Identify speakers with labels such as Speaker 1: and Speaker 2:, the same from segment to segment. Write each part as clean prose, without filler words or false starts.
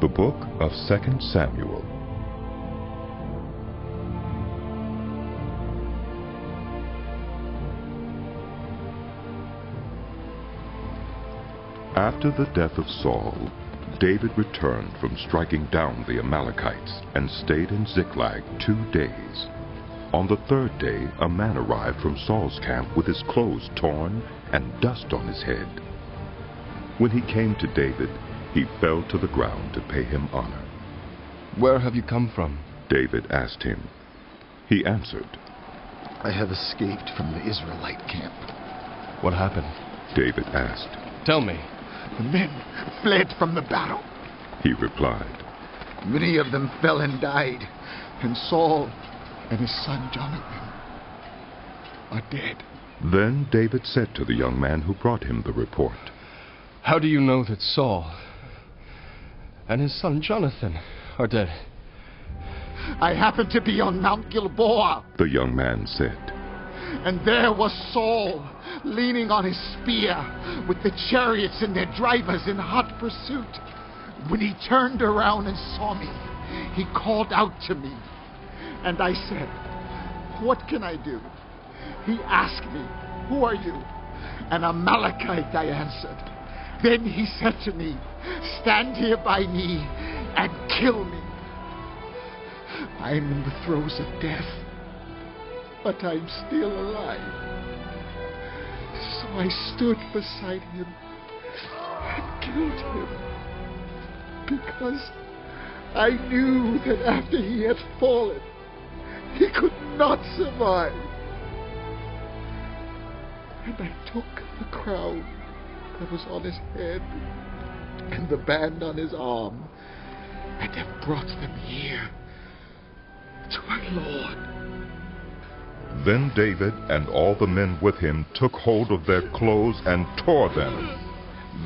Speaker 1: The Book of 2 Samuel. After the death of Saul, David returned from striking down the Amalekites and stayed in Ziklag 2 days. On the 3rd day, a man arrived from Saul's camp with his clothes torn and dust on his head. When he came to David, he fell to the ground to pay him honor.
Speaker 2: "Where have you come from?"
Speaker 1: David asked him. He answered,
Speaker 3: "I have escaped from the Israelite camp."
Speaker 2: "What happened?"
Speaker 1: David asked.
Speaker 2: "Tell me."
Speaker 3: "The men fled from the battle.
Speaker 1: He replied.
Speaker 3: Many of them fell and died, and Saul and his son Jonathan are dead."
Speaker 1: Then David said to the young man who brought him the report,
Speaker 2: "How do you know that Saul and his son Jonathan are dead?"
Speaker 3: "I happened to be on Mount Gilboa,
Speaker 1: the young man said.
Speaker 3: and there was Saul leaning on his spear with the chariots and their drivers in hot pursuit. When he turned around and saw me, he called out to me, and I said, 'What can I do?' He asked me, 'Who are you?' 'An Amalekite,' I answered. Then he said to me, 'Stand here by me and kill me. I am in the throes of death, but I'm still alive.' So I stood beside him and killed him, because I knew that after he had fallen, he could not survive. And I took the crown that was on his head and the band on his arm, and have brought them here to our Lord."
Speaker 1: Then David and all the men with him took hold of their clothes and tore them.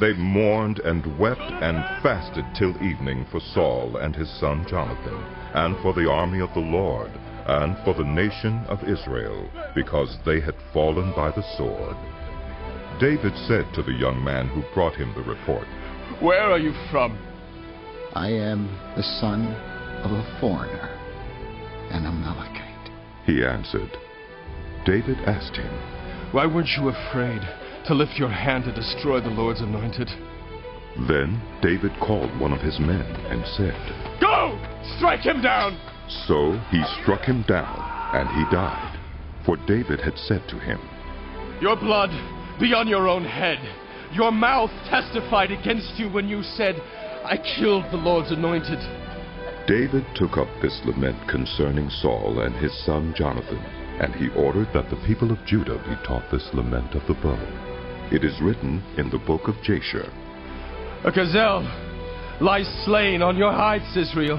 Speaker 1: They mourned and wept and fasted till evening for Saul and his son Jonathan, and for the army of the Lord, and for the nation of Israel, because they had fallen by the sword. David said to the young man who brought him the report,
Speaker 2: "Where are you from?"
Speaker 3: "I am the son of a foreigner, an Amalekite."
Speaker 1: he answered. David asked him,
Speaker 2: "Why weren't you afraid to lift your hand to destroy the Lord's anointed?"
Speaker 1: Then David called one of his men and said,
Speaker 2: "Go! Strike him down!"
Speaker 1: So he struck him down, and he died. For David had said to him,
Speaker 2: "Your blood be on your own head. Your mouth testified against you when you said, 'I killed the Lord's anointed.'"
Speaker 1: David took up this lament concerning Saul and his son Jonathan, and he ordered that the people of Judah be taught this lament of the bow. It is written in the book of Jasher.
Speaker 2: "A gazelle lies slain on your heights, Israel.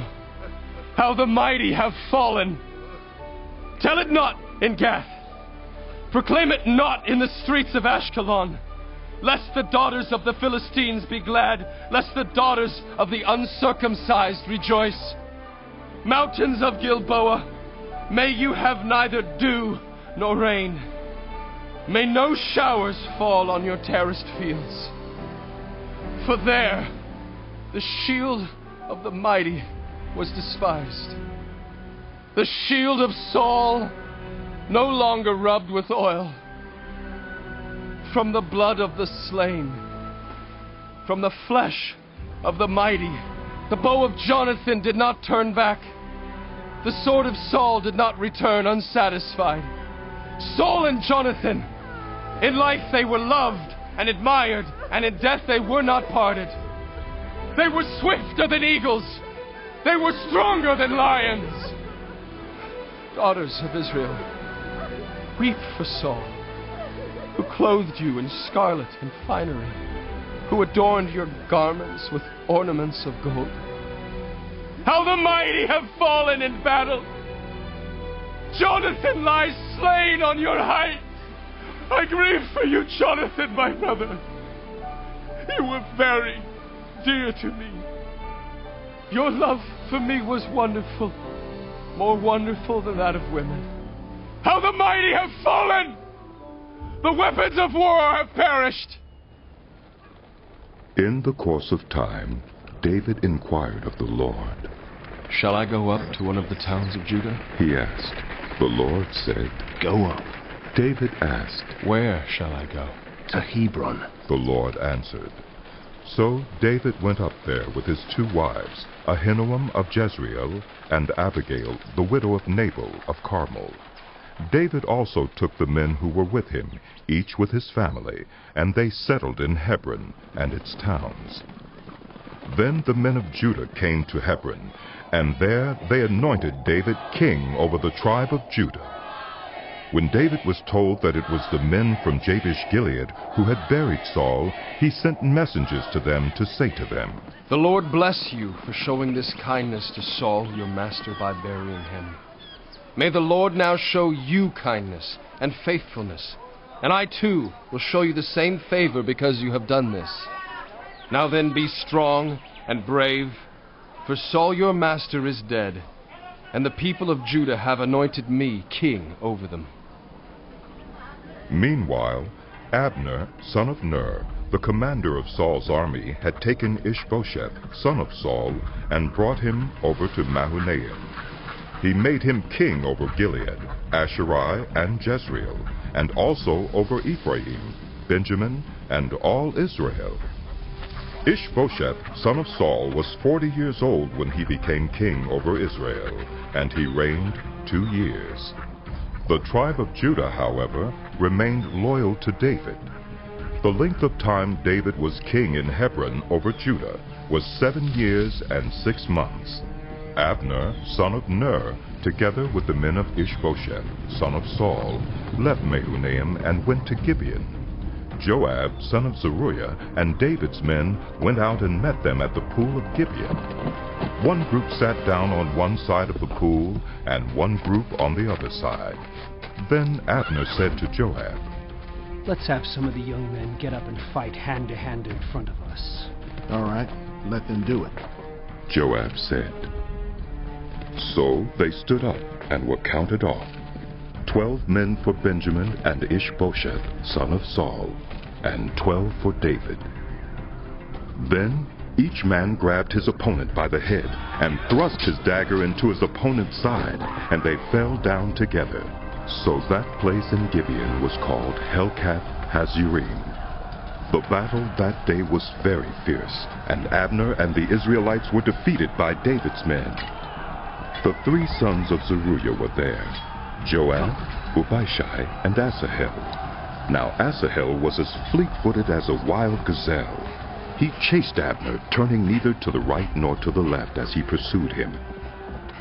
Speaker 2: How the mighty have fallen! Tell it not in Gath. Proclaim it not in the streets of Ashkelon. Lest the daughters of the Philistines be glad, lest the daughters of the uncircumcised rejoice. Mountains of Gilboa, may you have neither dew nor rain. May no showers fall on your terraced fields. For there the shield of the mighty was despised. The shield of Saul no longer rubbed with oil. From the blood of the slain, from the flesh of the mighty, the bow of Jonathan did not turn back. The sword of Saul did not return unsatisfied. Saul and Jonathan, in life they were loved and admired, and in death they were not parted. They were swifter than eagles. They were stronger than lions. Daughters of Israel, weep for Saul, who clothed you in scarlet and finery, who adorned your garments with ornaments of gold. How the mighty have fallen in battle! Jonathan lies slain on your heights. I grieve for you, Jonathan, my brother. You were very dear to me. Your love for me was wonderful, more wonderful than that of women. How the mighty have fallen! The weapons of war have perished.
Speaker 1: In the course of time, David inquired of the Lord.
Speaker 2: Shall I go up to one of the towns of Judah?
Speaker 1: He asked. The Lord said,
Speaker 4: Go up.
Speaker 1: David asked,
Speaker 2: Where shall I go?
Speaker 4: To Hebron.
Speaker 1: The Lord answered. So David went up there with his 2 wives, Ahinoam of Jezreel, and Abigail, the widow of Nabal of Carmel. David also took the men who were with him, each with his family, and they settled in Hebron and its towns. Then the men of Judah came to Hebron, and there they anointed David king over the tribe of Judah. When David was told that it was the men from Jabesh-Gilead who had buried Saul, he sent messengers to them to say to them,
Speaker 2: The Lord bless you for showing this kindness to Saul, your master, by burying him. May the Lord now show you kindness and faithfulness, and I too will show you the same favor because you have done this. Now then, be strong and brave, for Saul your master is dead, and the people of Judah have anointed me king over them.
Speaker 1: Meanwhile, Abner, son of Ner, the commander of Saul's army, had taken Ishbosheth, son of Saul, and brought him over to Mahanaim. He made him king over Gilead, Asherai, and Jezreel, and also over Ephraim, Benjamin, and all Israel. Ishbosheth, son of Saul, was 40 years old when he became king over Israel, and he reigned 2 years. The tribe of Judah, however, remained loyal to David. The length of time David was king in Hebron over Judah was 7 years and 6 months. Abner, son of Ner, together with the men of Ishbosheth, son of Saul, left Mahanaim and went to Gibeon. Joab, son of Zeruiah, and David's men went out and met them at the pool of Gibeon. One group sat down on one side of the pool, and one group on the other side. Then Abner said to Joab,
Speaker 5: Let's have some of the young men get up and fight hand to hand in front of us.
Speaker 4: All right, let them do it.
Speaker 1: Joab said. So they stood up and were counted off, 12 men for Benjamin and Ishbosheth, son of Saul, and 12 for David. Then each man grabbed his opponent by the head and thrust his dagger into his opponent's side, and they fell down together. So that place in Gibeon was called Helkath Hazurim. The battle that day was very fierce, and Abner and the Israelites were defeated by David's men. The 3 sons of Zeruiah were there, Joab, Abishai, and Asahel. Now Asahel was as fleet-footed as a wild gazelle. He chased Abner, turning neither to the right nor to the left as he pursued him.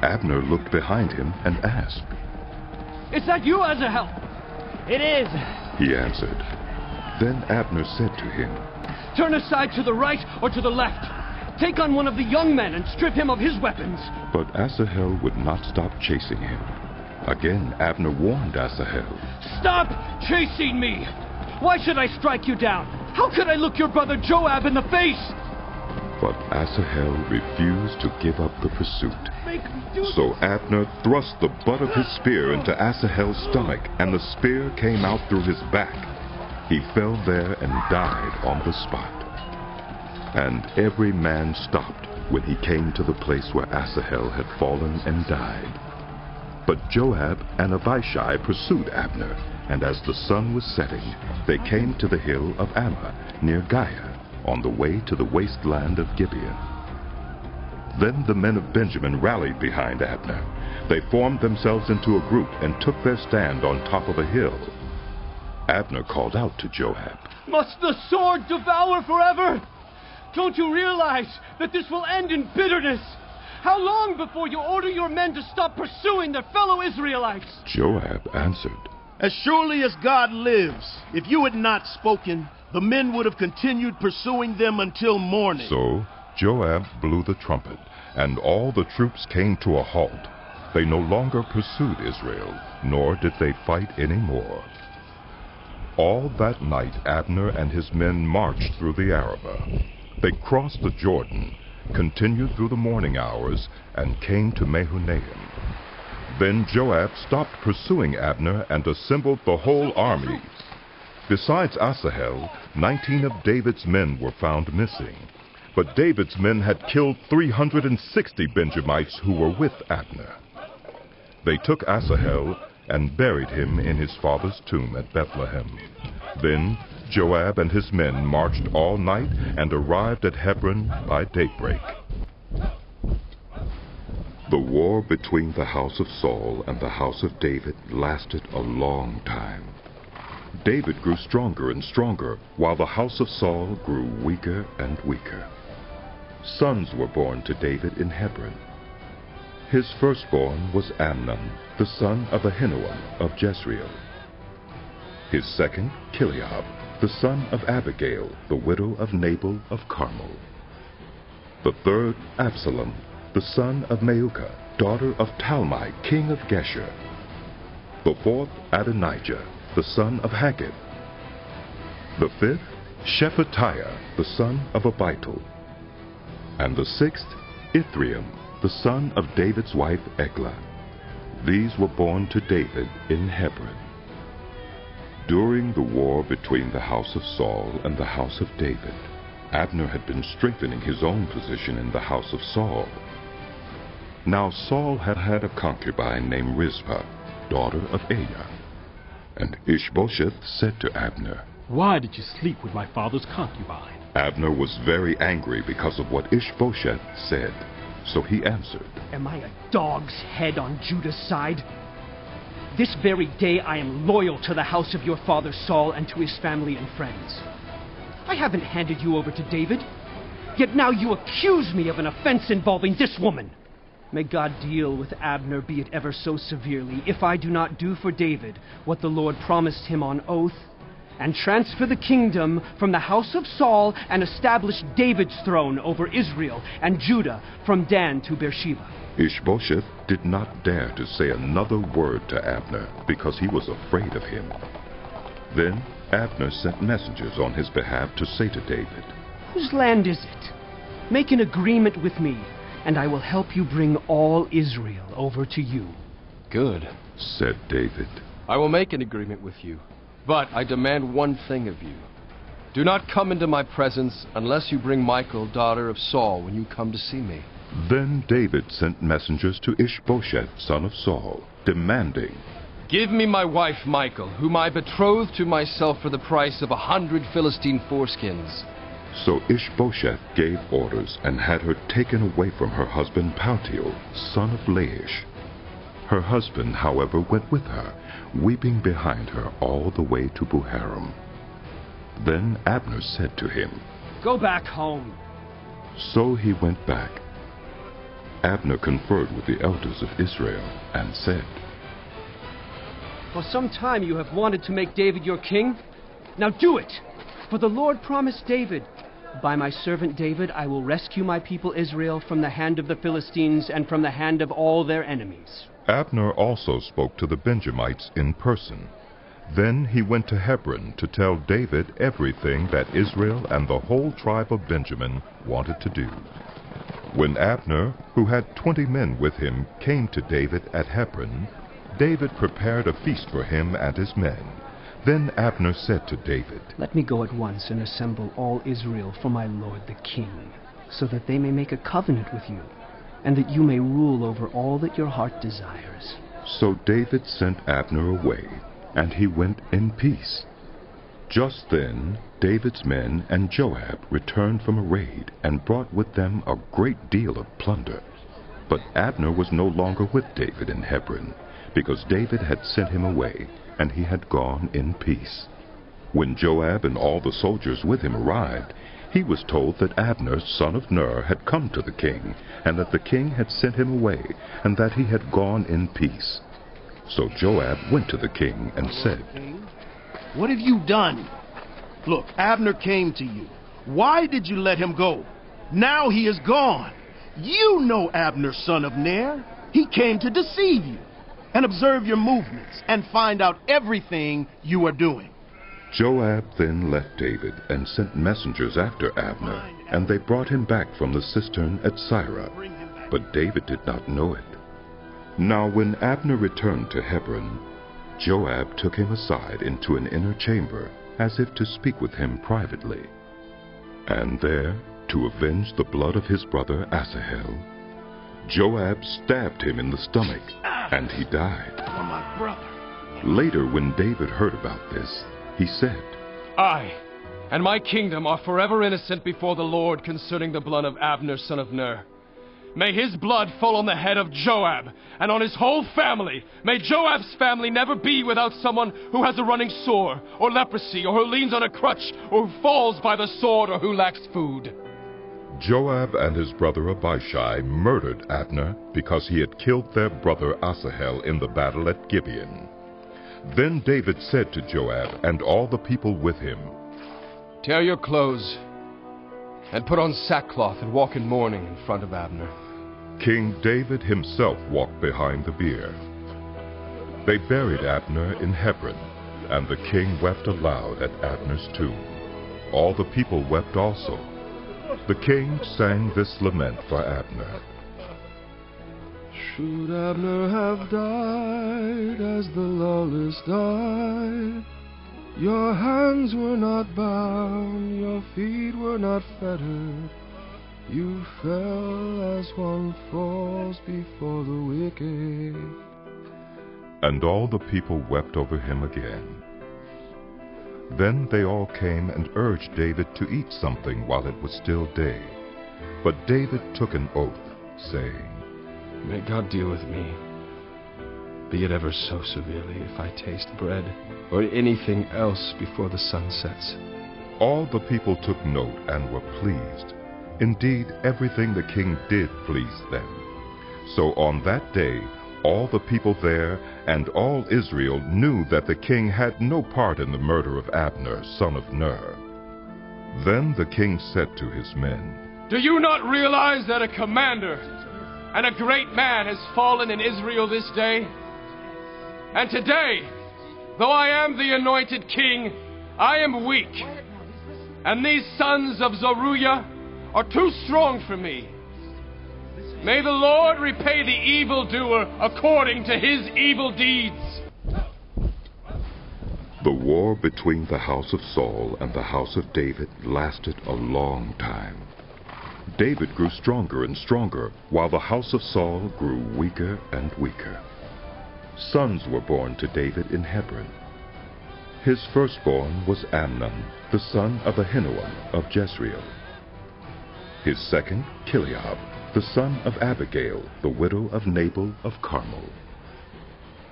Speaker 1: Abner looked behind him and asked,
Speaker 5: Is that you, Asahel? It is.
Speaker 1: He answered. Then Abner said to him,
Speaker 5: Turn aside to the right or to the left. Take on one of the young men and strip him of his weapons.
Speaker 1: But Asahel would not stop chasing him. Again Abner warned Asahel.
Speaker 5: Stop chasing me! Why should I strike you down? How could I look your brother Joab in the face?
Speaker 1: But Asahel refused to give up the pursuit.
Speaker 5: Make me do
Speaker 1: So Abner thrust the butt of his spear into Asahel's stomach, and the spear came out through his back. He fell there and died on the spot. And every man stopped when he came to the place where Asahel had fallen and died. But Joab and Abishai pursued Abner, and as the sun was setting, they came to the hill of Ammah, near Giah, on the way to the wasteland of Gibeon. Then the men of Benjamin rallied behind Abner. They formed themselves into a group and took their stand on top of a hill. Abner called out to Joab,
Speaker 5: Must the sword devour forever? Don't you realize that this will end in bitterness? How long before you order your men to stop pursuing their fellow Israelites?
Speaker 1: Joab answered,
Speaker 4: As surely as God lives, if you had not spoken, the men would have continued pursuing them until morning.
Speaker 1: So Joab blew the trumpet, and all the troops came to a halt. They no longer pursued Israel, nor did they fight any more. All that night Abner and his men marched through the Arabah. They crossed the Jordan, continued through the morning hours, and came to Mahanaim. Then Joab stopped pursuing Abner and assembled the whole army. Besides Asahel, 19 of David's men were found missing. But David's men had killed 360 Benjamites who were with Abner. They took Asahel and buried him in his father's tomb at Bethlehem. Then Joab and his men marched all night and arrived at Hebron by daybreak. The war between the house of Saul and the house of David lasted a long time. David grew stronger and stronger, while the house of Saul grew weaker and weaker. Sons were born to David in Hebron. His firstborn was Amnon, the son of Ahinoam of Jezreel. His second, Chileab, the son of Abigail, the widow of Nabal of Carmel. The third, Absalom, the son of Maacah, daughter of Talmai, king of Geshur. The fourth, Adonijah, the son of Haggith. The fifth, Shephatiah, the son of Abital. And the sixth, Ithream, the son of David's wife Eglah. These were born to David in Hebron. During the war between the house of Saul and the house of David, Abner had been strengthening his own position in the house of Saul. Now Saul had had a concubine named Rizpah, daughter of Aiah. And Ishbosheth said to Abner,
Speaker 5: "Why did you sleep with my father's concubine?"
Speaker 1: Abner was very angry because of what Ishbosheth said. So he answered,
Speaker 5: "Am I a dog's head on Judah's side? This very day I am loyal to the house of your father Saul and to his family and friends. I haven't handed you over to David, yet now you accuse me of an offense involving this woman. May God deal with Abner, be it ever so severely, if I do not do for David what the Lord promised him on oath, and transfer the kingdom from the house of Saul and establish David's throne over Israel and Judah from Dan to Beersheba."
Speaker 1: Ishbosheth did not dare to say another word to Abner because he was afraid of him. Then Abner sent messengers on his behalf to say to David,
Speaker 5: "Whose land is it? Make an agreement with me, and I will help you bring all Israel over to you."
Speaker 2: Good,
Speaker 1: said David.
Speaker 2: I will make an agreement with you, but I demand one thing of you. Do not come into my presence unless you bring Michal, daughter of Saul, when you come to see me.
Speaker 1: Then David sent messengers to Ishbosheth, son of Saul, demanding,
Speaker 2: "Give me my wife Michal, whom I betrothed to myself for the price of 100 Philistine foreskins."
Speaker 1: So Ishbosheth gave orders and had her taken away from her husband Paltiel, son of Laish. Her husband, however, went with her, weeping behind her all the way to Buharam. Then Abner said to him,
Speaker 5: "Go back home."
Speaker 1: So he went back. Abner conferred with the elders of Israel and said,
Speaker 5: "For some time you have wanted to make David your king. Now do it, for the Lord promised David, 'By my servant David I will rescue my people Israel from the hand of the Philistines and from the hand of all their enemies.'"
Speaker 1: Abner also spoke to the Benjamites in person. Then he went to Hebron to tell David everything that Israel and the whole tribe of Benjamin wanted to do. When Abner, who had 20 men with him, came to David at Hebron, David prepared a feast for him and his men. Then Abner said to David,
Speaker 5: "Let me go at once and assemble all Israel for my lord the king, so that they may make a covenant with you, and that you may rule over all that your heart desires."
Speaker 1: So David sent Abner away, and he went in peace. Just then David's men and Joab returned from a raid and brought with them a great deal of plunder. But Abner was no longer with David in Hebron, because David had sent him away, and he had gone in peace. When Joab and all the soldiers with him arrived, he was told that Abner, son of Ner, had come to the king, and that the king had sent him away, and that he had gone in peace. So Joab went to the king and said,
Speaker 4: "What have you done? Look, Abner came to you. Why did you let him go? Now he is gone. You know Abner, son of Ner. He came to deceive you and observe your movements and find out everything you are doing."
Speaker 1: Joab then left David and sent messengers after Abner, and they brought him back from the cistern at Sirah. But David did not know it. Now when Abner returned to Hebron, Joab took him aside into an inner chamber, as if to speak with him privately. And there to avenge the blood of his brother Asahel, Joab stabbed him in the stomach, and he died.
Speaker 4: For my brother.
Speaker 1: Later, when David heard about this, he said,
Speaker 2: I and my kingdom are forever innocent before the Lord concerning the blood of Abner, son of Ner. May his blood fall on the head of Joab and on his whole family. May Joab's family never be without someone who has a running sore, or leprosy, or who leans on a crutch, or who falls by the sword, or who lacks food.
Speaker 1: Joab and his brother Abishai murdered Abner because he had killed their brother Asahel in the battle at Gibeon. Then David said to Joab and all the people with him,
Speaker 2: Tear your clothes and put on sackcloth and walk in mourning in front of Abner.
Speaker 1: King David himself walked behind the bier. They buried Abner in Hebron, and the king wept aloud at Abner's tomb. All the people wept also. The king sang this lament for Abner.
Speaker 2: Should Abner have died as the lawless died? Your hands were not bound, your feet were not fettered. You fell as one falls before the wicked.
Speaker 1: And all the people wept over him again. Then they all came and urged David to eat something while it was still day. But David took an oath, saying,
Speaker 2: May God deal with me, be it ever so severely, if I taste bread or anything else before the sun sets.
Speaker 1: All the people took note and were pleased. Indeed, everything the king did pleased them. So on that day, all the people there and all Israel knew that the king had no part in the murder of Abner, son of Ner. Then the king said to his men,
Speaker 2: Do you not realize that a commander and a great man has fallen in Israel this day? And today, though I am the anointed king, I am weak. And these sons of Zeruiah are too strong for me. May the Lord repay the evildoer according to his evil deeds.
Speaker 1: The war between the house of Saul and the house of David lasted a long time. David grew stronger and stronger, while the house of Saul grew weaker and weaker. Sons were born to David in Hebron. His firstborn was Amnon, the son of Ahinoam of Jezreel. His second, Chileab, the son of Abigail, the widow of Nabal of Carmel.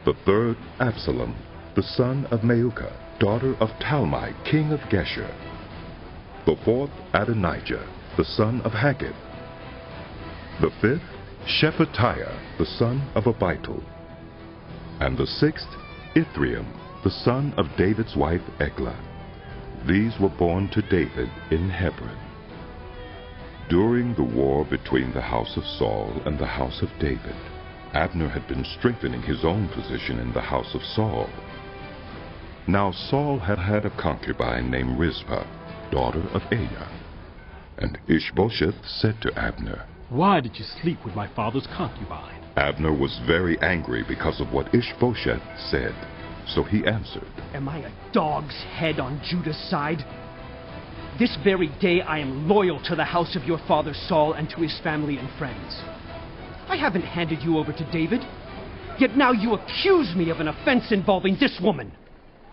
Speaker 1: The third, Absalom, the son of Maacah, daughter of Talmai, king of Geshur. The fourth, Adonijah, the son of Haggith. The fifth, Shephatiah, the son of Abital. And the sixth, Ithream, the son of David's wife Eglah. These were born to David in Hebron. During the war between the house of Saul and the house of David, Abner had been strengthening his own position in the house of Saul. Now Saul had had a concubine named Rizpah, daughter of Aiah. And Ishbosheth said to Abner,
Speaker 6: Why did you sleep with my father's concubine?
Speaker 1: Abner was very angry because of what Ishbosheth said. So he answered,
Speaker 5: Am I a dog's head on Judah's side? This very day I am loyal to the house of your father Saul and to his family and friends. I haven't handed you over to David, yet now you accuse me of an offense involving this woman.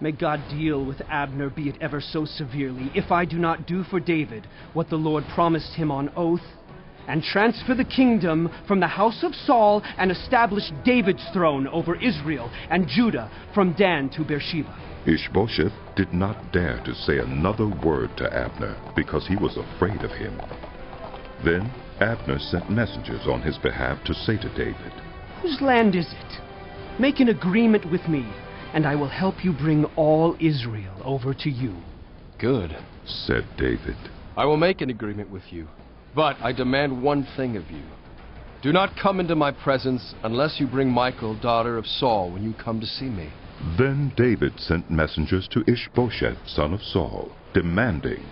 Speaker 5: May God deal with Abner, be it ever so severely, if I do not do for David what the Lord promised him on oath, and transfer the kingdom from the house of Saul and establish David's throne over Israel and Judah from Dan to Beersheba.
Speaker 1: Ishbosheth did not dare to say another word to Abner because he was afraid of him. Then Abner sent messengers on his behalf to say to David,
Speaker 5: Whose land is it? Make an agreement with me, and I will help you bring all Israel over to you.
Speaker 2: Good,
Speaker 1: said David.
Speaker 2: I will make an agreement with you, but I demand one thing of you. Do not come into my presence unless you bring Michal, daughter of Saul, when you come to see me.
Speaker 1: Then David sent messengers to Ishbosheth, son of Saul, demanding,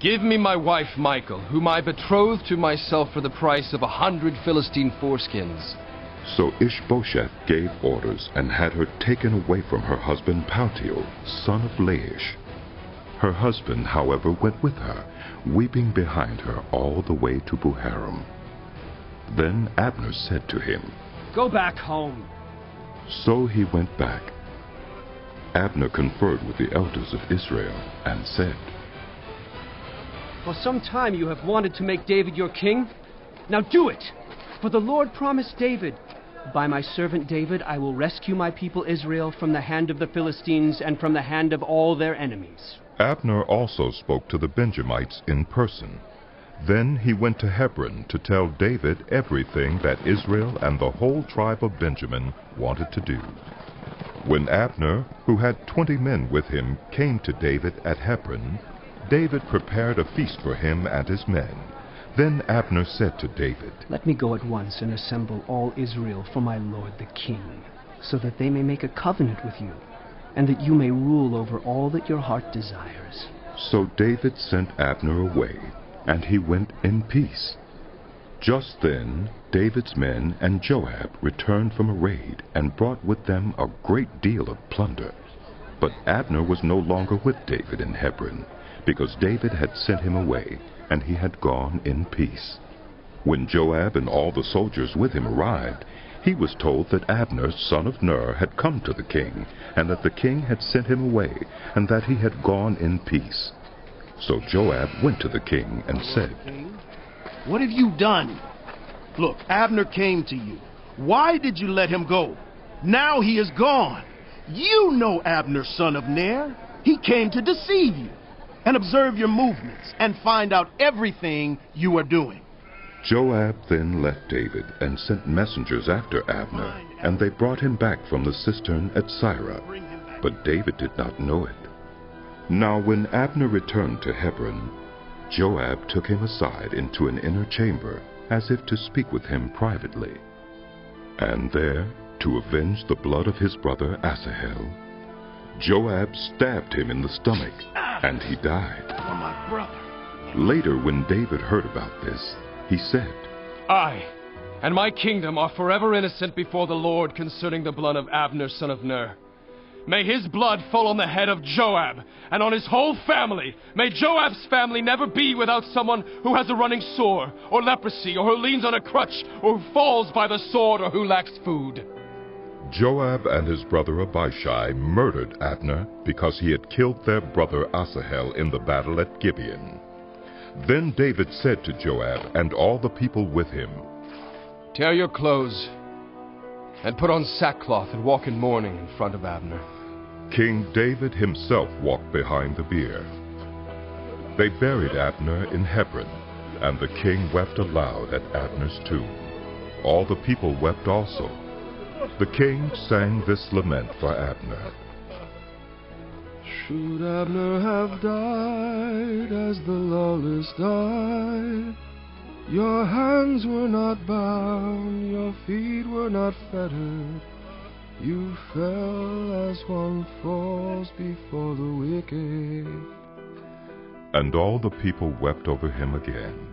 Speaker 2: Give me my wife Michal, whom I betrothed to myself for the price of 100 Philistine foreskins.
Speaker 1: So Ishbosheth gave orders and had her taken away from her husband Paltiel, son of Laish. Her husband, however, went with her, weeping behind her all the way to Bahurim. Then Abner said to him,
Speaker 5: Go back home.
Speaker 1: So he went back. Abner conferred with the elders of Israel and said,
Speaker 5: For some time you have wanted to make David your king. Now do it, for the Lord promised David, By my servant David I will rescue my people Israel from the hand of the Philistines and from the hand of all their enemies.
Speaker 1: Abner also spoke to the Benjamites in person. Then he went to Hebron to tell David everything that Israel and the whole tribe of Benjamin wanted to do. When Abner, who had 20 men with him, came to David at Hebron, David prepared a feast for him and his men. Then Abner said to David,
Speaker 5: Let me go at once and assemble all Israel for my lord the king, so that they may make a covenant with you, and that you may rule over all that your heart desires.
Speaker 1: So David sent Abner away, and he went in peace. Just then David's men and Joab returned from a raid and brought with them a great deal of plunder. But Abner was no longer with David in Hebron, because David had sent him away, and he had gone in peace. When Joab and all the soldiers with him arrived, he was told that Abner, son of Ner, had come to the king, and that the king had sent him away, and that he had gone in peace. So Joab went to the king and said,
Speaker 4: What have you done? Look, Abner came to you. Why did you let him go? Now he is gone. You know Abner, son of Ner. He came to deceive you and observe your movements and find out everything you are doing.
Speaker 1: Joab then left David and sent messengers after Abner, and they brought him back from the cistern at Sirah. But David did not know it. Now when Abner returned to Hebron, Joab took him aside into an inner chamber, as if to speak with him privately. And there, to avenge the blood of his brother Asahel, Joab stabbed him in the stomach, and he died.
Speaker 4: For my brother.
Speaker 1: Later, when David heard about this, he said,
Speaker 2: I and my kingdom are forever innocent before the Lord concerning the blood of Abner, son of Ner. May his blood fall on the head of Joab and on his whole family. May Joab's family never be without someone who has a running sore, or leprosy, or who leans on a crutch, or who falls by the sword, or who lacks food.
Speaker 1: Joab and his brother Abishai murdered Abner because he had killed their brother Asahel in the battle at Gibeon. Then David said to Joab and all the people with him,
Speaker 2: Tear your clothes and put on sackcloth and walk in mourning in front of Abner.
Speaker 1: King David himself walked behind the bier. They buried Abner in Hebron, and the king wept aloud at Abner's tomb. All the people wept also. The king sang this lament for Abner.
Speaker 2: Should Abner have died as the lawless died? Your hands were not bound, your feet were not fettered. You fell as one falls before the wicked.
Speaker 1: And all the people wept over him again.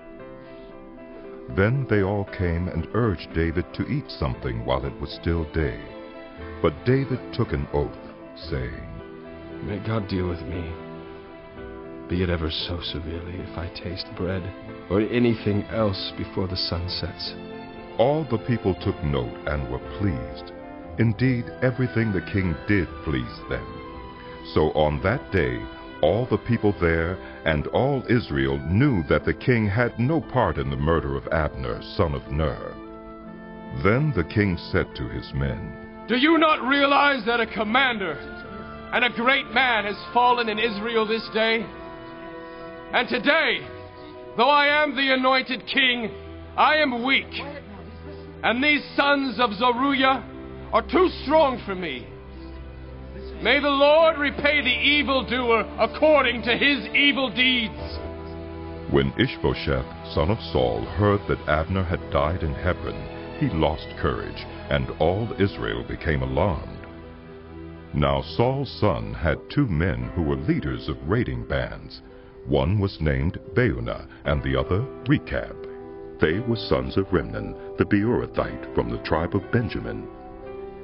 Speaker 1: Then they all came and urged David to eat something while it was still day. But David took an oath, saying,
Speaker 2: May God deal with me, be it ever so severely, if I taste bread or anything else before the sun sets.
Speaker 1: All the people took note and were pleased. Indeed, everything the king did pleased them. So on that day, all the people there and all Israel knew that the king had no part in the murder of Abner, son of Ner. Then the king said to his men,
Speaker 2: Do you not realize that a commander and a great man has fallen in Israel this day? And today, though I am the anointed king, I am weak. And these sons of Zeruiah are too strong for me. May the Lord repay the evildoer according to his evil deeds.
Speaker 1: When Ishbosheth, son of Saul, heard that Abner had died in Hebron, he lost courage, and all Israel became alarmed. Now Saul's son had 2 men who were leaders of raiding bands. One was named Baunah, and the other Rechab. They were sons of Remnan, the Beerothite, from the tribe of Benjamin.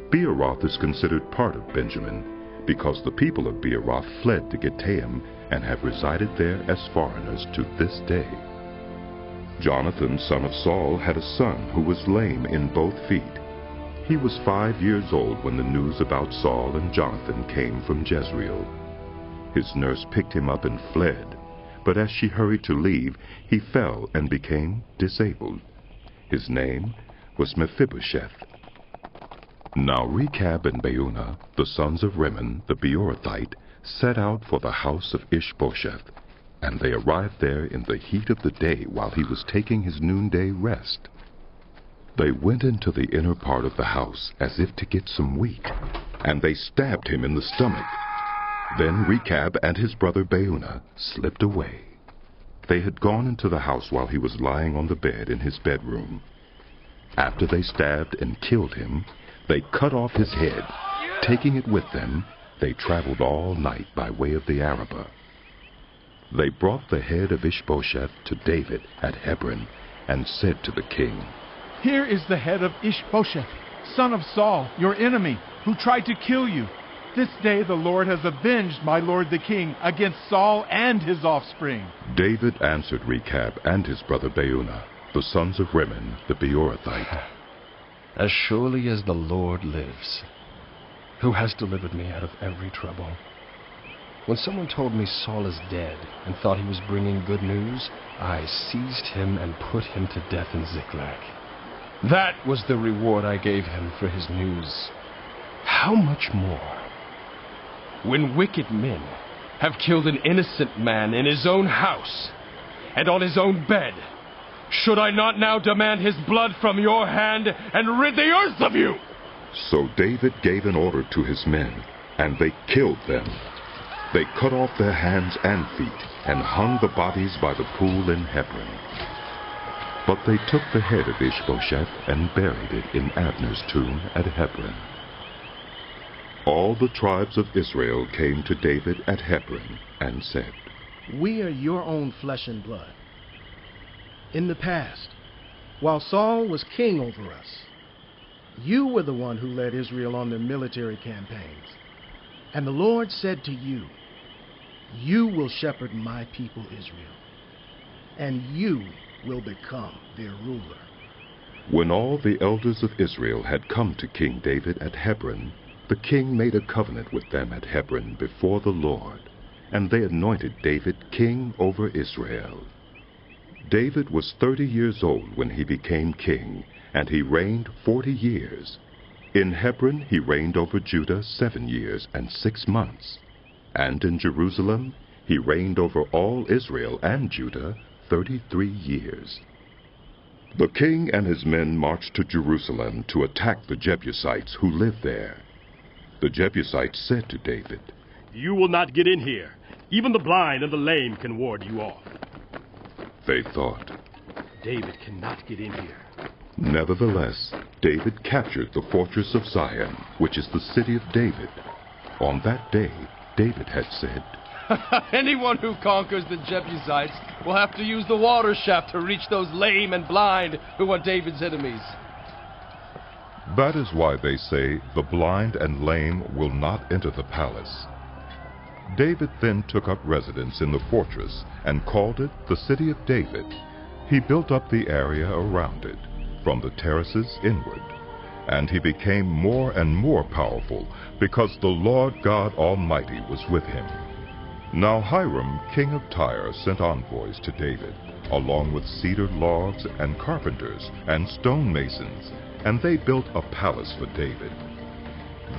Speaker 1: Beeroth is considered part of Benjamin, because the people of Beeroth fled to Gittaim and have resided there as foreigners to this day. Jonathan, son of Saul, had a son who was lame in both feet. He was 5 years old when the news about Saul and Jonathan came from Jezreel. His nurse picked him up and fled, but as she hurried to leave, he fell and became disabled. His name was Mephibosheth. Now Rechab and Baunah, the sons of Rimmon the Beerothite, set out for the house of Ishbosheth, and they arrived there in the heat of the day while he was taking his noonday rest. They went into the inner part of the house as if to get some wheat, and they stabbed him in the stomach. Then Rechab and his brother Baunah slipped away. They had gone into the house while he was lying on the bed in his bedroom. After they stabbed and killed him, they cut off his head. Taking it with them, they traveled all night by way of the Arabah. They brought the head of Ishbosheth to David at Hebron and said to the king,
Speaker 7: "Here is the head of Ishbosheth, son of Saul, your enemy, who tried to kill you. This day the Lord has avenged my lord the king against Saul and his offspring."
Speaker 1: David answered Rechab and his brother Baunah, the sons of Rimmon the Beerothite,
Speaker 2: "As surely as the Lord lives, who has delivered me out of every trouble. When someone told me Saul is dead and thought he was bringing good news, I seized him and put him to death in Ziklag. That was the reward I gave him for his news. How much more? When wicked men have killed an innocent man in his own house and on his own bed, should I not now demand his blood from your hand and rid the earth of you?"
Speaker 1: So David gave an order to his men, and they killed them. They cut off their hands and feet and hung the bodies by the pool in Hebron. But they took the head of Ishbosheth and buried it in Abner's tomb at Hebron. All the tribes of Israel came to David at Hebron and said,
Speaker 4: "We are your own flesh and blood. In the past, while Saul was king over us, you were the one who led Israel on their military campaigns. And the Lord said to you, 'You will shepherd my people Israel, and you will become their ruler.'"
Speaker 1: When all the elders of Israel had come to King David at Hebron, the king made a covenant with them at Hebron before the Lord, and they anointed David king over Israel. David was 30 years old when he became king, and he reigned 40 years. In Hebron he reigned over Judah 7 years and 6 months, and in Jerusalem he reigned over all Israel and Judah 33 years. The king and his men marched to Jerusalem to attack the Jebusites who lived there. The Jebusites said to David,
Speaker 6: "You will not get in here. Even the blind and the lame can ward you off."
Speaker 1: They thought.
Speaker 6: David cannot get in here.
Speaker 1: Nevertheless, David captured the fortress of Zion, which is the city of David. On that day, David had said,
Speaker 2: "Anyone who conquers the Jebusites will have to use the water shaft to reach those lame and blind who are David's enemies."
Speaker 1: That is why they say, "The blind and lame will not enter the palace." David then took up residence in the fortress and called it the City of David. He built up the area around it, from the terraces inward, and he became more and more powerful because the Lord God Almighty was with him. Now Hiram, king of Tyre, sent envoys to David, along with cedar logs and carpenters and stonemasons, and they built a palace for David.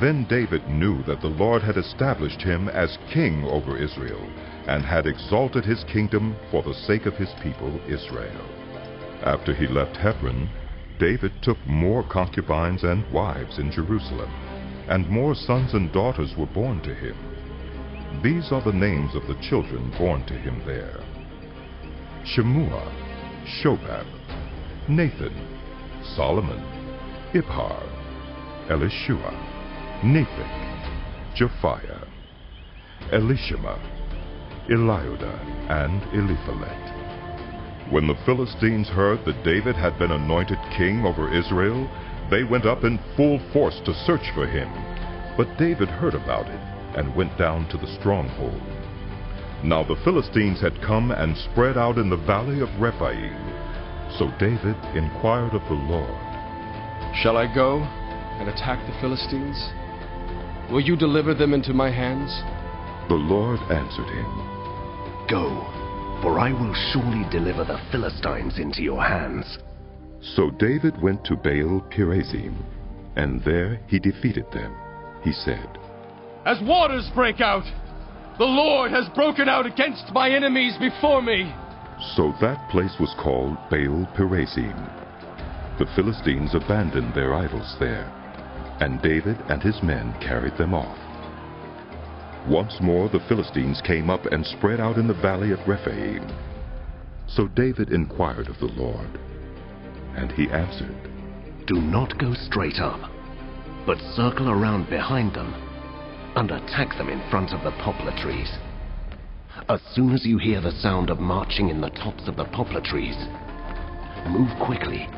Speaker 1: Then David knew that the Lord had established him as king over Israel, and had exalted his kingdom for the sake of his people Israel. After he left Hebron, David took more concubines and wives in Jerusalem, and more sons and daughters were born to him. These are the names of the children born to him there: Shemua, Shobab, Nathan, Solomon, Ibhar, Elishua, Nepheg, Japhiah, Elishama, Eliuda, and Eliphalet. When the Philistines heard that David had been anointed king over Israel, they went up in full force to search for him. But David heard about it and went down to the stronghold. Now the Philistines had come and spread out in the valley of Rephaim. So David inquired of the Lord,
Speaker 2: Shall I go and attack the Philistines? Will you deliver them into my hands?
Speaker 1: The Lord answered him,
Speaker 8: Go, for I will surely deliver the Philistines into your hands.
Speaker 1: So David went to Baal Perazim, and there he defeated them. He said,
Speaker 2: As waters break out, the Lord has broken out against my enemies before me.
Speaker 1: So that place was called Baal Perazim. The Philistines abandoned their idols there, and David and his men carried them off. Once more the Philistines came up and spread out in the valley of Rephaim. So David inquired of the Lord, and he answered,
Speaker 8: Do not go straight up, but circle around behind them and attack them in front of the poplar trees. As soon as you hear the sound of marching in the tops of the poplar trees, move quickly,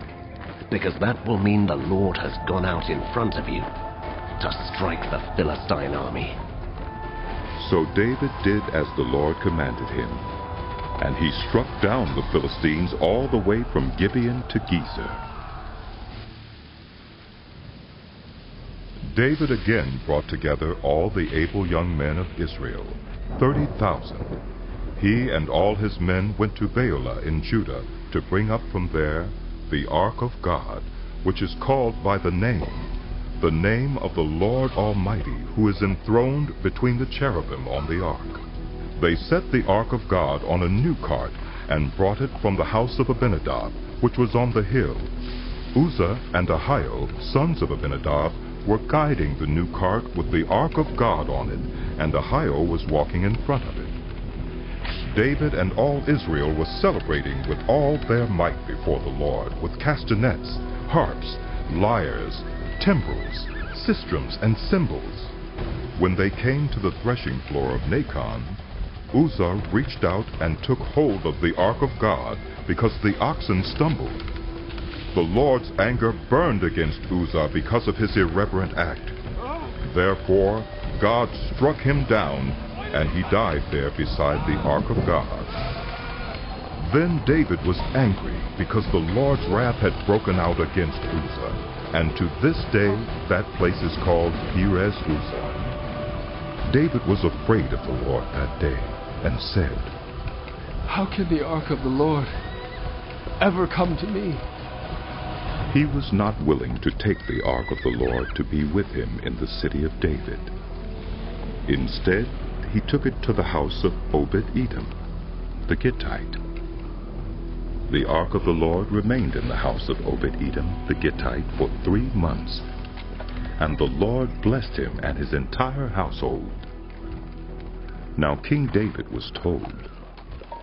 Speaker 8: because that will mean the Lord has gone out in front of you to strike the Philistine army.
Speaker 1: So David did as the Lord commanded him, and he struck down the Philistines all the way from Gibeon to Gezer. David again brought together all the able young men of Israel, 30,000. He and all his men went to Baalah in Judah to bring up from there the ark of God, which is called by the name of the Lord Almighty, who is enthroned between the cherubim on the ark. They set the ark of God on a new cart and brought it from the house of Abinadab, which was on the hill. Uzzah and Ahio, sons of Abinadab, were guiding the new cart with the ark of God on it, and Ahio was walking in front of it. David and all Israel was celebrating with all their might before the Lord, with castanets, harps, lyres, timbrels, sistrums, and cymbals. When they came to the threshing floor of Nacon, Uzzah reached out and took hold of the ark of God, because the oxen stumbled. The Lord's anger burned against Uzzah because of his irreverent act. Therefore God struck him down, and he died there beside the ark of God. Then David was angry because the Lord's wrath had broken out against Uzzah, and to this day that place is called Perez Uzzah. David was afraid of the Lord that day, and said,
Speaker 2: How can the ark of the Lord ever come to me?
Speaker 1: He was not willing to take the ark of the Lord to be with him in the city of David. Instead, he took it to the house of Obed-Edom, the Gittite. The ark of the Lord remained in the house of Obed-Edom, the Gittite, for 3 months, and the Lord blessed him and his entire household. Now King David was told,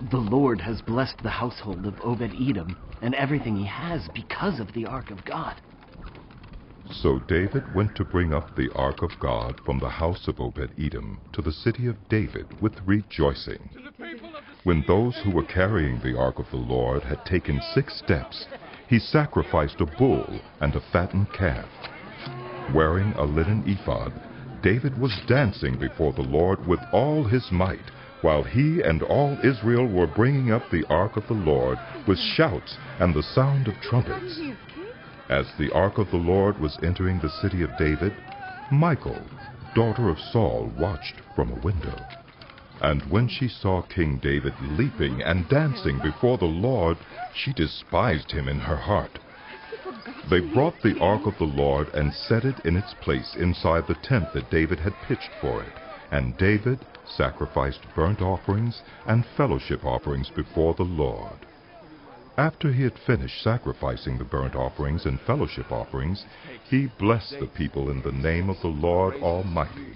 Speaker 9: The Lord has blessed the household of Obed-Edom and everything he has because of the ark of God.
Speaker 1: So David went to bring up the ark of God from the house of Obed-Edom to the city of David with rejoicing. When those who were carrying the ark of the Lord had taken 6 steps, he sacrificed a bull and a fattened calf. Wearing a linen ephod, David was dancing before the Lord with all his might, while he and all Israel were bringing up the ark of the Lord with shouts and the sound of trumpets. As the ark of the Lord was entering the city of David, Michal, daughter of Saul, watched from a window. And when she saw King David leaping and dancing before the Lord, she despised him in her heart. They brought the ark of the Lord and set it in its place inside the tent that David had pitched for it, and David sacrificed burnt offerings and fellowship offerings before the Lord. After he had finished sacrificing the burnt offerings and fellowship offerings, he blessed the people in the name of the Lord Almighty.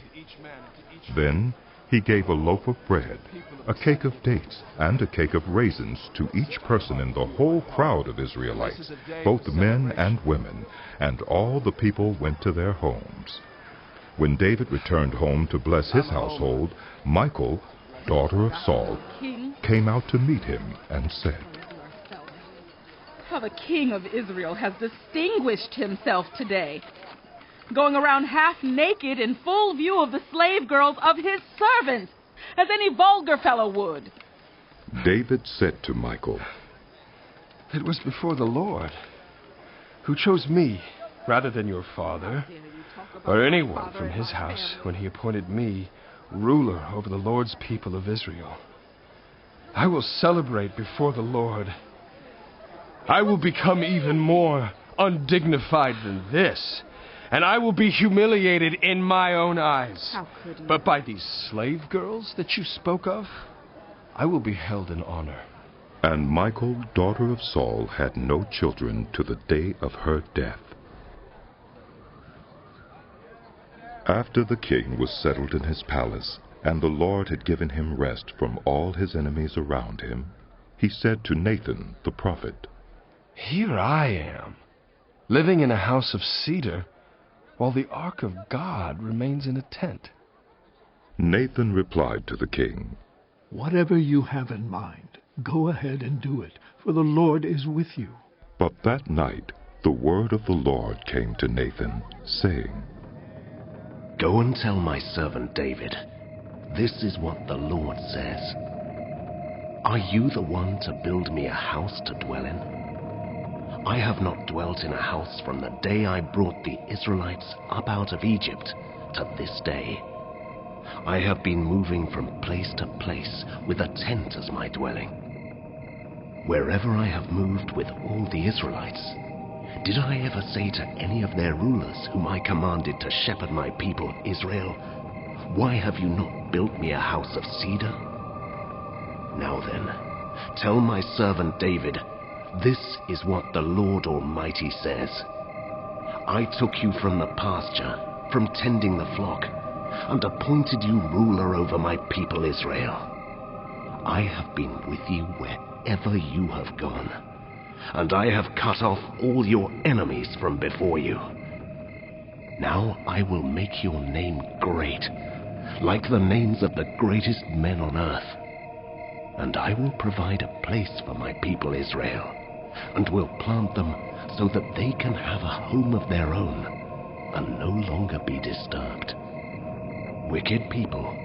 Speaker 1: Then he gave a loaf of bread, a cake of dates, and a cake of raisins to each person in the whole crowd of Israelites, both men and women, and all the people went to their homes. When David returned home to bless his household, Michal, daughter of Saul, came out to meet him and said,
Speaker 10: How the king of Israel has distinguished himself today, going around half naked in full view of the slave girls of his servants, as any vulgar fellow would.
Speaker 1: David said to Michal,
Speaker 2: It was before the Lord, who chose me rather than your father, or anyone from his house, when he appointed me ruler over the Lord's people of Israel. I will celebrate before the Lord. I will become even more undignified than this, and I will be humiliated in my own eyes.
Speaker 10: How could you?
Speaker 2: But by these slave girls that you spoke of, I will be held in honor.
Speaker 1: And Michal, daughter of Saul, had no children to the day of her death. After the king was settled in his palace, and the Lord had given him rest from all his enemies around him, he said to Nathan the prophet,
Speaker 2: Here I am, living in a house of cedar, while the ark of God remains in a tent.
Speaker 1: Nathan replied to the king,
Speaker 11: Whatever you have in mind, go ahead and do it, for the Lord is with you.
Speaker 1: But that night the word of the Lord came to Nathan, saying,
Speaker 8: Go and tell my servant David, this is what the Lord says. Are you the one to build me a house to dwell in? I have not dwelt in a house from the day I brought the Israelites up out of Egypt to this day. I have been moving from place to place with a tent as my dwelling. Wherever I have moved with all the Israelites, did I ever say to any of their rulers whom I commanded to shepherd my people Israel, Why have you not built me a house of cedar? Now then, tell my servant David, this is what the Lord Almighty says. I took you from the pasture, from tending the flock, and appointed you ruler over my people Israel. I have been with you wherever you have gone, and I have cut off all your enemies from before you. Now I will make your name great, like the names of the greatest men on earth. And I will provide a place for my people Israel, and will plant them so that they can have a home of their own, and no longer be disturbed. Wicked people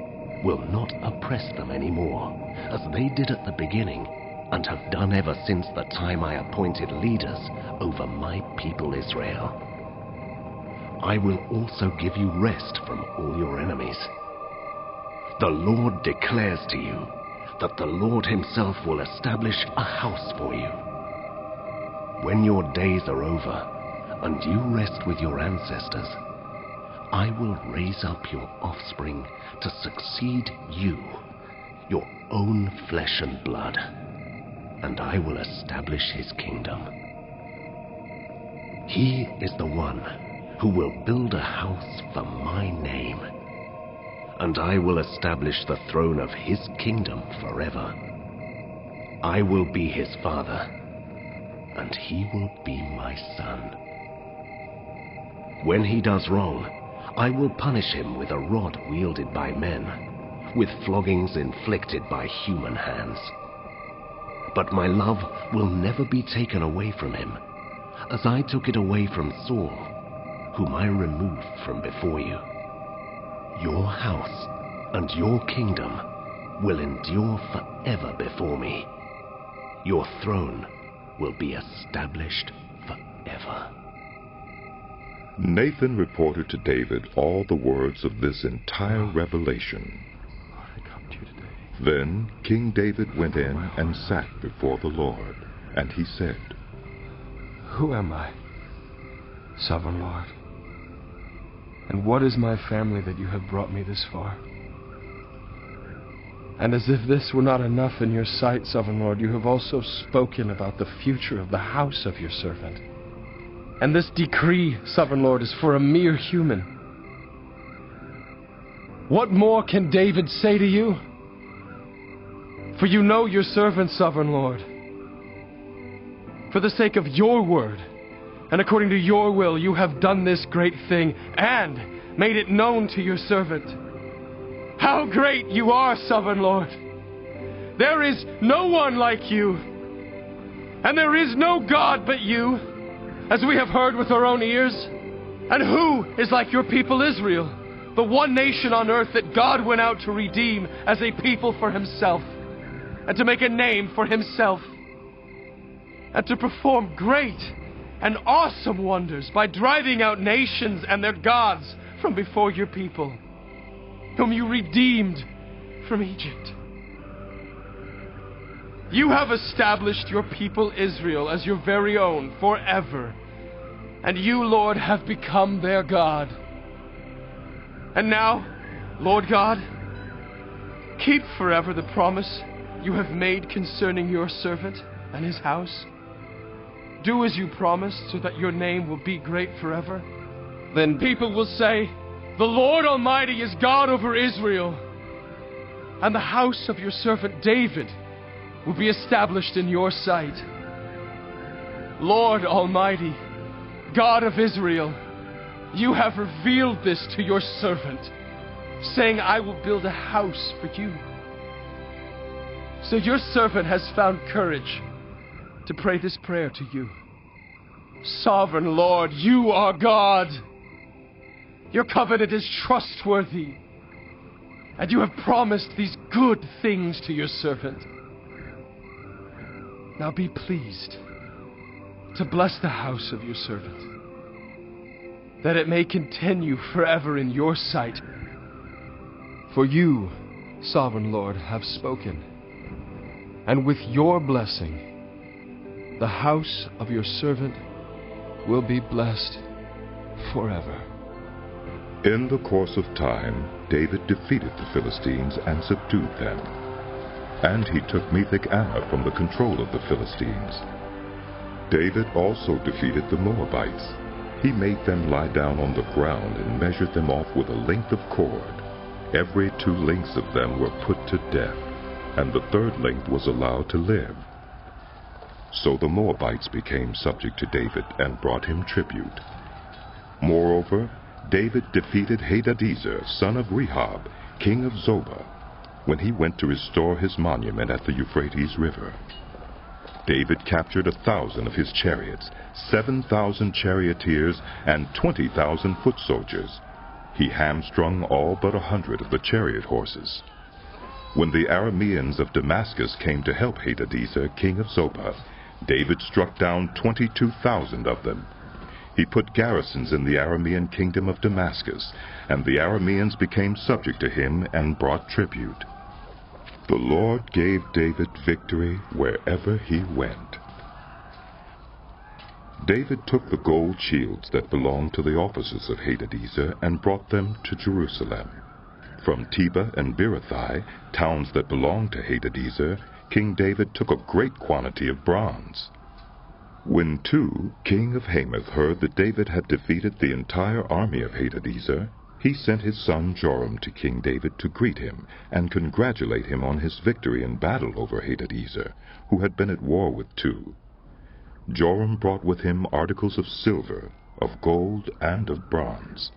Speaker 8: will not oppress them anymore, as they did at the beginning, and have done ever since the time I appointed leaders over my people Israel. I will also give you rest from all your enemies. The Lord declares to you that the Lord himself will establish a house for you. When your days are over, and you rest with your ancestors, I will raise up your offspring to succeed you, your own flesh and blood, and I will establish his kingdom. He is the one who will build a house for my name, and I will establish the throne of his kingdom forever. I will be his father, and he will be my son. When he does wrong, I will punish him with a rod wielded by men, with floggings inflicted by human hands. But my love will never be taken away from him, as I took it away from Saul, whom I removed from before you. Your house and your kingdom will endure forever before me. Your throne will be established forever.
Speaker 1: Nathan reported to David all the words of this entire revelation. Then King David went in and sat before the Lord, and he said,
Speaker 2: Who am I, sovereign Lord? And what is my family that you have brought me this far? And as if this were not enough in your sight, sovereign Lord, you have also spoken about the future of the house of your servant. And this decree, sovereign Lord, is for a mere human. What more can David say to you? For you know your servant, sovereign Lord. For the sake of your word, and according to your will, you have done this great thing, and made it known to your servant. How great you are, sovereign Lord! There is no one like you, and there is no God but you, as we have heard with our own ears. And who is like your people Israel, the one nation on earth that God went out to redeem as a people for himself, and to make a name for himself, and to perform great and awesome wonders by driving out nations and their gods from before your people, whom you redeemed from Egypt. You have established your people Israel as your very own forever, and you, Lord, have become their God. And now, Lord God, keep forever the promise you have made concerning your servant and his house. Do as you promised, so that your name will be great forever. Then people will say, the Lord Almighty is God over Israel, and the house of your servant David will be established in your sight. Lord Almighty, God of Israel, you have revealed this to your servant, saying, I will build a house for you. So your servant has found courage to pray this prayer to you. Sovereign Lord, you are God. Your covenant is trustworthy, and you have promised these good things to your servant. Now be pleased to bless the house of your servant, that it may continue forever in your sight. For you, Sovereign Lord, have spoken, and with your blessing, the house of your servant will be blessed forever.
Speaker 1: In the course of time, David defeated the Philistines and subdued them. And he took Metheg-Ammah from the control of the Philistines. David also defeated the Moabites. He made them lie down on the ground and measured them off with a length of cord. Every 2 lengths of them were put to death, and the 3rd length was allowed to live. So the Moabites became subject to David and brought him tribute. Moreover, David defeated Hadadezer, son of Rehob, king of Zobah, when he went to restore his monument at the Euphrates River. David captured 1,000 of his chariots, 7,000 charioteers, and 20,000 foot soldiers. He hamstrung all but 100 of the chariot horses. When the Arameans of Damascus came to help Hadadezer, king of Zobah, David struck down 22,000 of them. He put garrisons in the Aramean kingdom of Damascus, and the Arameans became subject to him and brought tribute. The Lord gave David victory wherever he went. David took the gold shields that belonged to the officers of Hadadezer and brought them to Jerusalem. From Tebah and Berothai, towns that belonged to Hadadezer, King David took a great quantity of bronze. When Tu, king of Hamath, heard that David had defeated the entire army of Hadadezer, he sent his son Joram to King David to greet him and congratulate him on his victory in battle over Hadadezer, who had been at war with Tu. Joram brought with him articles of silver, of gold, and of bronze.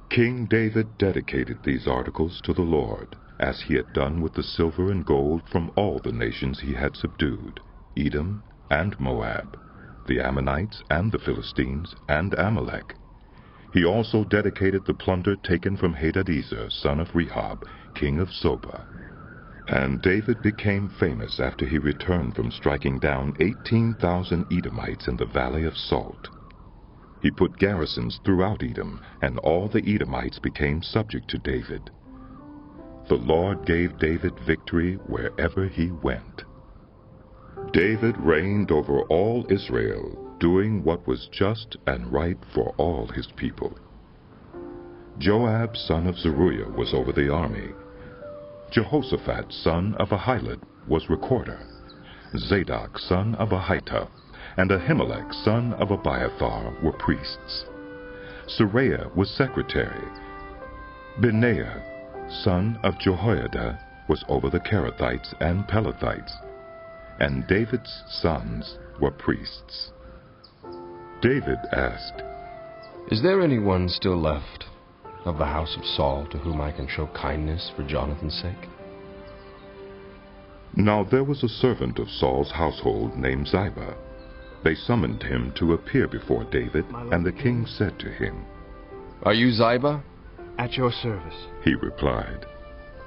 Speaker 1: King David dedicated these articles to the Lord, as he had done with the silver and gold from all the nations he had subdued, Edom and Moab, the Ammonites and the Philistines and Amalek. He also dedicated the plunder taken from Hadadezer, son of Rehob, king of Zobah. And David became famous after he returned from striking down 18,000 Edomites in the Valley of Salt. He put garrisons throughout Edom, and all the Edomites became subject to David. The Lord gave David victory wherever he went. David reigned over all Israel, doing what was just and right for all his people. Joab, son of Zeruiah, was over the army. Jehoshaphat, son of Ahilud, was recorder. Zadok, son of Ahitub, and Ahimelech, son of Abiathar, were priests. Seraiah was secretary. Benaiah, son of Jehoiada, was over the Kerethites and Pelethites. And David's sons were priests. David asked,
Speaker 2: Is there anyone still left of the house of Saul to whom I can show kindness for Jonathan's sake?
Speaker 1: Now there was a servant of Saul's household named Ziba. They summoned him to appear before David, and the king said to him,
Speaker 2: Are you Ziba?
Speaker 12: At your service,
Speaker 1: he replied.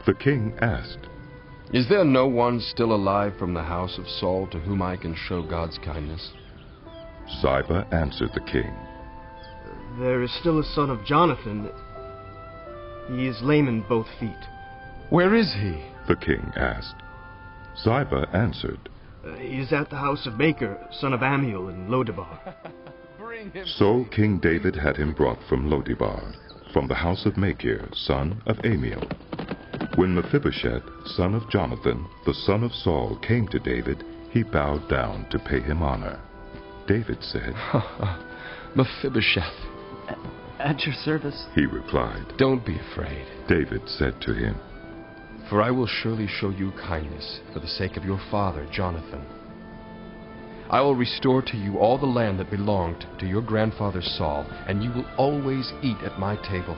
Speaker 1: The king asked,
Speaker 2: Is there no one still alive from the house of Saul to whom I can show God's kindness?
Speaker 1: Ziba answered the king,
Speaker 12: there is still a son of Jonathan. He is lame in both feet.
Speaker 2: Where is he?
Speaker 1: The king asked. Ziba answered,
Speaker 12: He is at the house of Machir, son of Ammiel in Lodebar.
Speaker 1: So King David had him brought from Lodebar, from the house of Machir, son of Ammiel. When Mephibosheth, son of Jonathan, the son of Saul, came to David, he bowed down to pay him honor. David said,
Speaker 2: Mephibosheth.
Speaker 9: At your service,
Speaker 1: he replied.
Speaker 2: Don't be afraid.
Speaker 1: David said to him,
Speaker 2: For I will surely show you kindness for the sake of your father, Jonathan. I will restore to you all the land that belonged to your grandfather Saul, and you will always eat at my table.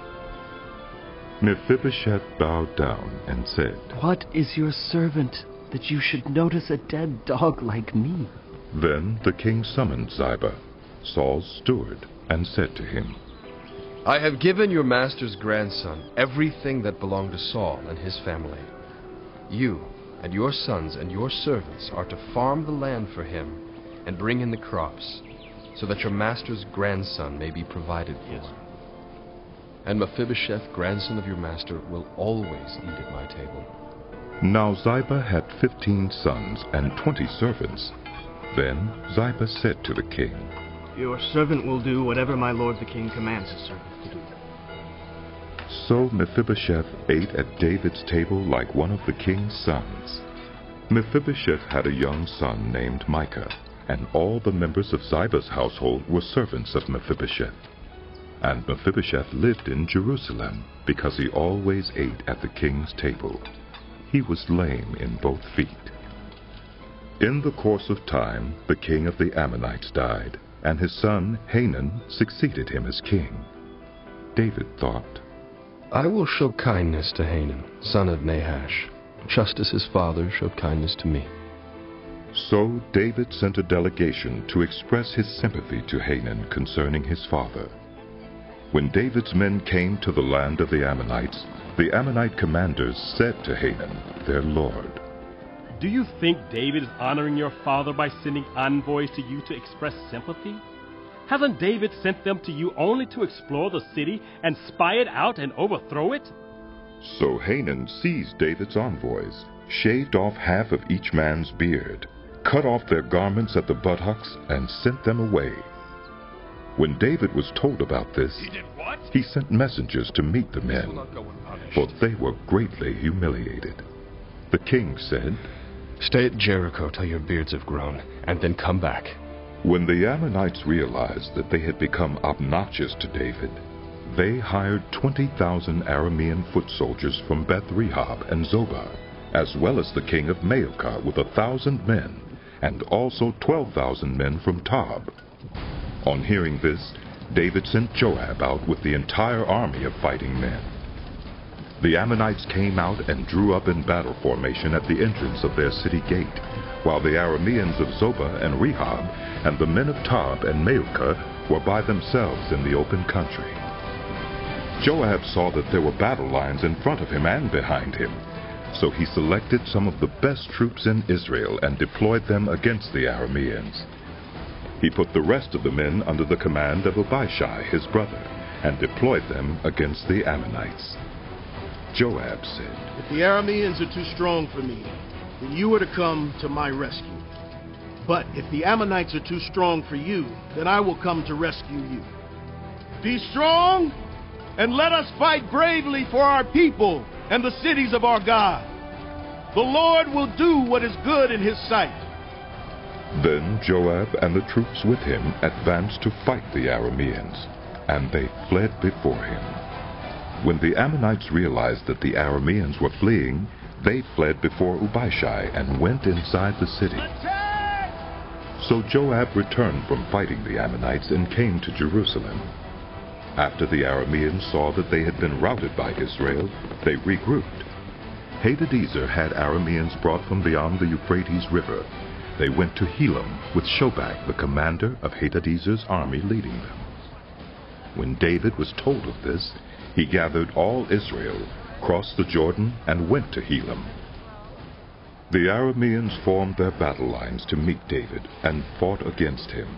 Speaker 1: Mephibosheth bowed down and said,
Speaker 9: What is your servant that you should notice a dead dog like me?
Speaker 1: Then the king summoned Ziba, Saul's steward, and said to him,
Speaker 2: I have given your master's grandson everything that belonged to Saul and his family. You and your sons and your servants are to farm the land for him and bring in the crops, so that your master's grandson may be provided for. And Mephibosheth, grandson of your master, will always eat at my table.
Speaker 1: Now Ziba had 15 sons and 20 servants. Then Ziba said to the king,
Speaker 12: Your servant will do whatever my lord the king commands his servant to do.
Speaker 1: So Mephibosheth ate at David's table like one of the king's sons. Mephibosheth had a young son named Micah, and all the members of Ziba's household were servants of Mephibosheth. And Mephibosheth lived in Jerusalem, because he always ate at the king's table. He was lame in both feet. In the course of time, the king of the Ammonites died, and his son Hanun succeeded him as king. David thought,
Speaker 2: I will show kindness to Hanun, son of Nahash, just as his father showed kindness to me.
Speaker 1: So David sent a delegation to express his sympathy to Hanun concerning his father. When David's men came to the land of the Ammonite commanders said to Hanun, their lord,
Speaker 6: Do you think David is honoring your father by sending envoys to you to express sympathy? Hasn't David sent them to you only to explore the city and spy it out and overthrow it?
Speaker 1: So Hanun seized David's envoys, shaved off half of each man's beard, cut off their garments at the buttocks, and sent them away. When David was told about this, he sent messengers to meet the men, for they were greatly humiliated. The king said,
Speaker 2: Stay at Jericho till your beards have grown, and then come back.
Speaker 1: When the Ammonites realized that they had become obnoxious to David, they hired 20,000 Aramean foot soldiers from Beth-rehob and Zoba, as well as the king of Maacah with 1,000 men, and also 12,000 men from Tob. On hearing this, David sent Joab out with the entire army of fighting men. The Ammonites came out and drew up in battle formation at the entrance of their city gate, while the Arameans of Zoba and Rehob and the men of Tob and Maacah were by themselves in the open country. Joab saw that there were battle lines in front of him and behind him, so he selected some of the best troops in Israel and deployed them against the Arameans. He put the rest of the men under the command of Abishai, his brother, and deployed them against the Ammonites. Joab said,
Speaker 4: If the Arameans are too strong for me, then you are to come to my rescue. But if the Ammonites are too strong for you, then I will come to rescue you. Be strong, and let us fight bravely for our people and the cities of our God. The Lord will do what is good in his sight.
Speaker 1: Then Joab and the troops with him advanced to fight the Arameans, and they fled before him. When the Ammonites realized that the Arameans were fleeing, they fled before Abishai and went inside the city. So Joab returned from fighting the Ammonites and came to Jerusalem. After the Arameans saw that they had been routed by Israel, they regrouped. Hadadezer had Arameans brought from beyond the Euphrates River. They went to Helam with Shobak, the commander of Hadadezer's army, leading them. When David was told of this, he gathered all Israel, crossed the Jordan, and went to Helam. The Arameans formed their battle lines to meet David and fought against him.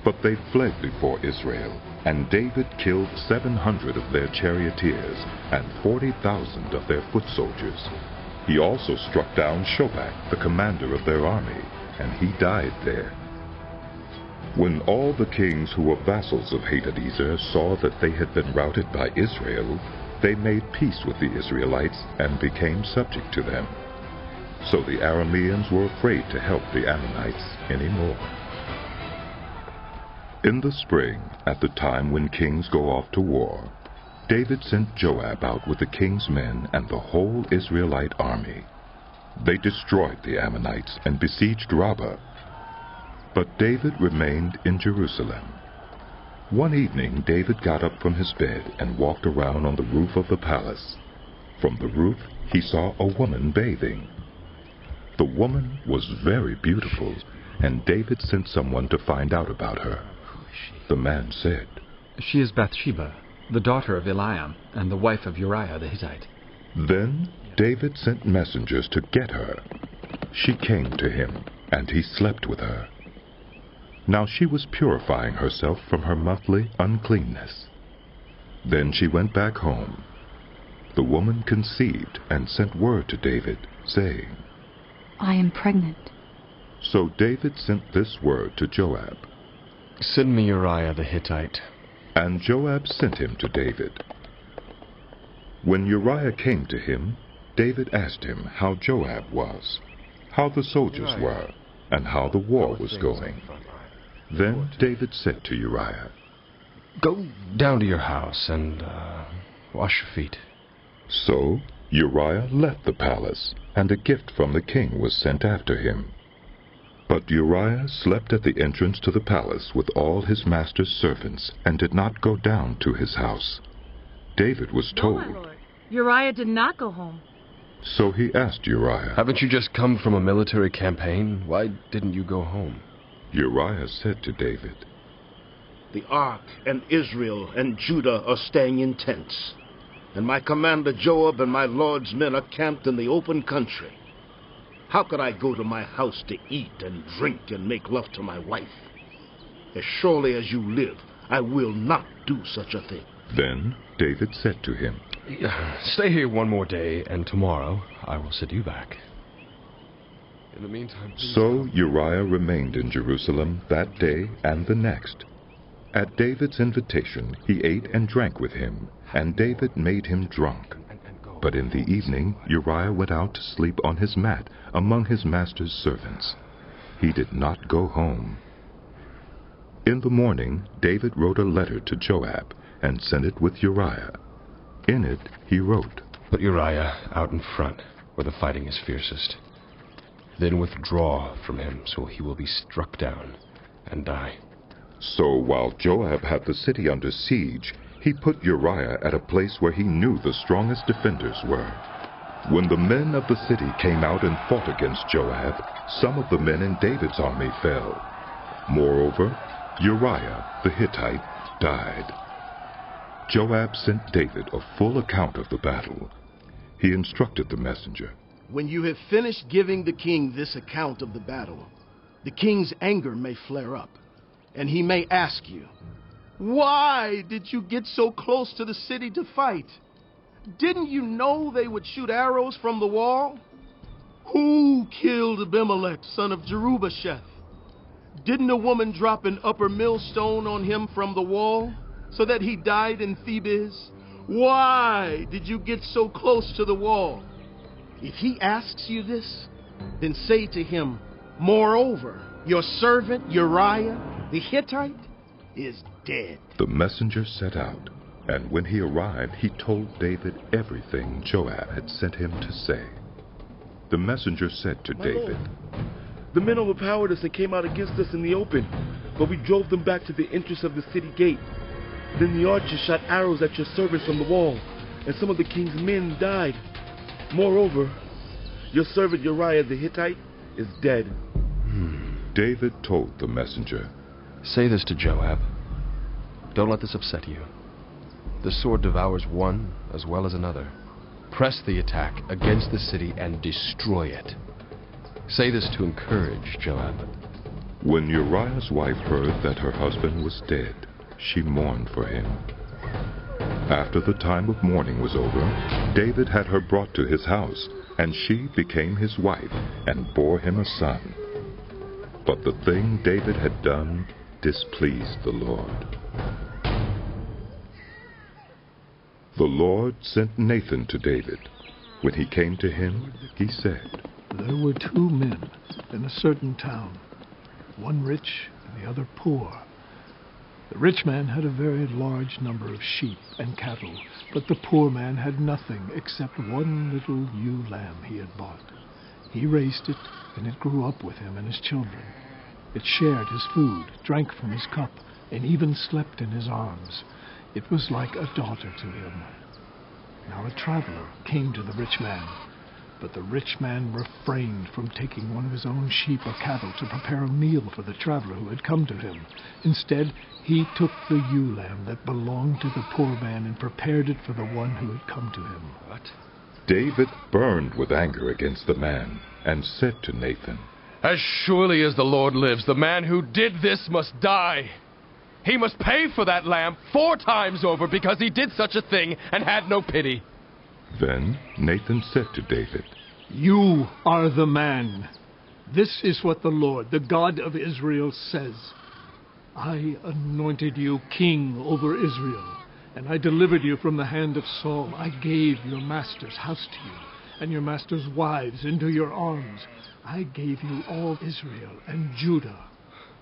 Speaker 1: But they fled before Israel, and David killed 700 of their charioteers and 40,000 of their foot soldiers. He also struck down Shobach, the commander of their army, and he died there. When all the kings who were vassals of Hadadezer saw that they had been routed by Israel, they made peace with the Israelites and became subject to them. So the Arameans were afraid to help the Ammonites anymore. In the spring, at the time when kings go off to war, David sent Joab out with the king's men and the whole Israelite army. They destroyed the Ammonites and besieged Rabbah. But David remained in Jerusalem. One evening David got up from his bed and walked around on the roof of the palace. From the roof he saw a woman bathing. The woman was very beautiful, and David sent someone to find out about her. The man said,
Speaker 13: "She is Bathsheba, the daughter of Eliam, and the wife of Uriah the Hittite."
Speaker 1: Then David sent messengers to get her. She came to him, and he slept with her. Now she was purifying herself from her monthly uncleanness. Then she went back home. The woman conceived and sent word to David, saying,
Speaker 14: "I am pregnant."
Speaker 1: So David sent this word to Joab,
Speaker 15: "Send me Uriah the Hittite."
Speaker 1: And Joab sent him to David. When Uriah came to him, David asked him how Joab was, how the soldiers were, and how the war was going. Then David said to Uriah,
Speaker 15: "Go down to your house and wash your feet."
Speaker 1: So Uriah left the palace, and a gift from the king was sent after him. But Uriah slept at the entrance to the palace with all his master's servants, and did not go down to his house. David was told.
Speaker 16: No, my lord. Uriah did not go home.
Speaker 1: So he asked Uriah,
Speaker 15: "Haven't you just come from a military campaign? Why didn't you go home?"
Speaker 1: Uriah said to David,
Speaker 4: "The ark and Israel and Judah are staying in tents, and my commander Joab and my lord's men are camped in the open country. How could I go to my house to eat and drink and make love to my wife? As surely as you live, I will not do such a thing."
Speaker 1: Then David said to him,
Speaker 15: "Stay here one more day, and tomorrow I will send you back. In the meantime..."
Speaker 1: So Uriah remained in Jerusalem that day and the next. At David's invitation he ate and drank with him, and David made him drunk. But in the evening Uriah went out to sleep on his mat among his master's servants. He did not go home. In the morning David wrote a letter to Joab and sent it with Uriah. In it he wrote,
Speaker 15: "Put Uriah out in front, where the fighting is fiercest. Then withdraw from him, so he will be struck down and die."
Speaker 1: So while Joab had the city under siege, he put Uriah at a place where he knew the strongest defenders were. When the men of the city came out and fought against Joab, some of the men in David's army fell. Moreover, Uriah the Hittite died. Joab sent David a full account of the battle. He instructed the messenger,
Speaker 4: "When you have finished giving the king this account of the battle, the king's anger may flare up, and he may ask you, 'Why did you get so close to the city to fight? Didn't you know they would shoot arrows from the wall? Who killed Abimelech, son of Jerubasheth? Didn't a woman drop an upper millstone on him from the wall, so that he died in Thebez? Why did you get so close to the wall?' If he asks you this, then say to him, 'Moreover, your servant Uriah the Hittite is dead.'"
Speaker 1: The messenger set out, and when he arrived, he told David everything Joab had sent him to say. The messenger said to David,
Speaker 17: "The men overpowered us and came out against us in the open, but we drove them back to the entrance of the city gate. Then the archers shot arrows at your servants from the wall, and some of the king's men died. Moreover, your servant Uriah the Hittite is dead."
Speaker 1: David told the messenger,
Speaker 15: "Say this to Joab. Don't let this upset you. The sword devours one as well as another. Press the attack against the city and destroy it. Say this to encourage Joab.
Speaker 1: When Uriah's wife heard that her husband was dead, she mourned for him. After the time of mourning was over, David had her brought to his house, and she became his wife and bore him a son. But the thing David had done displeased the Lord. The Lord sent Nathan to David. When he came to him, he said,
Speaker 11: There were 2 men in a certain town, one rich and the other poor. The rich man had a very large number of sheep and cattle, but the poor man had nothing except one little ewe lamb he had bought. He raised it, and it grew up with him and his children. It shared his food, drank from his cup, and even slept in his arms. It was like a daughter to him. Now a traveler came to the rich man, but the rich man refrained from taking one of his own sheep or cattle to prepare a meal for the traveler who had come to him. Instead, he took the ewe lamb that belonged to the poor man and prepared it for the one who had come to him.
Speaker 1: What? David burned with anger against the man and said to Nathan,
Speaker 2: As surely as the Lord lives, the man who did this must die. He must pay for that lamb 4 times over because he did such a thing and had no pity.
Speaker 1: Then Nathan said to David,
Speaker 11: You are the man. This is what the Lord, the God of Israel, says. I anointed you king over Israel, and I delivered you from the hand of Saul. I gave your master's house to you, and your master's wives into your arms. I gave you all Israel and Judah.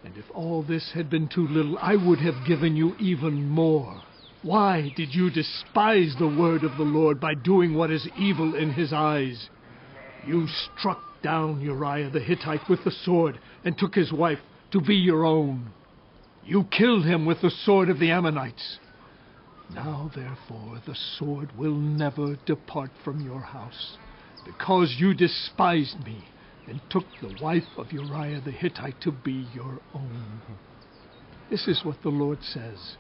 Speaker 11: And if all this had been too little, I would have given you even more. Why did you despise the word of the Lord by doing what is evil in his eyes? You struck down Uriah the Hittite with the sword and took his wife to be your own. You killed him with the sword of the Ammonites. Now, therefore, the sword will never depart from your house, because you despised me and took the wife of Uriah the Hittite to be your own. This is what the Lord says.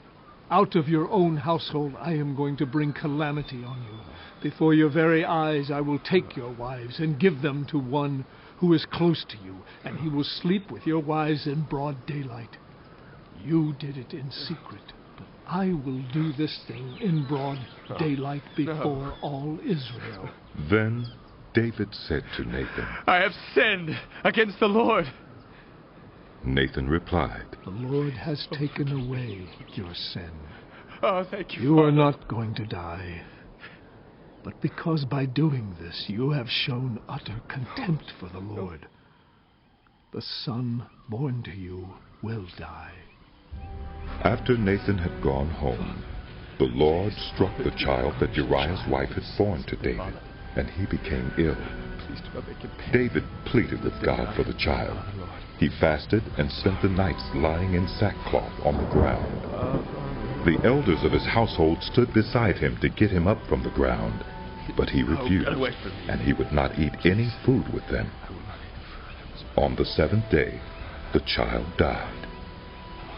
Speaker 11: Out of your own household I am going to bring calamity on you. Before your very eyes I will take your wives and give them to one who is close to you, and he will sleep with your wives in broad daylight. You did it in secret, but I will do this thing in broad daylight before all Israel.
Speaker 1: Then David said to Nathan,
Speaker 2: I have sinned against the Lord.
Speaker 1: Nathan replied,
Speaker 11: The Lord has taken away your sin.
Speaker 2: Oh, thank you.
Speaker 11: You are not going to die. But because by doing this you have shown utter contempt for the Lord, the son born to you will die.
Speaker 1: After Nathan had gone home, the Lord struck the child that Uriah's wife had borne to David, and he became ill. David pleaded with God for the child. He fasted and spent the nights lying in sackcloth on the ground. The elders of his household stood beside him to get him up from the ground, but he refused, and he would not eat any food with them. On the 7th day, the child died.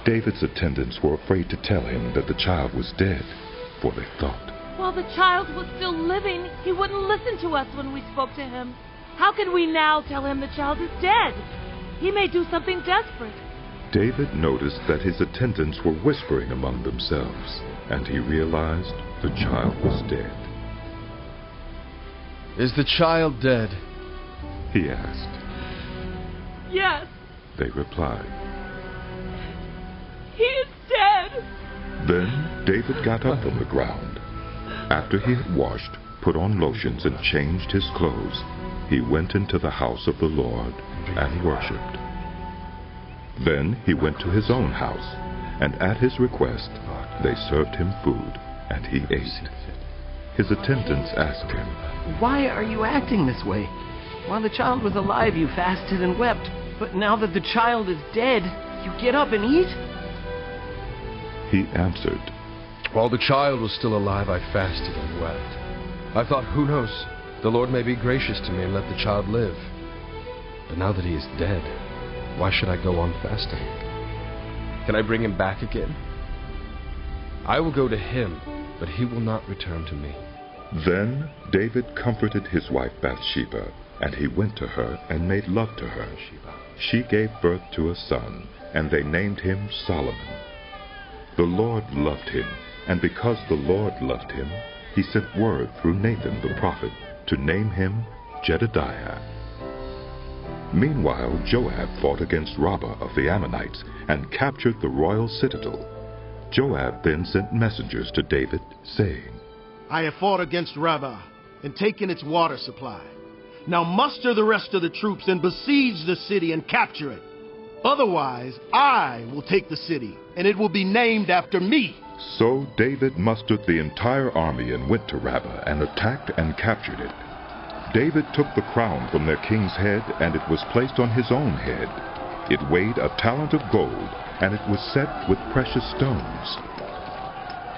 Speaker 1: David's attendants were afraid to tell him that the child was dead, for they thought,
Speaker 16: While the child was still living, he wouldn't listen to us when we spoke to him. How can we now tell him the child is dead? He may do something desperate.
Speaker 1: David noticed that his attendants were whispering among themselves, and he realized the child was dead.
Speaker 2: Is the child dead?
Speaker 1: He asked.
Speaker 16: Yes.
Speaker 1: They replied.
Speaker 16: He is dead.
Speaker 1: Then David got up from the ground. After he had washed, put on lotions, and changed his clothes, he went into the house of the Lord and worshipped. Then he went to his own house, and at his request they served him food, and he ate. His attendants asked him,
Speaker 9: Why are you acting this way? While the child was alive, you fasted and wept, but now that the child is dead, you get up and eat?
Speaker 1: He answered,
Speaker 15: While the child was still alive, I fasted and wept. I thought, who knows, the Lord may be gracious to me and let the child live. But now that he is dead, why should I go on fasting? Can I bring him back again? I will go to him, but he will not return to me.
Speaker 1: Then David comforted his wife Bathsheba, and he went to her and made love to her. She gave birth to a son, and they named him Solomon. The Lord loved him, and because the Lord loved him, he sent word through Nathan the prophet to name him Jedediah. Meanwhile, Joab fought against Rabbah of the Ammonites and captured the royal citadel. Joab then sent messengers to David, saying,
Speaker 4: I have fought against Rabbah and taken its water supply. Now muster the rest of the troops and besiege the city and capture it. Otherwise, I will take the city, and it will be named after me.
Speaker 1: So David mustered the entire army and went to Rabbah and attacked and captured it. David took the crown from their king's head, and it was placed on his own head. It weighed a talent of gold, and it was set with precious stones.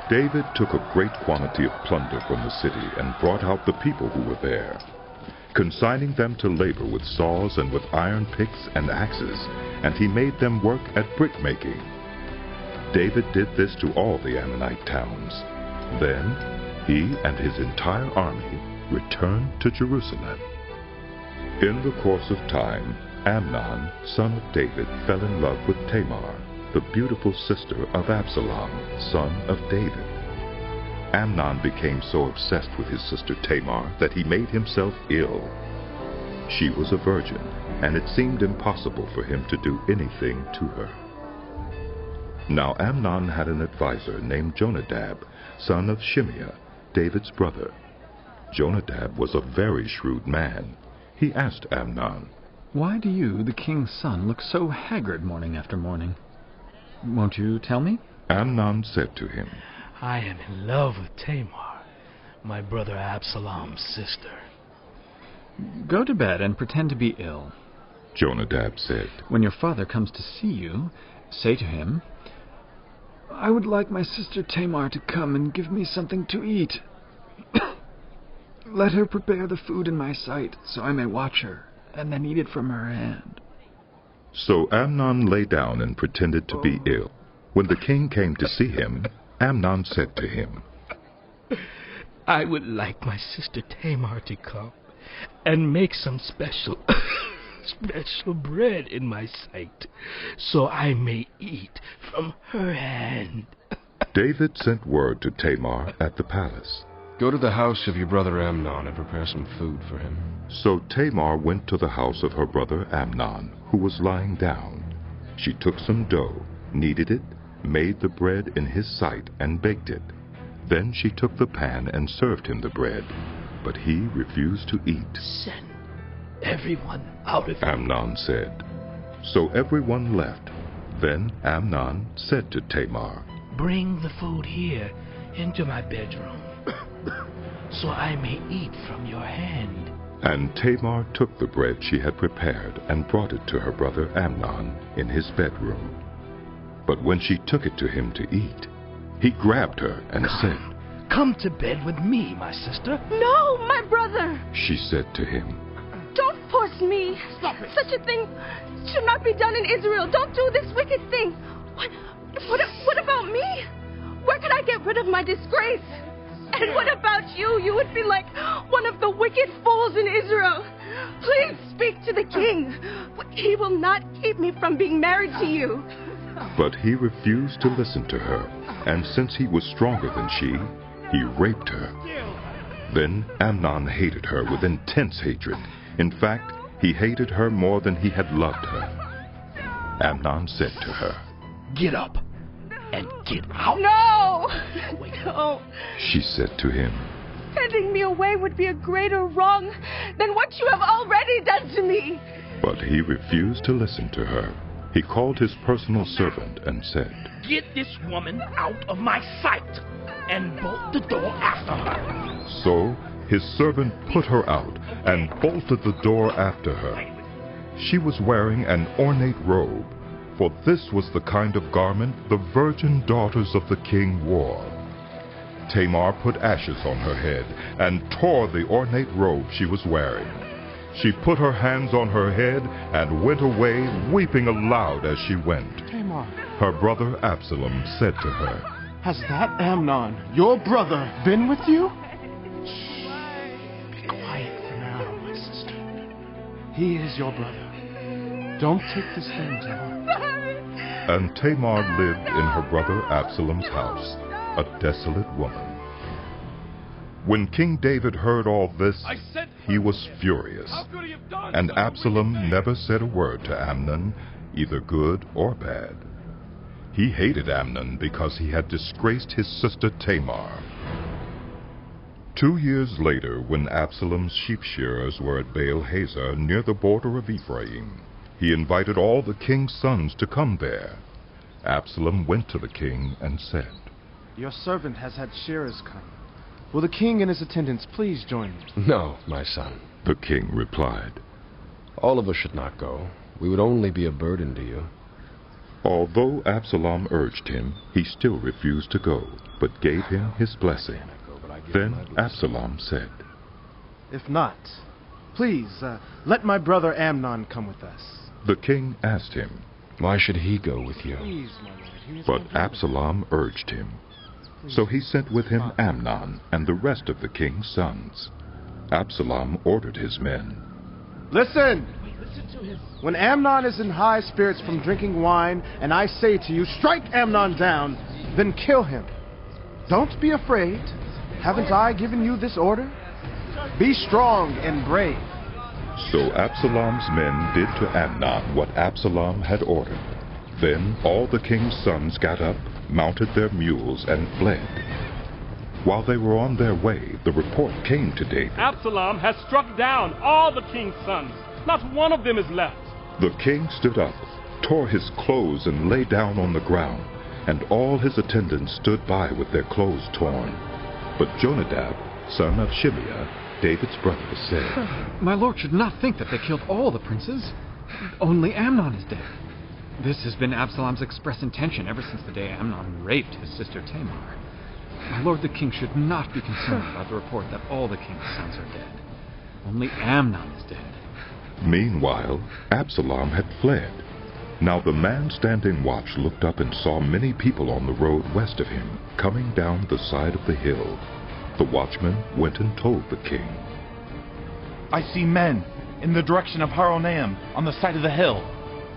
Speaker 1: David took a great quantity of plunder from the city and brought out the people who were there, consigning them to labor with saws and with iron picks and axes, and he made them work at brick-making. David did this to all the Ammonite towns. Then he and his entire army returned to Jerusalem. In the course of time, Amnon, son of David, fell in love with Tamar, the beautiful sister of Absalom, son of David. Amnon became so obsessed with his sister Tamar that he made himself ill. She was a virgin, and it seemed impossible for him to do anything to her. Now Amnon had an adviser named Jonadab, son of Shimeah, David's brother. Jonadab was a very shrewd man. He asked Amnon,
Speaker 13: Why do you, the king's son, look so haggard morning after morning? Won't you tell me?
Speaker 1: Amnon said to him,
Speaker 18: I am in love with Tamar, my brother Absalom's sister.
Speaker 13: Go to bed and pretend to be ill.
Speaker 1: Jonadab said,
Speaker 13: When your father comes to see you, say to him, I would like my sister Tamar to come and give me something to eat. Let her prepare the food in my sight, so I may watch her, and then eat it from her hand.
Speaker 1: So Amnon lay down and pretended to be ill. When the king came to see him, Amnon said to him,
Speaker 18: I would like my sister Tamar to come and make some special bread in my sight, so I may eat from her hand.
Speaker 1: David sent word to Tamar at the palace.
Speaker 15: Go to the house of your brother Amnon and prepare some food for him.
Speaker 1: So Tamar went to the house of her brother Amnon, who was lying down. She took some dough, kneaded it, made the bread in his sight, and baked it. Then she took the pan and served him the bread, but he refused to eat.
Speaker 18: Send everyone out of here,
Speaker 1: Amnon said. So everyone left. Then Amnon said to Tamar,
Speaker 18: Bring the food here into my bedroom, so I may eat from your hand.
Speaker 1: And Tamar took the bread she had prepared and brought it to her brother Amnon in his bedroom. But when she took it to him to eat, he grabbed her and said,
Speaker 18: Come to bed with me, my sister.
Speaker 19: No, my brother!
Speaker 1: She said to him,
Speaker 19: Don't force me. Stop it. Such a thing should not be done in Israel. Don't do this wicked thing. What about me? Where could I get rid of my disgrace? And what about you? You would be like one of the wicked fools in Israel. Please speak to the king. He will not keep me from being married to you.
Speaker 1: But he refused to listen to her, and since he was stronger than she, he raped her. Then Amnon hated her with intense hatred. In fact, he hated her more than he had loved her. Amnon said to her,
Speaker 18: Get up and get out.
Speaker 19: No! No.
Speaker 1: She said to him,
Speaker 19: Sending me away would be a greater wrong than what you have already done to me.
Speaker 1: But he refused to listen to her. He called his personal servant and said,
Speaker 18: Get this woman out of my sight and bolt the door after her.
Speaker 1: So his servant put her out and bolted the door after her. She was wearing an ornate robe, for this was the kind of garment the virgin daughters of the king wore. Tamar put ashes on her head and tore the ornate robe she was wearing. She put her hands on her head and went away, weeping aloud as she went.
Speaker 18: Tamar.
Speaker 1: Her brother Absalom said to her,
Speaker 12: Has that Amnon, your brother, been with you? Be quiet for now, my sister. He is your brother. Don't take this thing to heart.
Speaker 1: And Tamar lived in her brother Absalom's house, a desolate woman. When King David heard all this, he was furious. And Absalom never said a word to Amnon, either good or bad. He hated Amnon because he had disgraced his sister Tamar. 2 years later, when Absalom's sheep shearers were at Baal Hazor near the border of Ephraim, he invited all the king's sons to come there. Absalom went to the king and said,
Speaker 12: Your servant has had shearers come. Will the king and his attendants please join me?
Speaker 15: No, my son.
Speaker 1: The king replied,
Speaker 15: All of us should not go. We would only be a burden to you.
Speaker 1: Although Absalom urged him, he still refused to go, but gave him his blessing. Then Absalom said,
Speaker 12: If not, please, let my brother Amnon come with us.
Speaker 1: The king asked him,
Speaker 15: Why should he go with you?
Speaker 12: Please, my lord. He is
Speaker 1: But Absalom urged him. So he sent with him Amnon and the rest of the king's sons. Absalom ordered his men,
Speaker 12: Listen! When Amnon is in high spirits from drinking wine, and I say to you, strike Amnon down, then kill him. Don't be afraid. Haven't I given you this order? Be strong and brave.
Speaker 1: So Absalom's men did to Amnon what Absalom had ordered. Then all the king's sons got up, mounted their mules, and fled. While they were on their way, the report came to David.
Speaker 6: Absalom has struck down all the king's sons. Not one of them is left.
Speaker 1: The king stood up, tore his clothes, and lay down on the ground, and all his attendants stood by with their clothes torn. But Jonadab, son of Shimeah, David's brother, said,
Speaker 13: My lord should not think that they killed all the princes. Only Amnon is dead. This has been Absalom's express intention ever since the day Amnon raped his sister Tamar. My lord the king should not be concerned about the report that all the king's sons are dead. Only Amnon is dead.
Speaker 1: Meanwhile, Absalom had fled. Now the man standing watch looked up and saw many people on the road west of him, coming down the side of the hill. The watchman went and told the king.
Speaker 7: I see men in the direction of Haronaim on the side of the hill.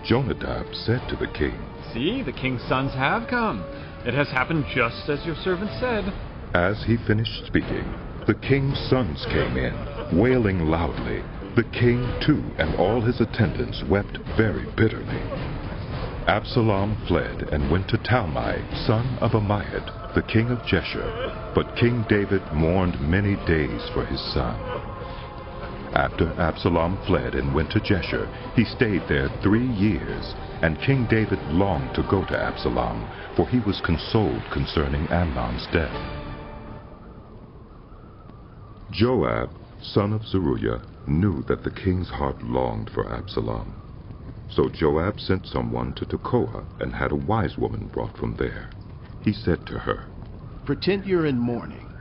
Speaker 1: Jonadab said to the king,
Speaker 13: See, the king's sons have come. It has happened just as your servant said.
Speaker 1: As he finished speaking, the king's sons came in, wailing loudly. The king, too, and all his attendants wept very bitterly. Absalom fled and went to Talmai, son of Ammiad, the king of Geshur. But King David mourned many days for his son. After Absalom fled and went to Geshur, he stayed there 3 years, and King David longed to go to Absalom, for he was consoled concerning Amnon's death. Joab, son of Zeruiah, knew that the king's heart longed for Absalom. So Joab sent someone to Tekoa and had a wise woman brought from there. He said to her,
Speaker 4: Pretend you're in mourning.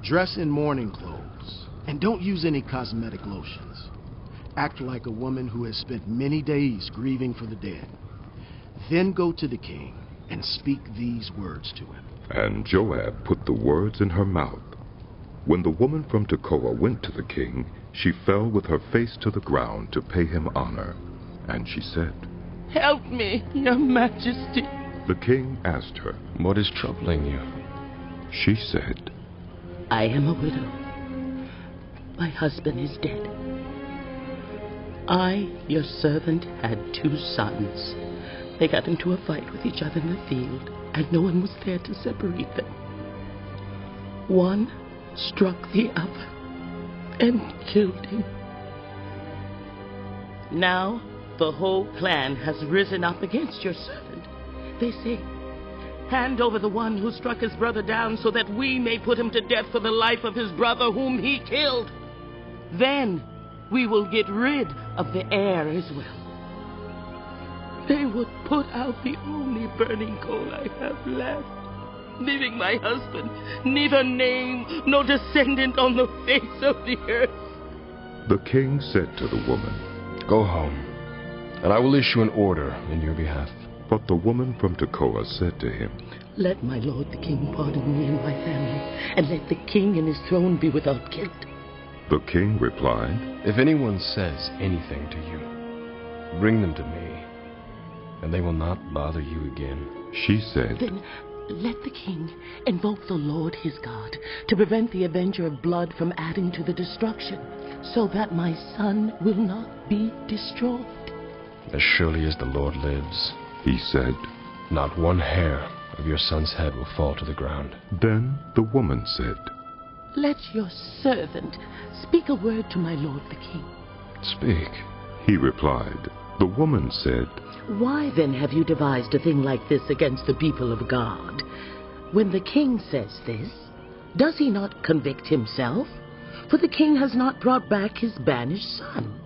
Speaker 4: Dress in mourning clothes, and don't use any cosmetic lotions. Act like a woman who has spent many days grieving for the dead. Then go to the king and speak these words to him.
Speaker 1: And Joab put the words in her mouth. When the woman from Tekoa went to the king, she fell with her face to the ground to pay him honor. And she said,
Speaker 20: Help me, your majesty.
Speaker 1: The king asked her,
Speaker 15: What is troubling you?
Speaker 1: She said,
Speaker 20: I am a widow. My husband is dead. I, your servant, had 2 sons. They got into a fight with each other in the field, and no one was there to separate them. One struck the other and killed him. Now the whole clan has risen up against your servant. They say, hand over the one who struck his brother down so that we may put him to death for the life of his brother whom he killed. Then we will get rid of the heir as well. They would put out the only burning coal I have left, leaving my husband neither name nor descendant on the face of the earth.
Speaker 1: The king said to the woman,
Speaker 15: Go home, and I will issue an order in your behalf.
Speaker 1: But the woman from Tekoa said to him,
Speaker 20: Let my lord the king pardon me and my family, and let the king and his throne be without guilt.
Speaker 1: The king replied,
Speaker 15: If anyone says anything to you, bring them to me, and they will not bother you again.
Speaker 1: She said,
Speaker 20: Then let the king invoke the Lord his God to prevent the avenger of blood from adding to the destruction, so that my son will not be destroyed.
Speaker 15: As surely as the Lord lives,
Speaker 1: he said,
Speaker 15: not one hair of your son's head will fall to the ground.
Speaker 1: Then the woman said,
Speaker 20: Let your servant speak a word to my lord the king.
Speaker 15: Speak,
Speaker 1: he replied. The woman said,
Speaker 20: Why then have you devised a thing like this against the people of God? When the king says this, does he not convict himself? For the king has not brought back his banished son.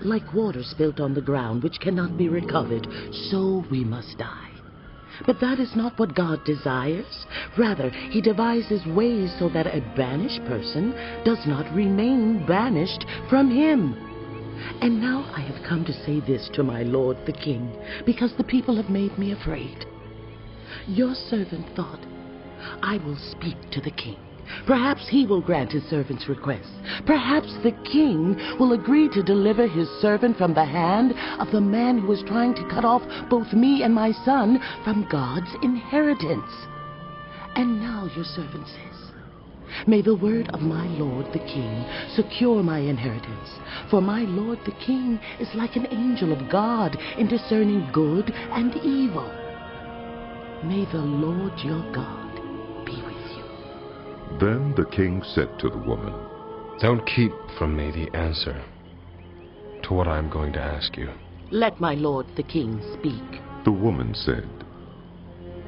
Speaker 20: Like water spilt on the ground which cannot be recovered, so we must die. But that is not what God desires. Rather, he devises ways so that a banished person does not remain banished from him. And now I have come to say this to my lord the king, because the people have made me afraid. Your servant thought, I will speak to the king. Perhaps he will grant his servant's request. Perhaps the king will agree to deliver his servant from the hand of the man who is trying to cut off both me and my son from God's inheritance. And now your servant says, May the word of my lord the king secure my inheritance, for my lord the king is like an angel of God in discerning good and evil. May the Lord your God be with you.
Speaker 1: Then the king said to the woman,
Speaker 15: Don't keep from me the answer to what I am going to ask you.
Speaker 20: Let my lord the king speak.
Speaker 1: The woman said.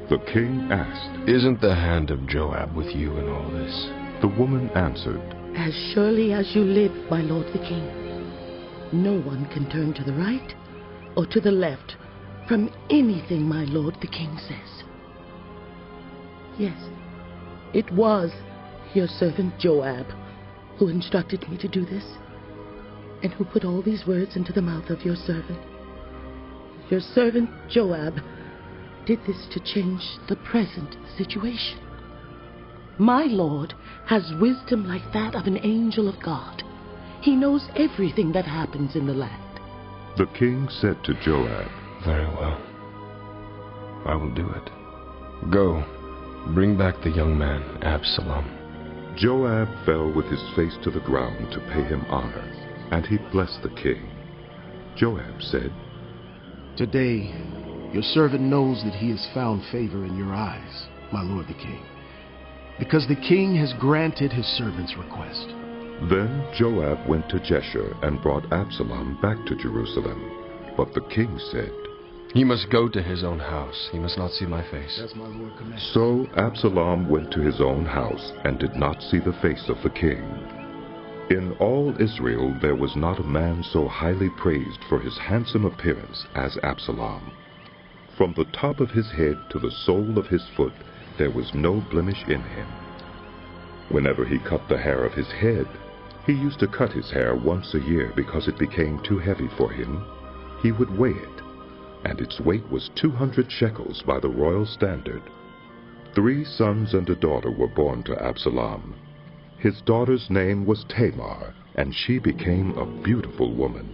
Speaker 1: The king asked,
Speaker 15: Isn't the hand of Joab with you in all this?
Speaker 1: The woman answered,
Speaker 20: As surely as you live, my lord the king, no one can turn to the right or to the left from anything my lord the king says. Yes, it was your servant Joab who instructed me to do this, and who put all these words into the mouth of your servant. Your servant Joab did this to change the present situation. My lord has wisdom like that of an angel of God. He knows everything that happens in the land.
Speaker 1: The king said to Joab,
Speaker 15: Very well. I will do it. Go, bring back the young man, Absalom.
Speaker 1: Joab fell with his face to the ground to pay him honor, and he blessed the king. Joab said,
Speaker 4: Today, your servant knows that he has found favor in your eyes, my lord the king, because the king has granted his servant's request.
Speaker 1: Then Joab went to Jeshurun and brought Absalom back to Jerusalem. But the king said,
Speaker 15: He must go to his own house. He must not see my face.
Speaker 4: As my lord commanded.
Speaker 1: So Absalom went to his own house and did not see the face of the king. In all Israel there was not a man so highly praised for his handsome appearance as Absalom. From the top of his head to the sole of his foot there was no blemish in him. Whenever he cut the hair of his head, he used to cut his hair once a year because it became too heavy for him. He would weigh it, and its weight was 200 shekels by the royal standard. 3 sons and a daughter were born to Absalom. His daughter's name was Tamar, and she became a beautiful woman.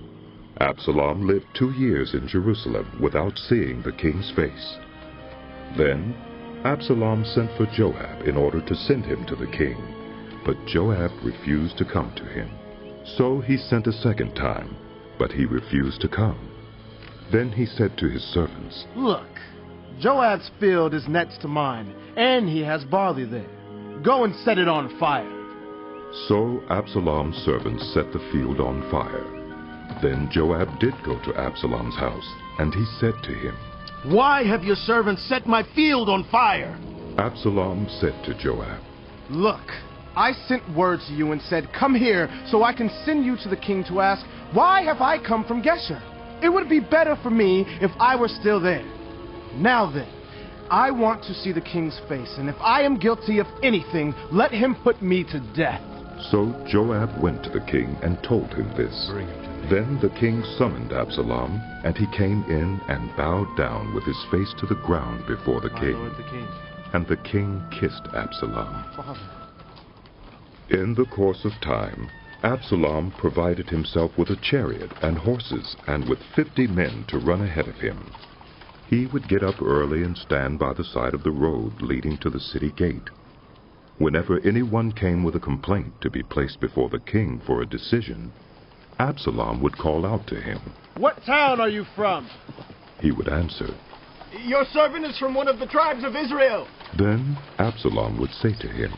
Speaker 1: Absalom lived 2 years in Jerusalem without seeing the king's face. Then Absalom sent for Joab in order to send him to the king, but Joab refused to come to him. So he sent a second time, but he refused to come. Then he said to his servants,
Speaker 12: Look, Joab's field is next to mine, and he has barley there. Go and set it on fire.
Speaker 1: So Absalom's servants set the field on fire. Then Joab did go to Absalom's house, and he said to him,
Speaker 4: Why have your servants set my field on fire?
Speaker 1: Absalom said to Joab,
Speaker 12: Look, I sent word to you and said, Come here, so I can send you to the king to ask, Why have I come from Geshur? It would be better for me if I were still there. Now then, I want to see the king's face, and if I am guilty of anything, let him put me to death.
Speaker 1: So Joab went to the king and told him this. Then the king summoned Absalom, and he came in and bowed down with his face to the ground before the king.
Speaker 12: Lord the king.
Speaker 1: And the king kissed Absalom.
Speaker 12: Father.
Speaker 1: In the course of time, Absalom provided himself with a chariot and horses, and with 50 men to run ahead of him. He would get up early and stand by the side of the road leading to the city gate. Whenever anyone came with a complaint to be placed before the king for a decision, Absalom would call out to him.
Speaker 12: What town are you from?
Speaker 1: He would answer.
Speaker 4: Your servant is from one of the tribes of Israel.
Speaker 1: Then Absalom would say to him,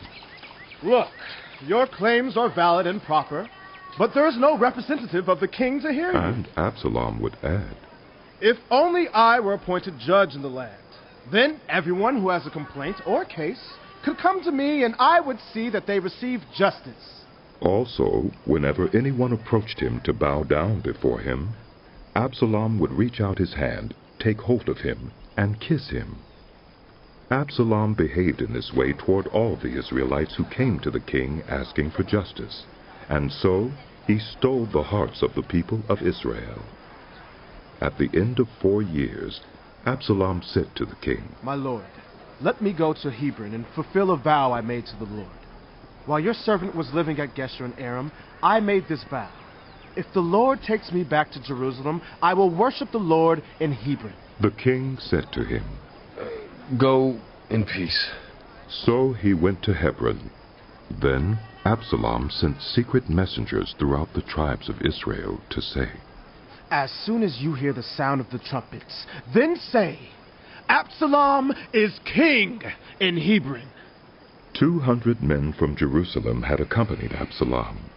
Speaker 12: Look, your claims are valid and proper, but there is no representative of the king to hear you.
Speaker 1: And Absalom would add,
Speaker 12: If only I were appointed judge in the land, then everyone who has a complaint or case could come to me, and I would see that they receive justice.
Speaker 1: Also, whenever anyone approached him to bow down before him, Absalom would reach out his hand, take hold of him, and kiss him. Absalom behaved in this way toward all the Israelites who came to the king asking for justice, and so he stole the hearts of the people of Israel. At the end of 4 years, Absalom said to the king,
Speaker 12: My lord, let me go to Hebron and fulfill a vow I made to the Lord. While your servant was living at Geshur in Aram, I made this vow. If the Lord takes me back to Jerusalem, I will worship the Lord in Hebron.
Speaker 1: The king said to him,
Speaker 15: Go in peace.
Speaker 1: So he went to Hebron. Then Absalom sent secret messengers throughout the tribes of Israel to say,
Speaker 12: As soon as you hear the sound of the trumpets, then say, Absalom is king in Hebron.
Speaker 1: 200 men from Jerusalem had accompanied Absalom.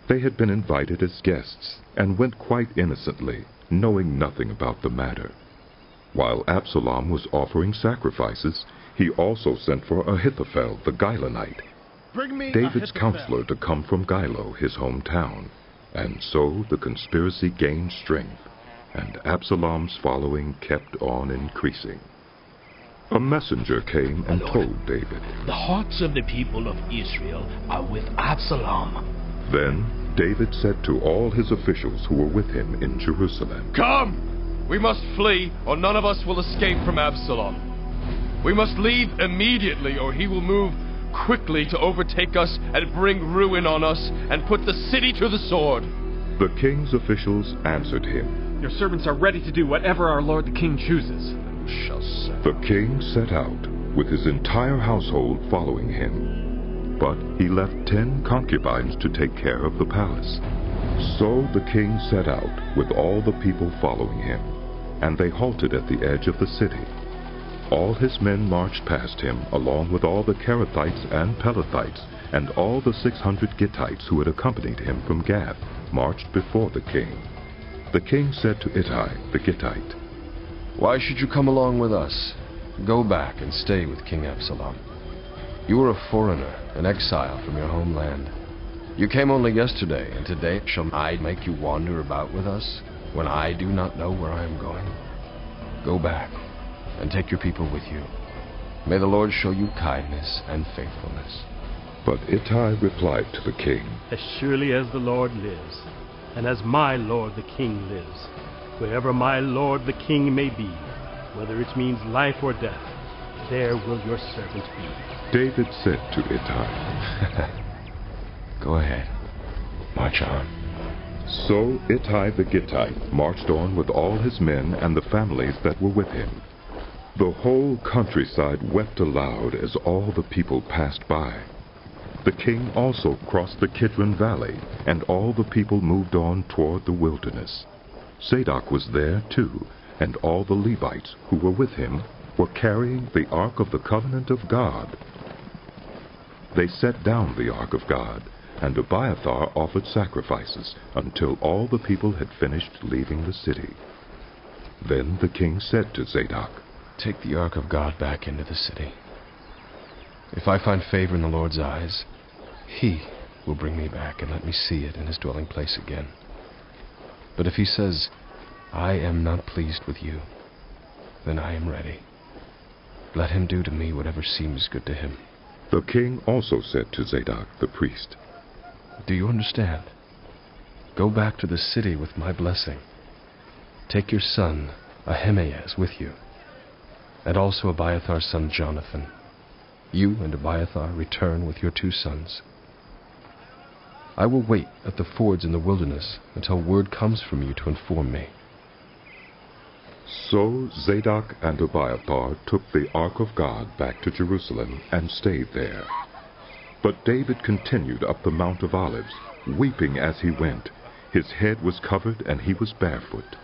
Speaker 1: They had been invited as guests and went quite innocently, knowing nothing about the matter. While Absalom was offering sacrifices, he also sent for Ahithophel the Gilonite,
Speaker 12: Bring me
Speaker 1: David's
Speaker 12: Ahithophel.
Speaker 1: counselor, to come from Gilo, his hometown. And so the conspiracy gained strength, and Absalom's following kept on increasing. A messenger came and told David,
Speaker 18: The hearts of the people of Israel are with Absalom.
Speaker 1: Then David said to all his officials who were with him in Jerusalem,
Speaker 2: Come! We must flee, or none of us will escape from Absalom. We must leave immediately, or he will move quickly to overtake us and bring ruin on us and put the city to the sword.
Speaker 1: The king's officials answered him,
Speaker 13: Your servants are ready to do whatever our lord the king chooses.
Speaker 1: The king set out, with his entire household following him. But he left 10 concubines to take care of the palace. So the king set out, with all the people following him, and they halted at the edge of the city. All his men marched past him, along with all the Kerethites and Pelethites, and all the 600 Gittites who had accompanied him from Gath, marched before the king. The king said to Ittai the Gittite,
Speaker 15: Why should you come along with us? Go back and stay with King Absalom. You are a foreigner, an exile from your homeland. You came only yesterday, and today shall I make you wander about with us, when I do not know where I am going? Go back, and take your people with you. May the Lord show you kindness and faithfulness.
Speaker 1: But Ittai replied to the king,
Speaker 6: As surely as the Lord lives, and as my lord the king lives, wherever my lord the king may be, whether it means life or death, there will your servant be.
Speaker 1: David said to Ittai,
Speaker 15: Go ahead. March on.
Speaker 1: So Ittai the Gittite marched on with all his men and the families that were with him. The whole countryside wept aloud as all the people passed by. The king also crossed the Kidron Valley, and all the people moved on toward the wilderness. Zadok was there too, and all the Levites who were with him were carrying the Ark of the Covenant of God. They set down the Ark of God, and Abiathar offered sacrifices until all the people had finished leaving the city. Then the king said to Zadok,
Speaker 15: Take the Ark of God back into the city. If I find favor in the Lord's eyes, he will bring me back and let me see it in his dwelling place again. But if he says, I am not pleased with you, then I am ready. Let him do to me whatever seems good to him.
Speaker 1: The king also said to Zadok the priest,
Speaker 15: Do you understand? Go back to the city with my blessing. Take your son, Ahimaaz, with you, and also Abiathar's son Jonathan. You and Abiathar return with your 2 sons. I will wait at the fords in the wilderness until word comes from you to inform me.
Speaker 1: So Zadok and Abiathar took the ark of God back to Jerusalem and stayed there. But David continued up the Mount of Olives, weeping as he went. His head was covered and he was barefoot.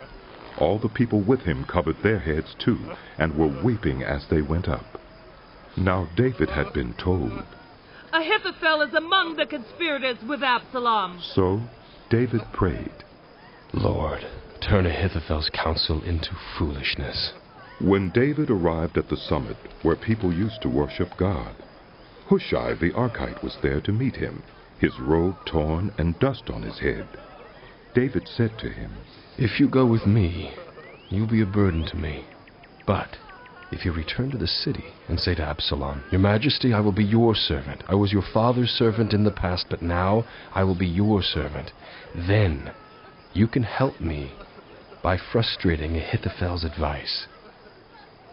Speaker 1: All the people with him covered their heads too, and were weeping as they went up. Now David had been told.
Speaker 16: Ahithophel is among the conspirators with Absalom.
Speaker 1: So David prayed,
Speaker 15: Lord, turn Ahithophel's counsel into foolishness.
Speaker 1: When David arrived at the summit where people used to worship God, Hushai the Archite was there to meet him, his robe torn and dust on his head. David said to him,
Speaker 15: If you go with me, you'll be a burden to me. But if you return to the city and say to Absalom, Your Majesty, I will be your servant. I was your father's servant in the past, but now I will be your servant. Then you can help me by frustrating Ahithophel's advice.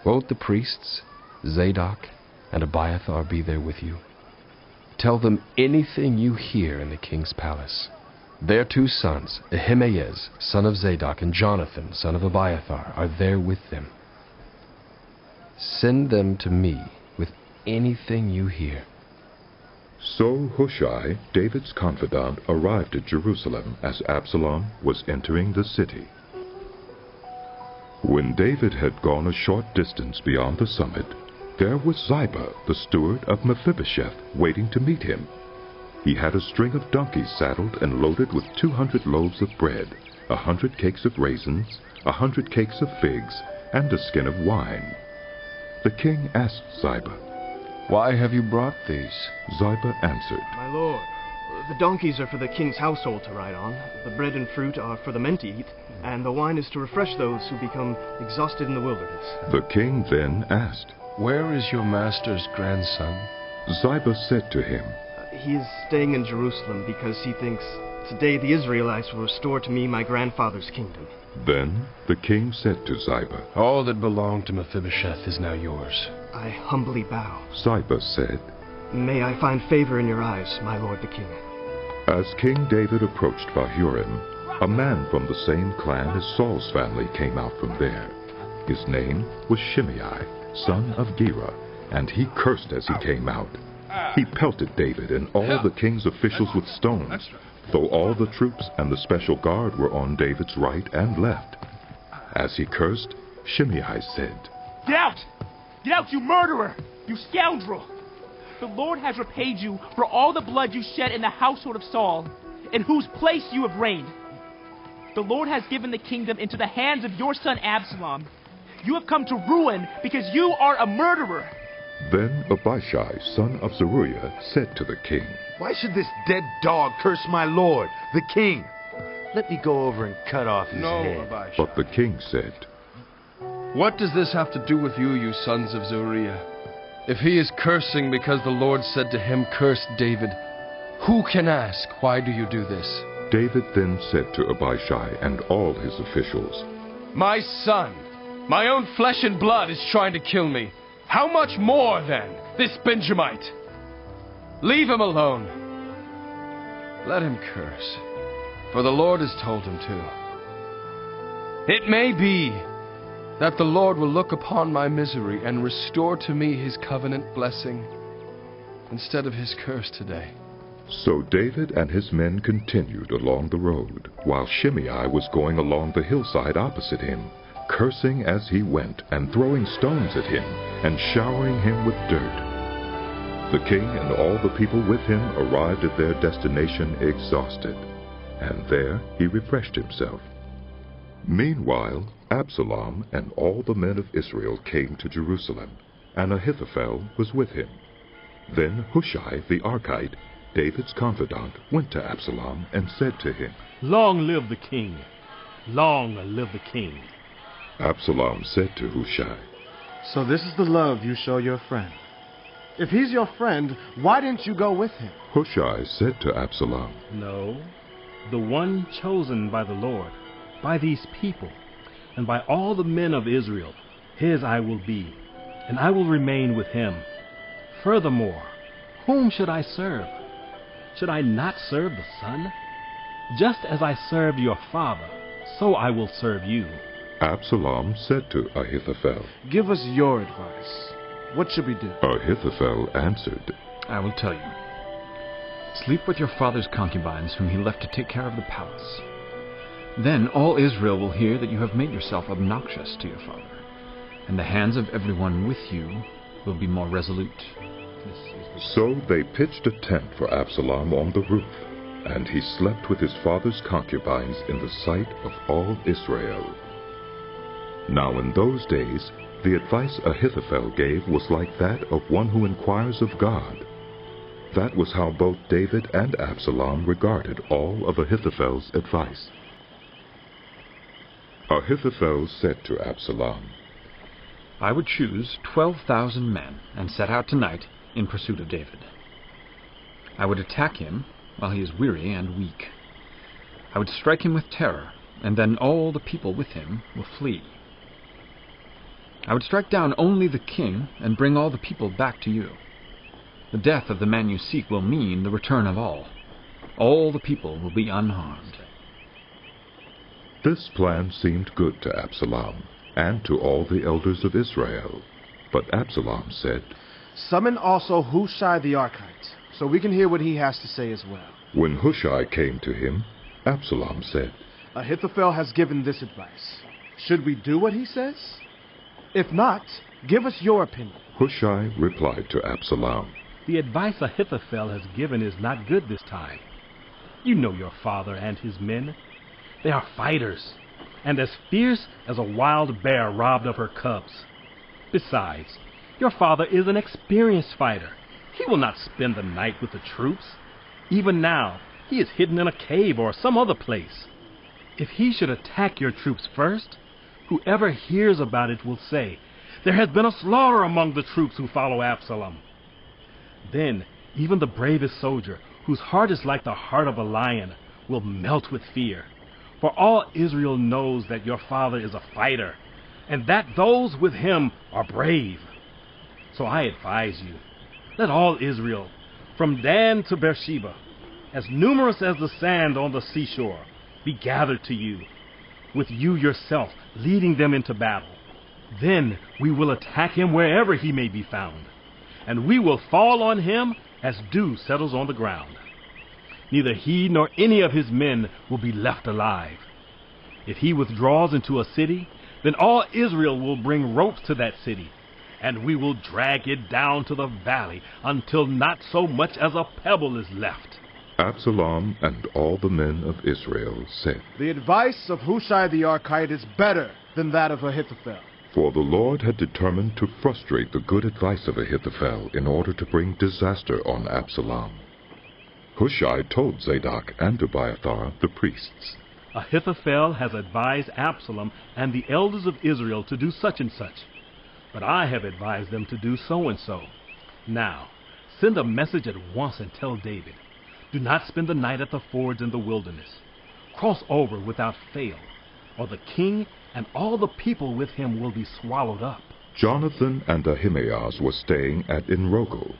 Speaker 15: Won't the priests, Zadok and Abiathar, be there with you? Tell them anything you hear in the king's palace. Their 2 sons, Ahimaaz, son of Zadok, and Jonathan, son of Abiathar, are there with them. Send them to me with anything you hear.
Speaker 1: So Hushai, David's confidant, arrived at Jerusalem as Absalom was entering the city. When David had gone a short distance beyond the summit, there was Ziba, the steward of Mephibosheth, waiting to meet him. He had a string of donkeys saddled and loaded with 200 loaves of bread, 100 cakes of raisins, 100 cakes of figs, and a skin of wine. The king asked Ziba,
Speaker 15: Why have you brought these?
Speaker 1: Ziba answered,
Speaker 12: My lord, the donkeys are for the king's household to ride on, the bread and fruit are for the men to eat, and the wine is to refresh those who become exhausted in the wilderness.
Speaker 1: The king then asked,
Speaker 15: Where is your master's grandson?
Speaker 1: Ziba said to him,
Speaker 12: He is staying in Jerusalem because he thinks, Today the Israelites will restore to me my grandfather's kingdom.
Speaker 1: Then the king said to Ziba,
Speaker 15: All that belonged to Mephibosheth is now yours.
Speaker 12: I humbly bow.
Speaker 1: Ziba said,
Speaker 12: May I find favor in your eyes, my lord the king.
Speaker 1: As King David approached Bahurim, a man from the same clan as Saul's family came out from there. His name was Shimei, son of Gera, and he cursed as he came out. He pelted David and all the king's officials with stones, though all the troops and the special guard were on David's right and left. As he cursed, Shimei said,
Speaker 21: Get out! Get out, you murderer! You scoundrel! The Lord has repaid you for all the blood you shed in the household of Saul, in whose place you have reigned. The Lord has given the kingdom into the hands of your son Absalom. You have come to ruin because you are a murderer.
Speaker 1: Then Abishai, son of Zeruiah, said to the king,
Speaker 22: Why should this dead dog curse my lord, the king? Let me go over and cut off his head.
Speaker 15: Abishai.
Speaker 1: But the king said,
Speaker 15: What does this have to do with you, you sons of Zeruiah? If he is cursing because the Lord said to him, Curse David, who can ask, Why do you do this?
Speaker 1: David then said to Abishai and all his officials,
Speaker 2: My son, my own flesh and blood is trying to kill me. How much more, then, this Benjamite? Leave him alone.
Speaker 15: Let him curse, for the Lord has told him to. It may be that the Lord will look upon my misery and restore to me his covenant blessing instead of his curse today.
Speaker 1: So David and his men continued along the road, while Shimei was going along the hillside opposite him, cursing as he went and throwing stones at him and showering him with dirt. The king and all the people with him arrived at their destination exhausted, and there he refreshed himself. Meanwhile, Absalom and all the men of Israel came to Jerusalem, and Ahithophel was with him. Then Hushai the Archite, David's confidant, went to Absalom and said to him,
Speaker 6: Long live the king! Long live the king!
Speaker 1: Absalom said to Hushai,
Speaker 12: So this is the love you show your friend. If he's your friend, why didn't you go with him?
Speaker 1: Hushai said to Absalom,
Speaker 6: No, the one chosen by the Lord, by these people, and by all the men of Israel, his I will be, and I will remain with him. Furthermore, whom should I serve? Should I not serve the Son? Just as I served your father, so I will serve you.
Speaker 1: Absalom said to Ahithophel,
Speaker 12: Give us your advice. What should we do?
Speaker 1: Ahithophel answered,
Speaker 13: I will tell you. Sleep with your father's concubines, whom he left to take care of the palace. Then all Israel will hear that you have made yourself obnoxious to your father, and the hands of everyone with you will be more resolute.
Speaker 1: So they pitched a tent for Absalom on the roof, and he slept with his father's concubines in the sight of all Israel. Now in those days, the advice Ahithophel gave was like that of one who inquires of God. That was how both David and Absalom regarded all of Ahithophel's advice. Ahithophel said to Absalom,
Speaker 13: I would choose 12,000 men and set out tonight in pursuit of David. I would attack him while he is weary and weak. I would strike him with terror, and then all the people with him will flee. I would strike down only the king and bring all the people back to you. The death of the man you seek will mean the return of all. All the people will be unharmed.
Speaker 1: This plan seemed good to Absalom and to all the elders of Israel. But Absalom said,
Speaker 12: Summon also Hushai the Archite, so we can hear what he has to say as well.
Speaker 1: When Hushai came to him, Absalom said,
Speaker 12: Ahithophel has given this advice. Should we do what he says? If not, give us your opinion.
Speaker 1: Hushai replied to Absalom,
Speaker 6: The advice Ahithophel has given is not good this time. You know your father and his men. They are fighters, and as fierce as a wild bear robbed of her cubs. Besides, your father is an experienced fighter. He will not spend the night with the troops. Even now, he is hidden in a cave or some other place. If he should attack your troops first, whoever hears about it will say, There has been a slaughter among the troops who follow Absalom. Then even the bravest soldier, whose heart is like the heart of a lion, will melt with fear. For all Israel knows that your father is a fighter, and that those with him are brave. So I advise you, let all Israel, from Dan to Beersheba, as numerous as the sand on the seashore, be gathered to you, with you yourself leading them into battle. Then we will attack him wherever he may be found, and we will fall on him as dew settles on the ground. Neither he nor any of his men will be left alive. If he withdraws into a city, then all Israel will bring ropes to that city, and we will drag it down to the valley until not so much as a pebble is left.
Speaker 1: Absalom and all the men of Israel said,
Speaker 12: The advice of Hushai the Archite is better than that of Ahithophel.
Speaker 1: For the Lord had determined to frustrate the good advice of Ahithophel in order to bring disaster on Absalom. Hushai told Zadok and Abiathar, the priests,
Speaker 6: Ahithophel has advised Absalom and the elders of Israel to do such and such, but I have advised them to do so and so. Now, send a message at once and tell David, Do not spend the night at the fords in the wilderness. Cross over without fail, or the king and all the people with him will be swallowed up.
Speaker 1: Jonathan and Ahimaaz were staying at Enrogel.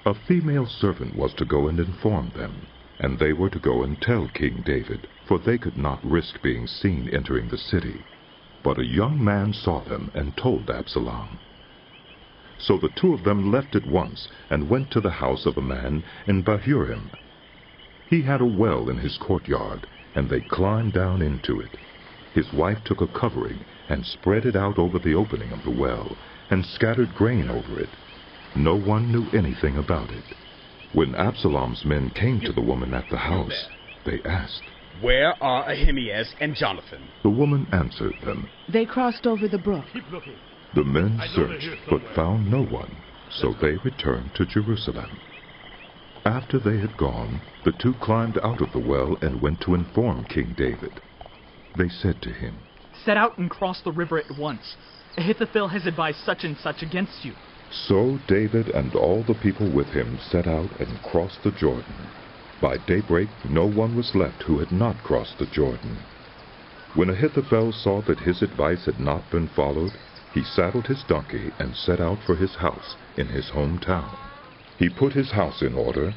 Speaker 1: A female servant was to go and inform them, and they were to go and tell King David, for they could not risk being seen entering the city. But a young man saw them and told Absalom. So the two of them left at once and went to the house of a man in Bahurim. He had a well in his courtyard, and they climbed down into it. His wife took a covering and spread it out over the opening of the well, and scattered grain over it. No one knew anything about it. When Absalom's men came to the woman at the house, they asked,
Speaker 3: Where are Ahimaaz and Jonathan?
Speaker 1: The woman answered them,
Speaker 19: They crossed over the brook.
Speaker 1: The men searched, but found no one, so they returned to Jerusalem. After they had gone, the two climbed out of the well and went to inform King David. They said to him,
Speaker 21: Set out and cross the river at once. Ahithophel has advised such and such against you.
Speaker 1: So David and all the people with him set out and crossed the Jordan. By daybreak, no one was left who had not crossed the Jordan. When Ahithophel saw that his advice had not been followed, he saddled his donkey and set out for his house in his hometown. He put his house in order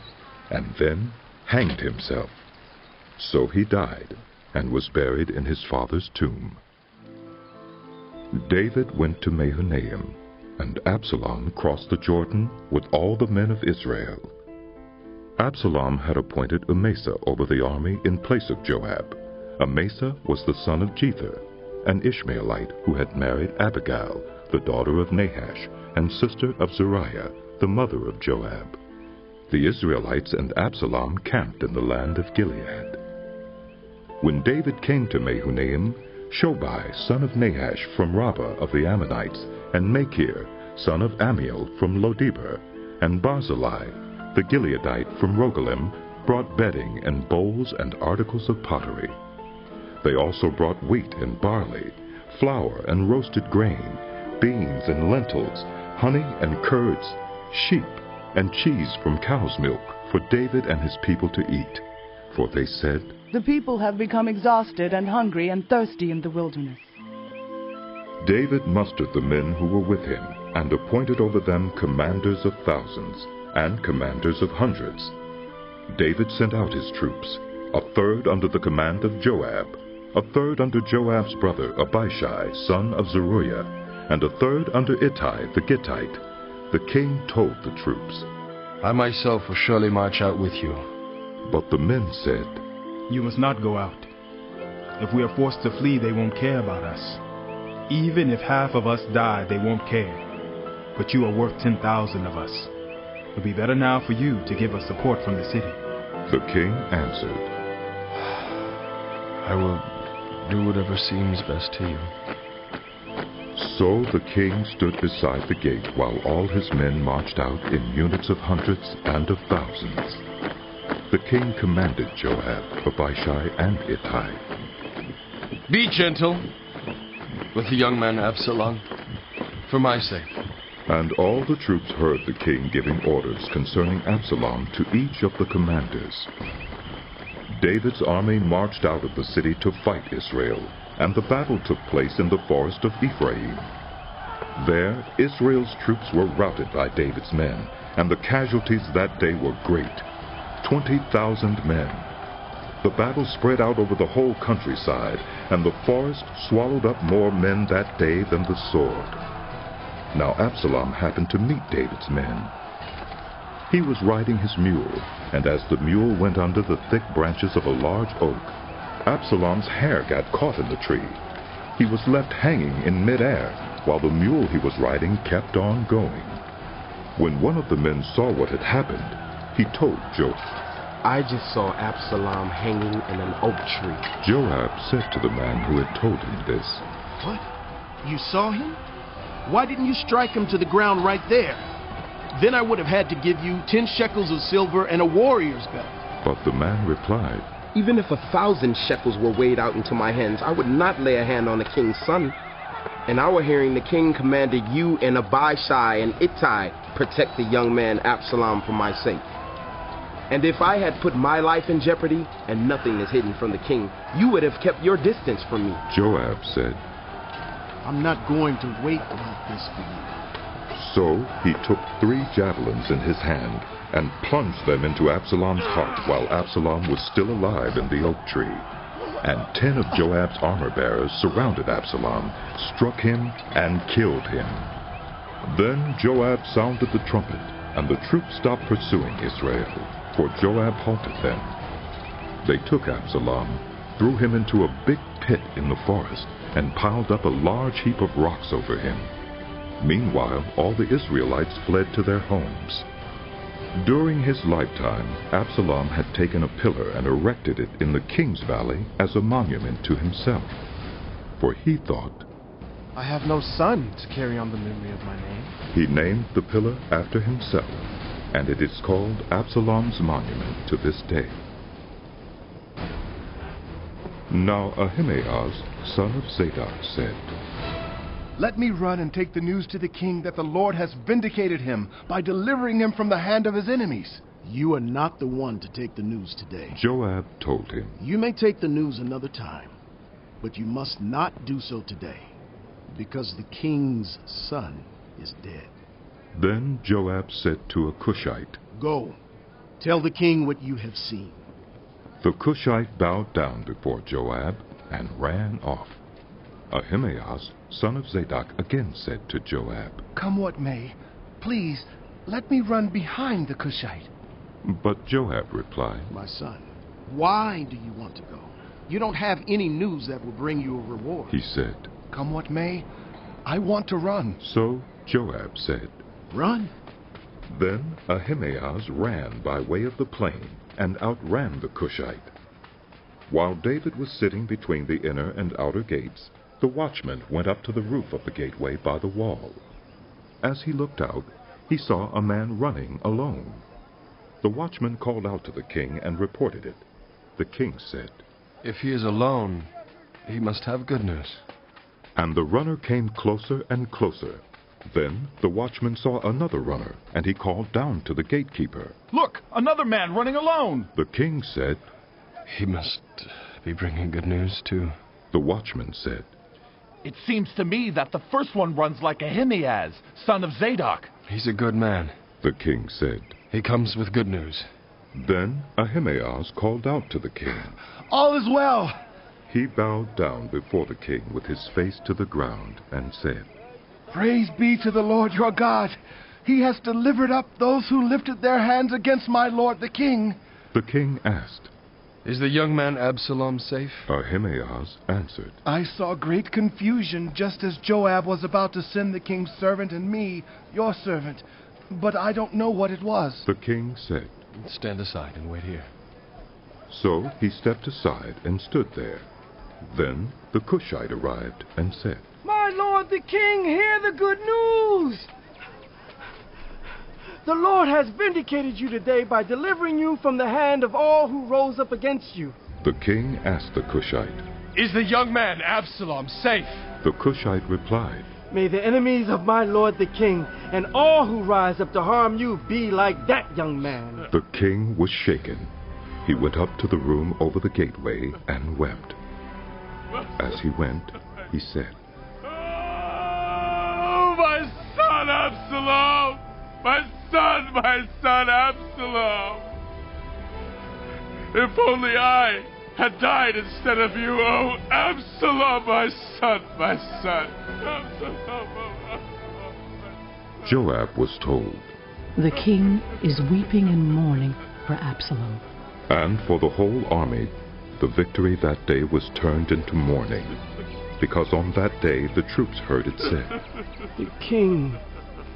Speaker 1: and then hanged himself. So he died and was buried in his father's tomb. David went to Mahanaim, and Absalom crossed the Jordan with all the men of Israel. Absalom had appointed Amasa over the army in place of Joab. Amasa was the son of Jether, an Ishmaelite who had married Abigail, the daughter of Nahash, and sister of Zeruiah, the mother of Joab. The Israelites and Absalom camped in the land of Gilead. When David came to Mahanaim, Shobai, son of Nahash from Rabbah of the Ammonites, and Machir, son of Ammiel from Lodebar, and Barzillai, the Gileadite from Rogelim, brought bedding and bowls and articles of pottery. They also brought wheat and barley, flour and roasted grain, beans and lentils, honey and curds, sheep and cheese from cow's milk for David and his people to eat. For they said,
Speaker 5: "The people have become exhausted and hungry and thirsty in the wilderness."
Speaker 1: David mustered the men who were with him and appointed over them commanders of thousands and commanders of hundreds. David sent out his troops, a third under the command of Joab, a third under Joab's brother Abishai, son of Zeruiah, and a third under Ittai the Gittite. The king told the troops,
Speaker 15: "I myself will surely march out with you."
Speaker 1: But the men said,
Speaker 10: "You must not go out. If we are forced to flee, they won't care about us. Even if half of us die, they won't care. But you are worth 10,000 of us. It would be better now for you to give us support from the city."
Speaker 1: The king answered,
Speaker 15: "I will do whatever seems best to you."
Speaker 1: So the king stood beside the gate while all his men marched out in units of hundreds and of thousands. The king commanded Joab, Abishai, and Ittai,
Speaker 15: "Be gentle with the young man Absalom, for my sake."
Speaker 1: And all the troops heard the king giving orders concerning Absalom to each of the commanders. David's army marched out of the city to fight Israel, and the battle took place in the forest of Ephraim. There, Israel's troops were routed by David's men, and the casualties that day were great, 20,000 men. The battle spread out over the whole countryside, and the forest swallowed up more men that day than the sword. Now Absalom happened to meet David's men. He was riding his mule, and as the mule went under the thick branches of a large oak, Absalom's hair got caught in the tree. He was left hanging in midair, while the mule he was riding kept on going. When one of the men saw what had happened, he told Joab,
Speaker 23: "I just saw Absalom hanging in an oak tree."
Speaker 1: Joab said to the man who had told him this,
Speaker 4: "What? You saw him? Why didn't you strike him to the ground right there? Then I would have had to give you 10 shekels of silver and a warrior's belt."
Speaker 1: But the man replied,
Speaker 23: "Even if 1,000 shekels were weighed out into my hands, I would not lay a hand on the king's son." In our hearing, the king commanded you and Abishai and Ittai protect the young man Absalom for my sake. And if I had put my life in jeopardy, and nothing is hidden from the king, you would have kept your distance from me."
Speaker 1: Joab said,
Speaker 4: "I'm not going to wait like this for you."
Speaker 1: So he took 3 javelins in his hand and plunged them into Absalom's heart while Absalom was still alive in the oak tree. And 10 of Joab's armor-bearers surrounded Absalom, struck him, and killed him. Then Joab sounded the trumpet, and the troops stopped pursuing Israel, for Joab halted them. They took Absalom, threw him into a big pit in the forest, and piled up a large heap of rocks over him. Meanwhile, all the Israelites fled to their homes. During his lifetime, Absalom had taken a pillar and erected it in the king's valley as a monument to himself. For he thought,
Speaker 12: "I have no son to carry on the memory of my name."
Speaker 1: He named the pillar after himself, and it is called Absalom's monument to this day. Now Ahimaaz, son of Zadok, said,
Speaker 12: "Let me run and take the news to the king that the Lord has vindicated him by delivering him from the hand of his enemies.
Speaker 4: You are not the one to take the news today.
Speaker 1: Joab told him,
Speaker 4: You may take the news another time, but you must not do so today, because the king's son is dead.
Speaker 1: Then Joab said to a Cushite,
Speaker 4: Go, tell the king what you have seen.
Speaker 1: The Cushite bowed down before Joab and ran off. Ahimaaz, son of Zadok, again said to Joab,
Speaker 8: Come what may, please let me run behind the Cushite.
Speaker 1: But Joab replied,
Speaker 4: My son, why do you want to go? You don't have any news that will bring you a reward.
Speaker 1: He said,
Speaker 8: Come what may, I want to run.
Speaker 1: So Joab said,
Speaker 4: Run.
Speaker 1: Then Ahimaaz ran by way of the plain and outran the Cushite. While David was sitting between the inner and outer gates, the watchman went up to the roof of the gateway by the wall. As he looked out, he saw a man running alone. The watchman called out to the king and reported it. The king said,
Speaker 15: If he is alone, he must have good news.
Speaker 1: And the runner came closer and closer. Then the watchman saw another runner, and he called down to the gatekeeper.
Speaker 7: Look, another man running alone.
Speaker 1: The king said,
Speaker 15: He must be bringing good news, too.
Speaker 1: The watchman said,
Speaker 7: It seems to me that the first one runs like Ahimaaz, son of Zadok.
Speaker 15: He's a good man.
Speaker 1: The king said,
Speaker 15: He comes with good news.
Speaker 1: Then Ahimaaz called out to the king.
Speaker 8: All is well.
Speaker 1: He bowed down before the king with his face to the ground and said,
Speaker 8: Praise be to the Lord your God. He has delivered up those who lifted their hands against my lord the king.
Speaker 1: The king asked,
Speaker 15: Is the young man Absalom safe?
Speaker 1: Ahimaaz answered,
Speaker 8: I saw great confusion just as Joab was about to send the king's servant and me, your servant, but I don't know what it was.
Speaker 1: The king said,
Speaker 15: Stand aside and wait here.
Speaker 1: So he stepped aside and stood there. Then the Cushite arrived and said,
Speaker 14: My lord the king, hear the good news. The Lord has vindicated you today by delivering you from the hand of all who rose up against you.
Speaker 1: The king asked the Cushite,
Speaker 2: Is the young man Absalom safe?
Speaker 1: The Cushite replied,
Speaker 14: May the enemies of my lord the king and all who rise up to harm you be like that young man.
Speaker 1: The king was shaken. He went up to the room over the gateway and wept. As he went, he said,
Speaker 2: Oh, my son Absalom! My son Absalom! If only I had died instead of you, oh, Absalom, my son, Absalom,
Speaker 1: Joab was told,
Speaker 17: The king is weeping and mourning for Absalom.
Speaker 1: And for the whole army, the victory that day was turned into mourning, because on that day the troops heard it said,
Speaker 14: The king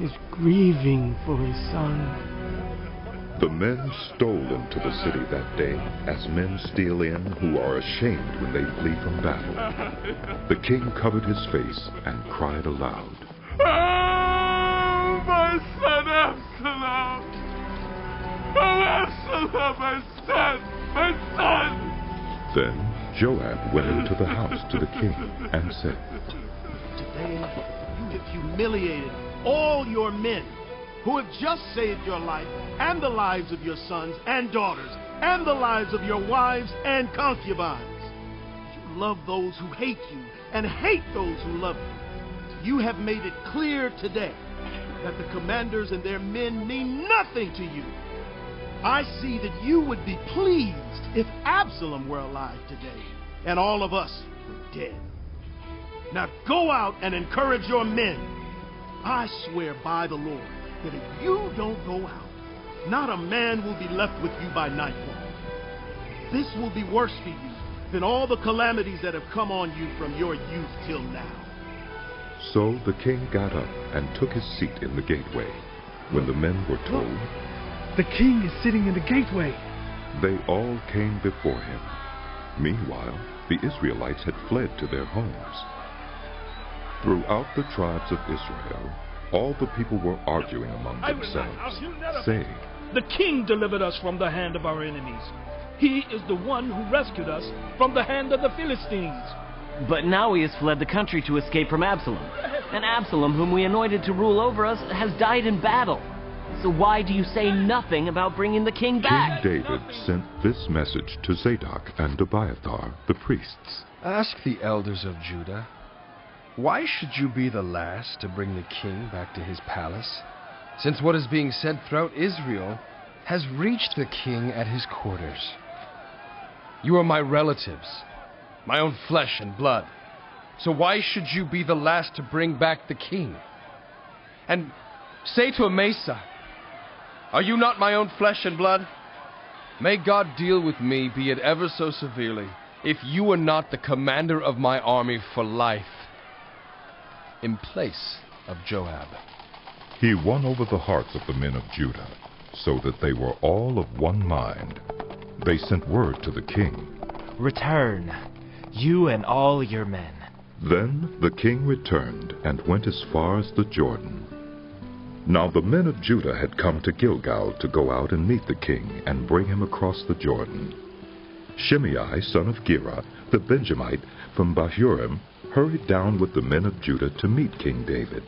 Speaker 14: is grieving for his son.
Speaker 1: The men stole into the city that day, as men steal in who are ashamed when they flee from battle. The king covered his face and cried aloud,
Speaker 2: Oh, my son Absalom! Oh, Absalom, my son!
Speaker 1: Then Joab went into the house to the king and said,
Speaker 4: Today you have humiliated all your men who have just saved your life and the lives of your sons and daughters and the lives of your wives and concubines. You love those who hate you and hate those who love you. You have made it clear today that the commanders and their men mean nothing to you. I see that you would be pleased if Absalom were alive today and all of us were dead. Now go out and encourage your men. I swear by the Lord that if you don't go out, not a man will be left with you by nightfall. This will be worse for you than all the calamities that have come on you from your youth till now.
Speaker 1: So the king got up and took his seat in the gateway. When the men were told,
Speaker 11: The king is sitting in the gateway.
Speaker 1: they all came before him. Meanwhile, the Israelites had fled to their homes. Throughout the tribes of Israel, all the people were arguing among themselves, saying,
Speaker 11: The king delivered us from the hand of our enemies. He is the one who rescued us from the hand of the Philistines.
Speaker 9: But now he has fled the country to escape from Absalom. And Absalom, whom we anointed to rule over us, has died in battle. So why do you say nothing about bringing the king back?
Speaker 1: King David sent this message to Zadok and Abiathar, the priests.
Speaker 15: Ask the elders of Judah, why should you be the last to bring the king back to his palace, since what is being said throughout Israel has reached the king at his quarters? You are my relatives, my own flesh and blood. So why should you be the last to bring back the king? And say to Amasa, are you not my own flesh and blood? May God deal with me, be it ever so severely, if you are not the commander of my army for life, in place of Joab.
Speaker 1: He won over the hearts of the men of Judah, so that they were all of one mind. They sent word to the king,
Speaker 16: return, you and all your men.
Speaker 1: Then the king returned and went as far as the Jordan. Now the men of Judah had come to Gilgal to go out and meet the king and bring him across the Jordan. Shimei, son of Gera, the Benjamite from Bahurim, hurried down with the men of Judah to meet King David.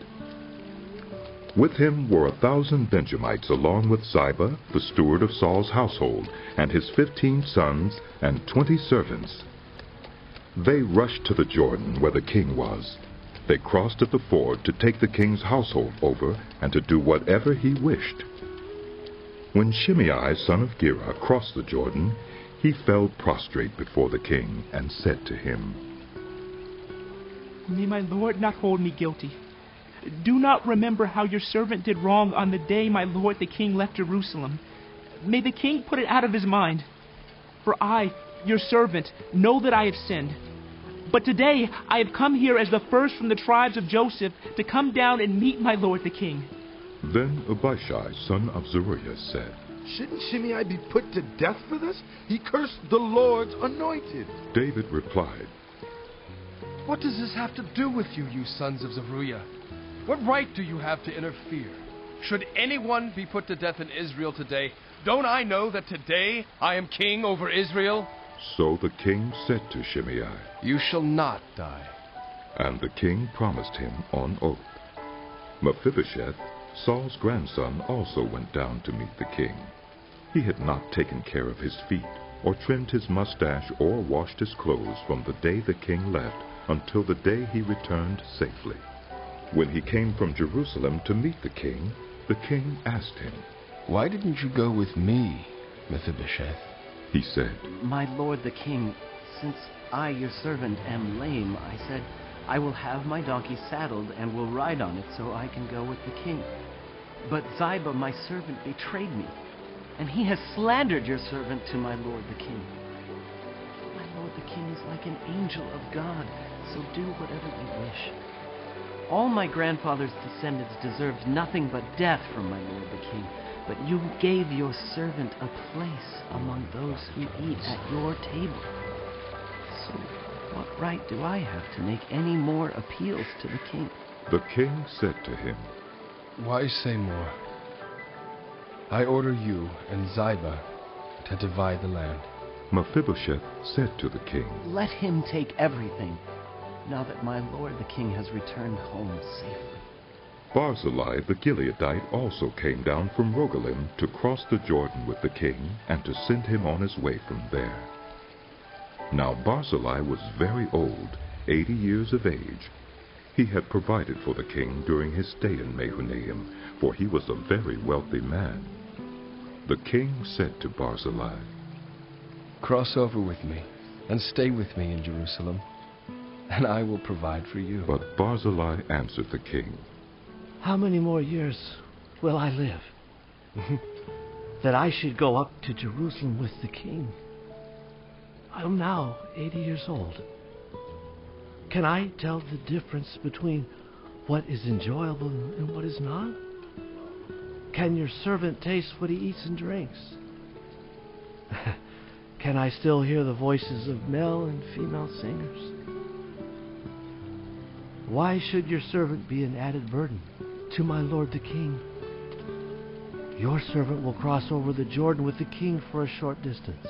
Speaker 1: With him were 1,000 Benjamites, along with Ziba, the steward of Saul's household, and his 15 sons and 20 servants. They rushed to the Jordan where the king was. They crossed at the ford to take the king's household over and to do whatever he wished. When Shimei, son of Gera, crossed the Jordan, he fell prostrate before the king and said to him,
Speaker 21: May my lord not hold me guilty. Do not remember how your servant did wrong on the day my lord the king left Jerusalem. May the king put it out of his mind. For I, your servant, know that I have sinned. But today I have come here as the first from the tribes of Joseph to come down and meet my lord the king.
Speaker 1: Then Abishai, son of Zeruiah, said,
Speaker 22: Shouldn't Shimei be put to death for this? He cursed the Lord's anointed.
Speaker 1: David replied,
Speaker 15: What does this have to do with you, you sons of Zeruiah? What right do you have to interfere? Should anyone be put to death in Israel today, don't I know that today I am king over Israel?
Speaker 1: So the king said to Shimei,
Speaker 15: You shall not die.
Speaker 1: And the king promised him on oath. Mephibosheth, Saul's grandson, also went down to meet the king. He had not taken care of his feet, or trimmed his mustache, or washed his clothes from the day the king left until the day he returned safely. When he came from Jerusalem to meet the king asked him,
Speaker 15: Why didn't you go with me, Mephibosheth?
Speaker 1: He said,
Speaker 9: My lord the king, since I, your servant, am lame, I said, I will have my donkey saddled and will ride on it so I can go with the king. But Ziba, my servant, betrayed me, and he has slandered your servant to my lord the king. My lord the king is like an angel of God, so do whatever you wish. All my grandfather's descendants deserved nothing but death from my lord the king, but you gave your servant a place among those who eat at your table. So what right do I have to make any more appeals to the king?
Speaker 1: The king said to him,
Speaker 15: Why say more? I order you and Ziba to divide the land.
Speaker 1: Mephibosheth said to the king,
Speaker 9: Let him take everything, now that my lord the king has returned home safely.
Speaker 1: Barzillai the Gileadite also came down from Rogelim to cross the Jordan with the king and to send him on his way from there. Now Barzillai was very old, 80 years of age. He had provided for the king during his stay in Mahanaim, for he was a very wealthy man. The king said to Barzillai,
Speaker 15: Cross over with me and stay with me in Jerusalem, and I will provide for you.
Speaker 1: But Barzillai answered the king,
Speaker 14: How many more years will I live? That I should go up to Jerusalem with the king. I am now 80 years old. Can I tell the difference between what is enjoyable and what is not? Can your servant taste what he eats and drinks? Can I still hear the voices of male and female singers? Why should your servant be an added burden to my lord the king? Your servant will cross over the Jordan with the king for a short distance.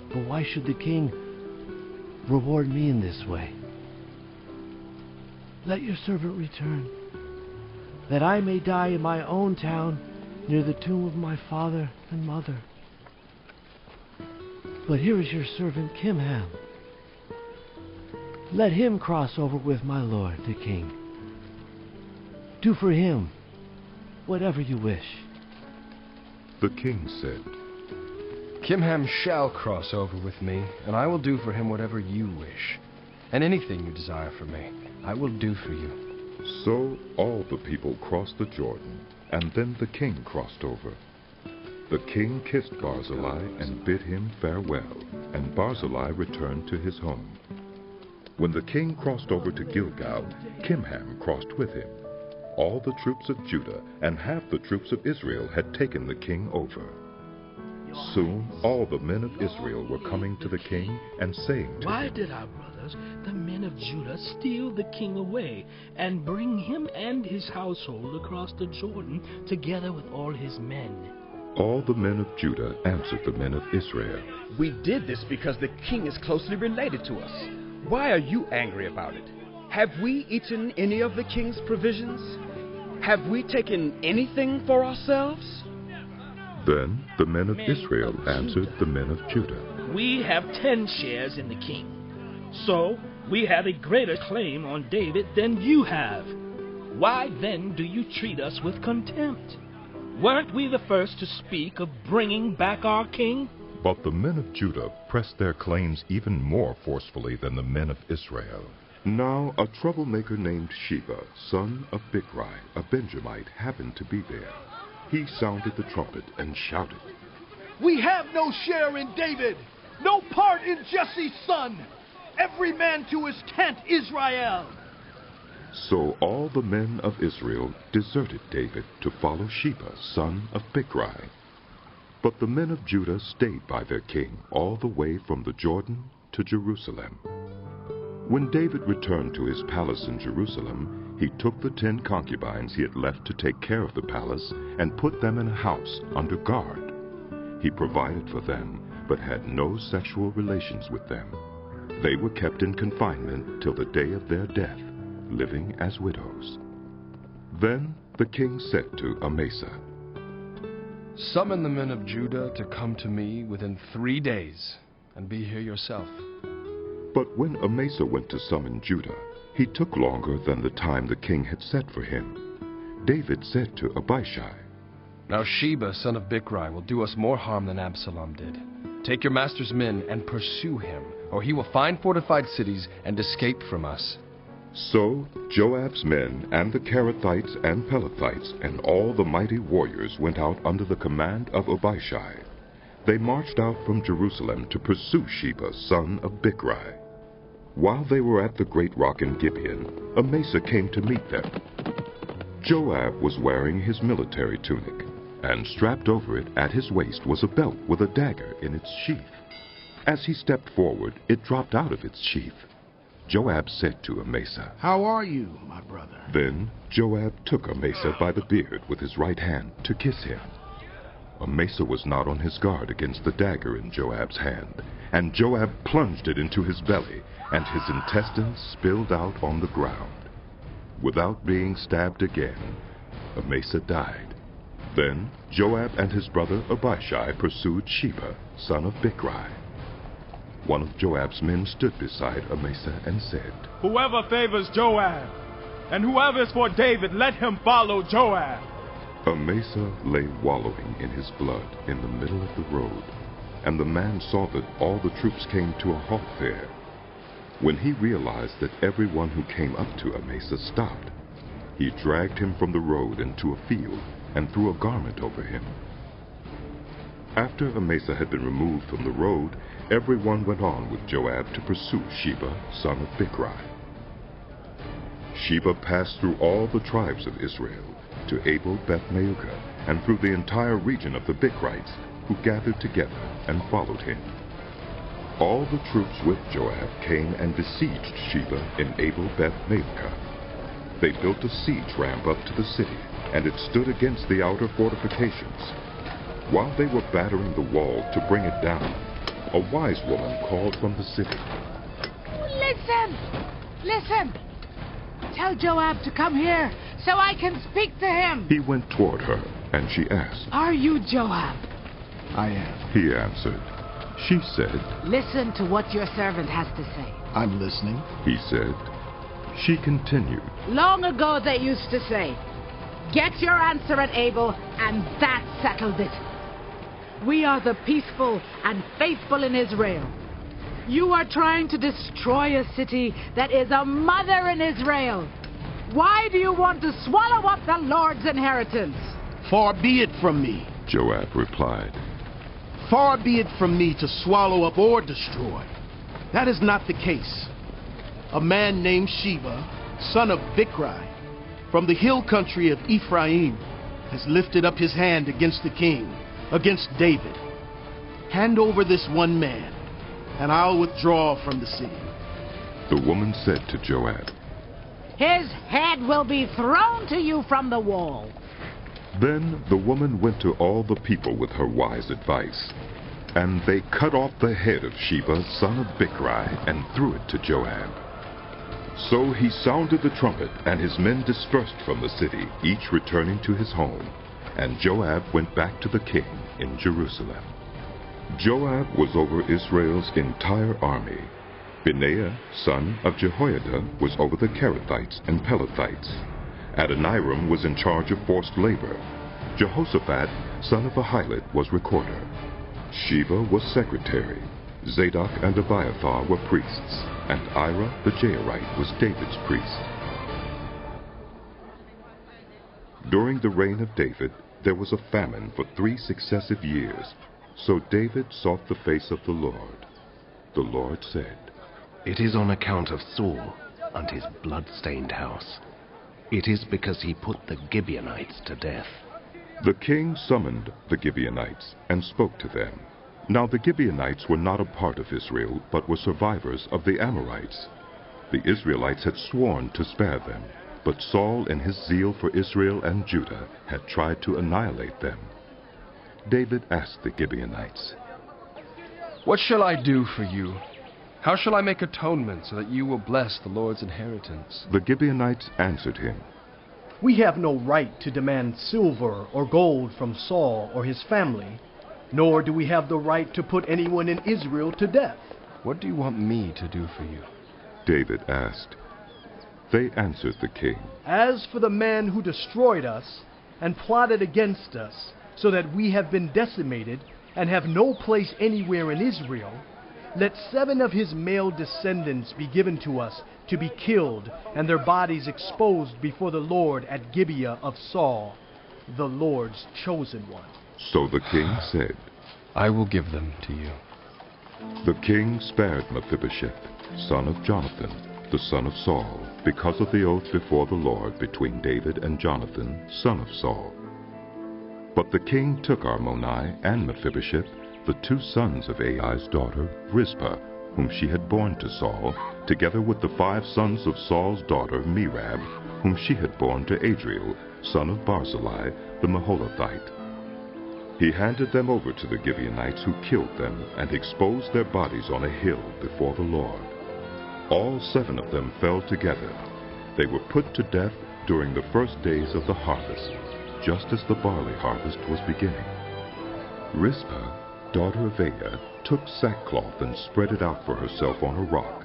Speaker 14: But why should the king reward me in this way? Let your servant return, that I may die in my own town near the tomb of my father and mother. But here is your servant Kimham. Let him cross over with my lord, the king. Do for him whatever you wish."
Speaker 1: The king said,
Speaker 15: Kimham shall cross over with me, and I will do for him whatever you wish. And anything you desire from me, I will do for you.
Speaker 1: So all the people crossed the Jordan, and then the king crossed over. The king kissed Barzillai and bid him farewell, and Barzillai returned to his home. When the king crossed over to Gilgal, Kimham crossed with him. All the troops of Judah and half the troops of Israel had taken the king over. Soon all the men of Israel were coming to the king and saying to
Speaker 13: Why
Speaker 1: him,
Speaker 13: did our brothers, the men of Judah, steal the king away and bring him and his household across the Jordan together with all his men?
Speaker 1: All the men of Judah answered the men of Israel,
Speaker 3: We did this because the king is closely related to us. Why are you angry about it? Have we eaten any of the king's provisions? Have we taken anything for ourselves?
Speaker 1: Then the men of Israel answered the men of Judah,
Speaker 13: We have 10 shares in the king, so we have a greater claim on David than you have. Why then do you treat us with contempt? Weren't we the first to speak of bringing back our king?
Speaker 1: But the men of Judah pressed their claims even more forcefully than the men of Israel. Now a troublemaker named Sheba, son of Bichri, a Benjamite, happened to be there. He sounded the trumpet and shouted,
Speaker 8: We have no share in David, no part in Jesse's son. Every man to his tent, Israel.
Speaker 1: So all the men of Israel deserted David to follow Sheba, son of Bichri. But the men of Judah stayed by their king all the way from the Jordan to Jerusalem. When David returned to his palace in Jerusalem, he took the 10 concubines he had left to take care of the palace and put them in a house under guard. He provided for them, but had no sexual relations with them. They were kept in confinement till the day of their death, living as widows. Then the king said to Amasa,
Speaker 15: Summon the men of Judah to come to me within 3 days, and be here yourself.
Speaker 1: But when Amasa went to summon Judah, he took longer than the time the king had set for him. David said to Abishai,
Speaker 15: Now Sheba, son of Bichri, will do us more harm than Absalom did. Take your master's men and pursue him, or he will find fortified cities and escape from us.
Speaker 1: So Joab's men and the Kerethites and Pelethites and all the mighty warriors went out under the command of Abishai. They marched out from Jerusalem to pursue Sheba, son of Bichri. While they were at the great rock in Gibeon, Amasa came to meet them. Joab was wearing his military tunic, and strapped over it at his waist was a belt with a dagger in its sheath. As he stepped forward, it dropped out of its sheath. Joab said to Amasa,
Speaker 4: How are you, my brother?
Speaker 1: Then Joab took Amasa by the beard with his right hand to kiss him. Amasa was not on his guard against the dagger in Joab's hand, and Joab plunged it into his belly, and his intestines spilled out on the ground. Without being stabbed again, Amasa died. Then Joab and his brother Abishai pursued Sheba, son of Bichri. One of Joab's men stood beside Amasa and said,
Speaker 7: Whoever favors Joab, and whoever is for David, let him follow Joab.
Speaker 1: Amasa lay wallowing in his blood in the middle of the road, and the man saw that all the troops came to a halt there. When he realized that everyone who came up to Amasa stopped, he dragged him from the road into a field and threw a garment over him. After Amasa had been removed from the road, everyone went on with Joab to pursue Sheba, son of Bichri. Sheba passed through all the tribes of Israel to Abel Beth-maachah, and through the entire region of the Bichrites, who gathered together and followed him. All the troops with Joab came and besieged Sheba in Abel Beth-maachah. They built a siege ramp up to the city, and it stood against the outer fortifications. While they were battering the wall to bring it down, a wise woman called from the city.
Speaker 18: Listen! Listen!
Speaker 6: Tell Joab to come here so I can speak to him.
Speaker 1: He went toward her, and she asked,
Speaker 6: Are you Joab?
Speaker 8: I am.
Speaker 1: He answered. She said,
Speaker 6: Listen to what your servant has to say.
Speaker 8: I'm listening.
Speaker 1: He said. She continued,
Speaker 6: Long ago they used to say, Get your answer at Abel, and that settled it. We are the peaceful and faithful in Israel. You are trying to destroy a city that is a mother in Israel. Why do you want to swallow up the Lord's inheritance?
Speaker 4: Far be it from me.
Speaker 1: Joab replied.
Speaker 4: Far be it from me to swallow up or destroy. That is not the case. A man named Sheba, son of Bichri, from the hill country of Ephraim, has lifted up his hand against the king, against David. Hand over this one man, and I'll withdraw from the city.
Speaker 1: The woman said to Joab,
Speaker 6: His head will be thrown to you from the wall.
Speaker 1: Then the woman went to all the people with her wise advice, and they cut off the head of Sheba, son of Bichri, and threw it to Joab. So he sounded the trumpet, and his men dispersed from the city, each returning to his home, and Joab went back to the king in Jerusalem. Joab was over Israel's entire army. Benaiah, son of Jehoiada, was over the Kerethites and Pelethites. Adoniram was in charge of forced labor. Jehoshaphat, son of Ahilud, was recorder. Sheba was secretary. Zadok and Abiathar were priests, and Ira the Jairite was David's priest. During the reign of David, there was a famine for 3 successive years. So David sought the face of the Lord. The Lord said,
Speaker 14: It is on account of Saul and his blood-stained house. It is because he put the Gibeonites to death.
Speaker 1: The king summoned the Gibeonites and spoke to them. Now the Gibeonites were not a part of Israel, but were survivors of the Amorites. The Israelites had sworn to spare them, but Saul in his zeal for Israel and Judah had tried to annihilate them. David asked the Gibeonites,
Speaker 2: What shall I do for you? How shall I make atonement so that you will bless the Lord's inheritance?
Speaker 1: The Gibeonites answered him,
Speaker 8: We have no right to demand silver or gold from Saul or his family, nor do we have the right to put anyone in Israel to death.
Speaker 2: What do you want me to do for you?
Speaker 1: David asked. They answered the king,
Speaker 8: As for the man who destroyed us and plotted against us, so that we have been decimated and have no place anywhere in Israel, let 7 of his male descendants be given to us to be killed, and their bodies exposed before the Lord at Gibeah of Saul, the Lord's chosen one.
Speaker 1: So the king said,
Speaker 2: I will give them to you.
Speaker 1: The king spared Mephibosheth, son of Jonathan, the son of Saul, because of the oath before the Lord between David and Jonathan, son of Saul. But the king took Armoni and Mephibosheth, the 2 sons of Ai's daughter, Rizpah, whom she had borne to Saul, together with the 5 sons of Saul's daughter, Merab, whom she had borne to Adriel, son of Barzillai, the Maholathite. He handed them over to the Gibeonites, who killed them and exposed their bodies on a hill before the Lord. All 7 of them fell together. They were put to death during the first days of the harvest, just as the barley harvest was beginning. Rizpah, daughter of Aiah, took sackcloth and spread it out for herself on a rock,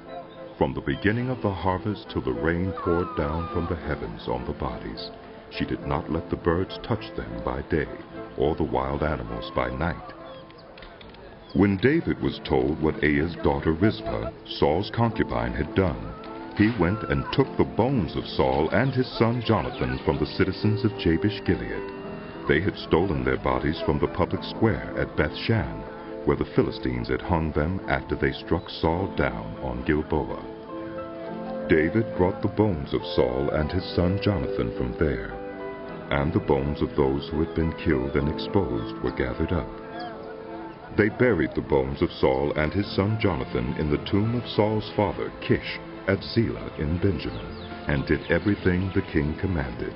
Speaker 1: from the beginning of the harvest till the rain poured down from the heavens on the bodies. She did not let the birds touch them by day, or the wild animals by night. When David was told what Aiah's daughter Rizpah, Saul's concubine, had done, he went and took the bones of Saul and his son Jonathan from the citizens of Jabesh Gilead. They had stolen their bodies from the public square at Bethshan, where the Philistines had hung them after they struck Saul down on Gilboa. David brought the bones of Saul and his son Jonathan from there, and the bones of those who had been killed and exposed were gathered up. They buried the bones of Saul and his son Jonathan in the tomb of Saul's father Kish at Zelah in Benjamin, and did everything the king commanded.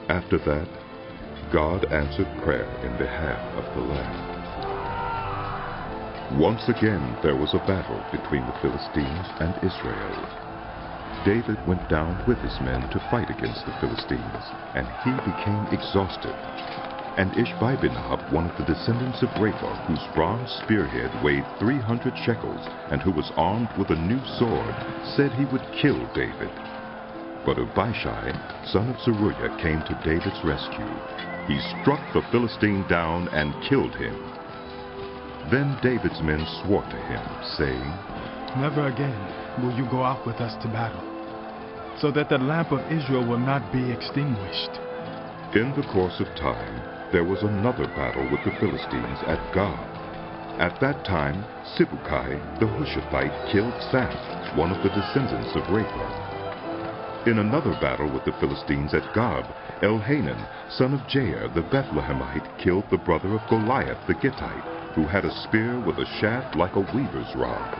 Speaker 1: After that, God answered prayer in behalf of the land. Once again there was a battle between the Philistines and Israel. David went down with his men to fight against the Philistines, and he became exhausted. And Ishbi-benob, one of the descendants of Rapha, whose bronze spearhead weighed 300 shekels, and who was armed with a new sword, said he would kill David. But Abishai, son of Zeruiah, came to David's rescue. He struck the Philistine down and killed him. Then David's men swore to him, saying,
Speaker 10: "Never again will you go out with us to battle, so that the lamp of Israel will not be extinguished."
Speaker 1: In the course of time, there was another battle with the Philistines at Gob. At that time, Sibbecai the Hushathite killed Saph, one of the descendants of Rapha. In another battle with the Philistines at Gob, Elhanan, son of Jair the Bethlehemite, killed the brother of Goliath the Gittite, who had a spear with a shaft like a weaver's rod.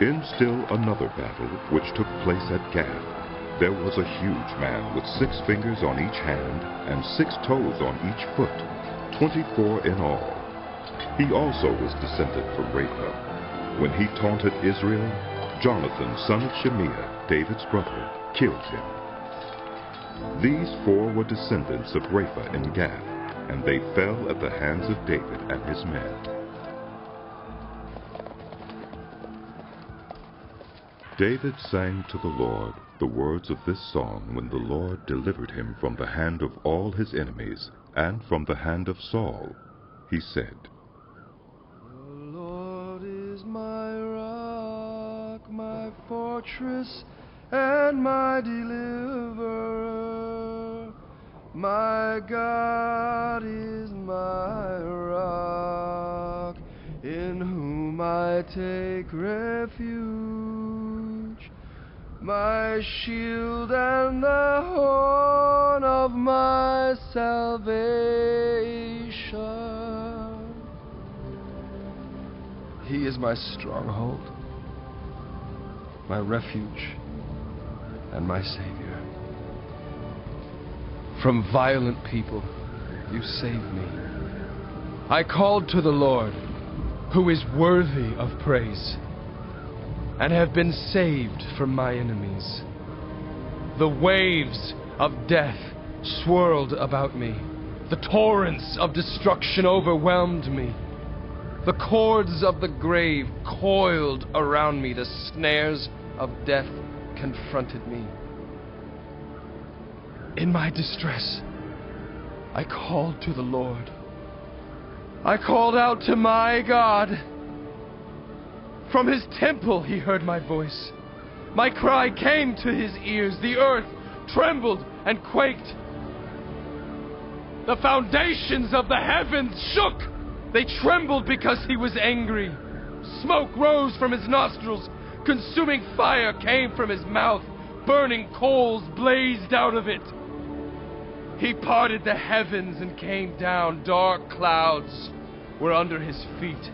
Speaker 1: In still another battle, which took place at Gath, there was a huge man with 6 fingers on each hand and 6 toes on each foot, 24 in all. He also was descended from Rapha. When he taunted Israel, Jonathan, son of Shemiah, David's brother, killed him. These 4 were descendants of Rapha in Gath, and they fell at the hands of David and his men. David sang to the Lord the words of this song when the Lord delivered him from the hand of all his enemies and from the hand of Saul. He said,
Speaker 18: "The Lord is my rock, my fortress, and my deliverer. My God is my rock, in whom I take refuge, my shield and the horn of my salvation. He is my stronghold, my refuge, and my Savior.
Speaker 2: From violent people you saved me. I called to the Lord, who is worthy of praise, and have been saved from my enemies. The waves of death swirled about me. The torrents of destruction overwhelmed me. The cords of the grave coiled around me. The snares of death confronted me. In my distress, I called to the Lord. I called out to my God. From his temple he heard my voice. My cry came to his ears. The earth trembled and quaked. The foundations of the heavens shook. They trembled because he was angry. Smoke rose from his nostrils. Consuming fire came from his mouth. Burning coals blazed out of it. He parted the heavens and came down. Dark clouds were under his feet.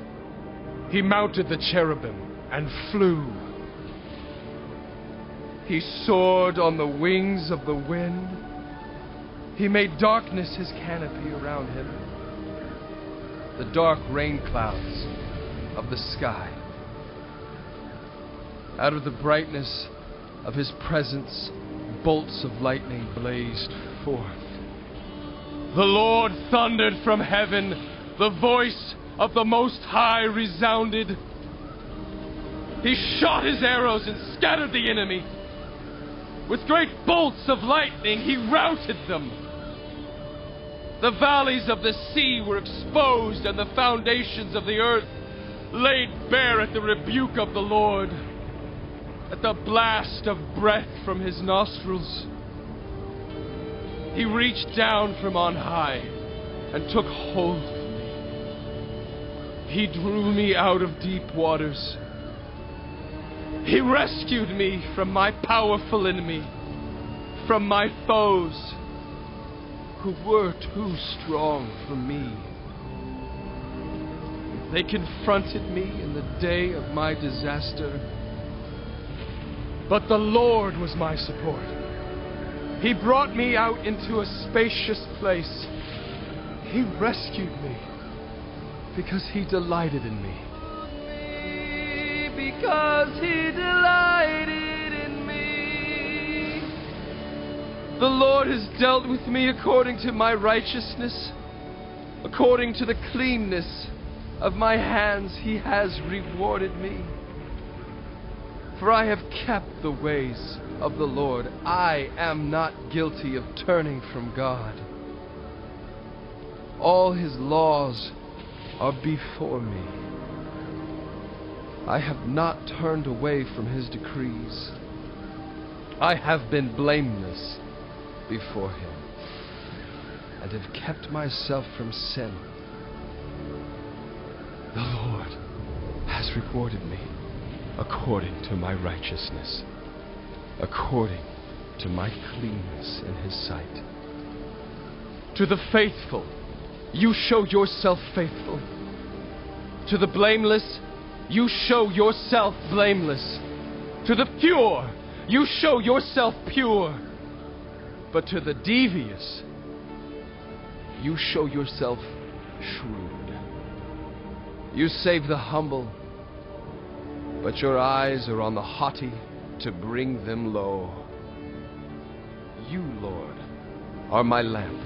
Speaker 2: He mounted the cherubim and flew. He soared on the wings of the wind. He made darkness his canopy around him. The dark rain clouds of the sky. Out of the brightness of his presence, bolts of lightning blazed forth. The Lord thundered from heaven. The voice of the Most High resounded. He shot his arrows and scattered the enemy. With great bolts of lightning, he routed them. The valleys of the sea were exposed, and the foundations of the earth laid bare at the rebuke of the Lord, at the blast of breath from his nostrils. He reached down from on high and took hold of me. He drew me out of deep waters. He rescued me from my powerful enemy, from my foes who were too strong for me. They confronted me in the day of my disaster, but the Lord was my support. He brought me out into a spacious place. He rescued me because he delighted in me.
Speaker 18: Because he delighted in me.
Speaker 2: The Lord has dealt with me according to my righteousness. According to the cleanness of my hands, he has rewarded me. For I have kept the ways of the Lord. I am not guilty of turning from God. All his laws are before me. I have not turned away from his decrees. I have been blameless before him, and have kept myself from sin. The Lord has rewarded me according to my righteousness, according to my cleanness in his sight. To the faithful, you show yourself faithful. To the blameless, you show yourself blameless. To the pure, you show yourself pure. But to the devious, you show yourself shrewd. You save the humble, but your eyes are on the haughty to bring them low. You, Lord, are my lamp.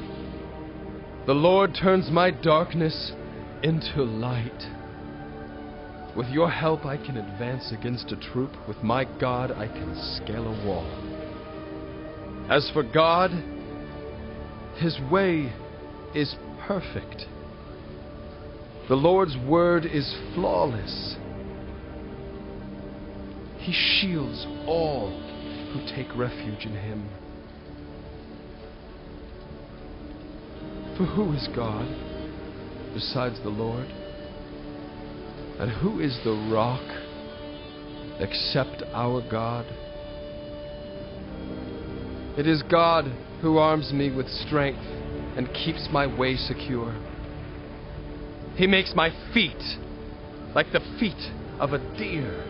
Speaker 2: The Lord turns my darkness into light. With your help, I can advance against a troop. With my God, I can scale a wall. As for God, his way is perfect. The Lord's word is flawless. He shields all who take refuge in him. For who is God besides the Lord? And who is the rock except our God? It is God who arms me with strength and keeps my way secure. He makes my feet like the feet of a deer.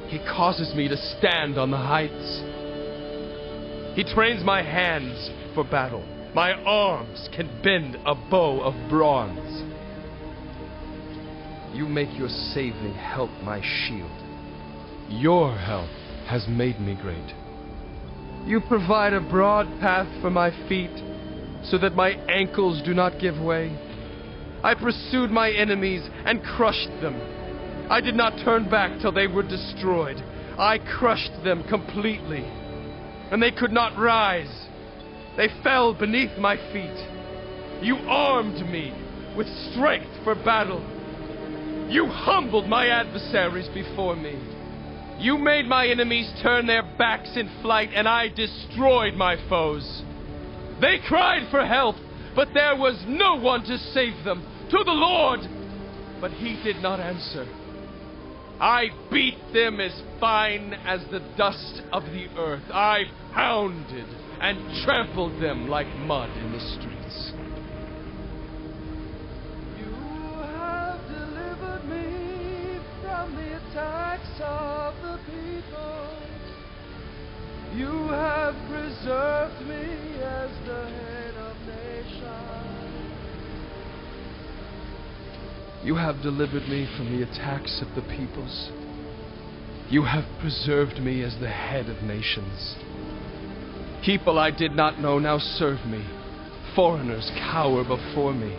Speaker 2: He causes me to stand on the heights. He trains my hands for battle. My arms can bend a bow of bronze. You make your saving help my shield. Your help has made me great. You provide a broad path for my feet, so that my ankles do not give way. I pursued my enemies and crushed them. I did not turn back till they were destroyed. I crushed them completely, and they could not rise. They fell beneath my feet. You armed me with strength for battle. You humbled my adversaries before me. You made my enemies turn their backs in flight, and I destroyed my foes. They cried for help, but there was no one to save them. To the Lord, but he did not answer. I beat them as fine as the dust of the earth. I pounded and trampled them like mud in the streets.
Speaker 5: You have delivered me from the attacks of the people. You have preserved me as the head of nations.
Speaker 2: You have delivered me from the attacks of the peoples. You have preserved me as the head of nations. People I did not know now serve me. Foreigners cower before me.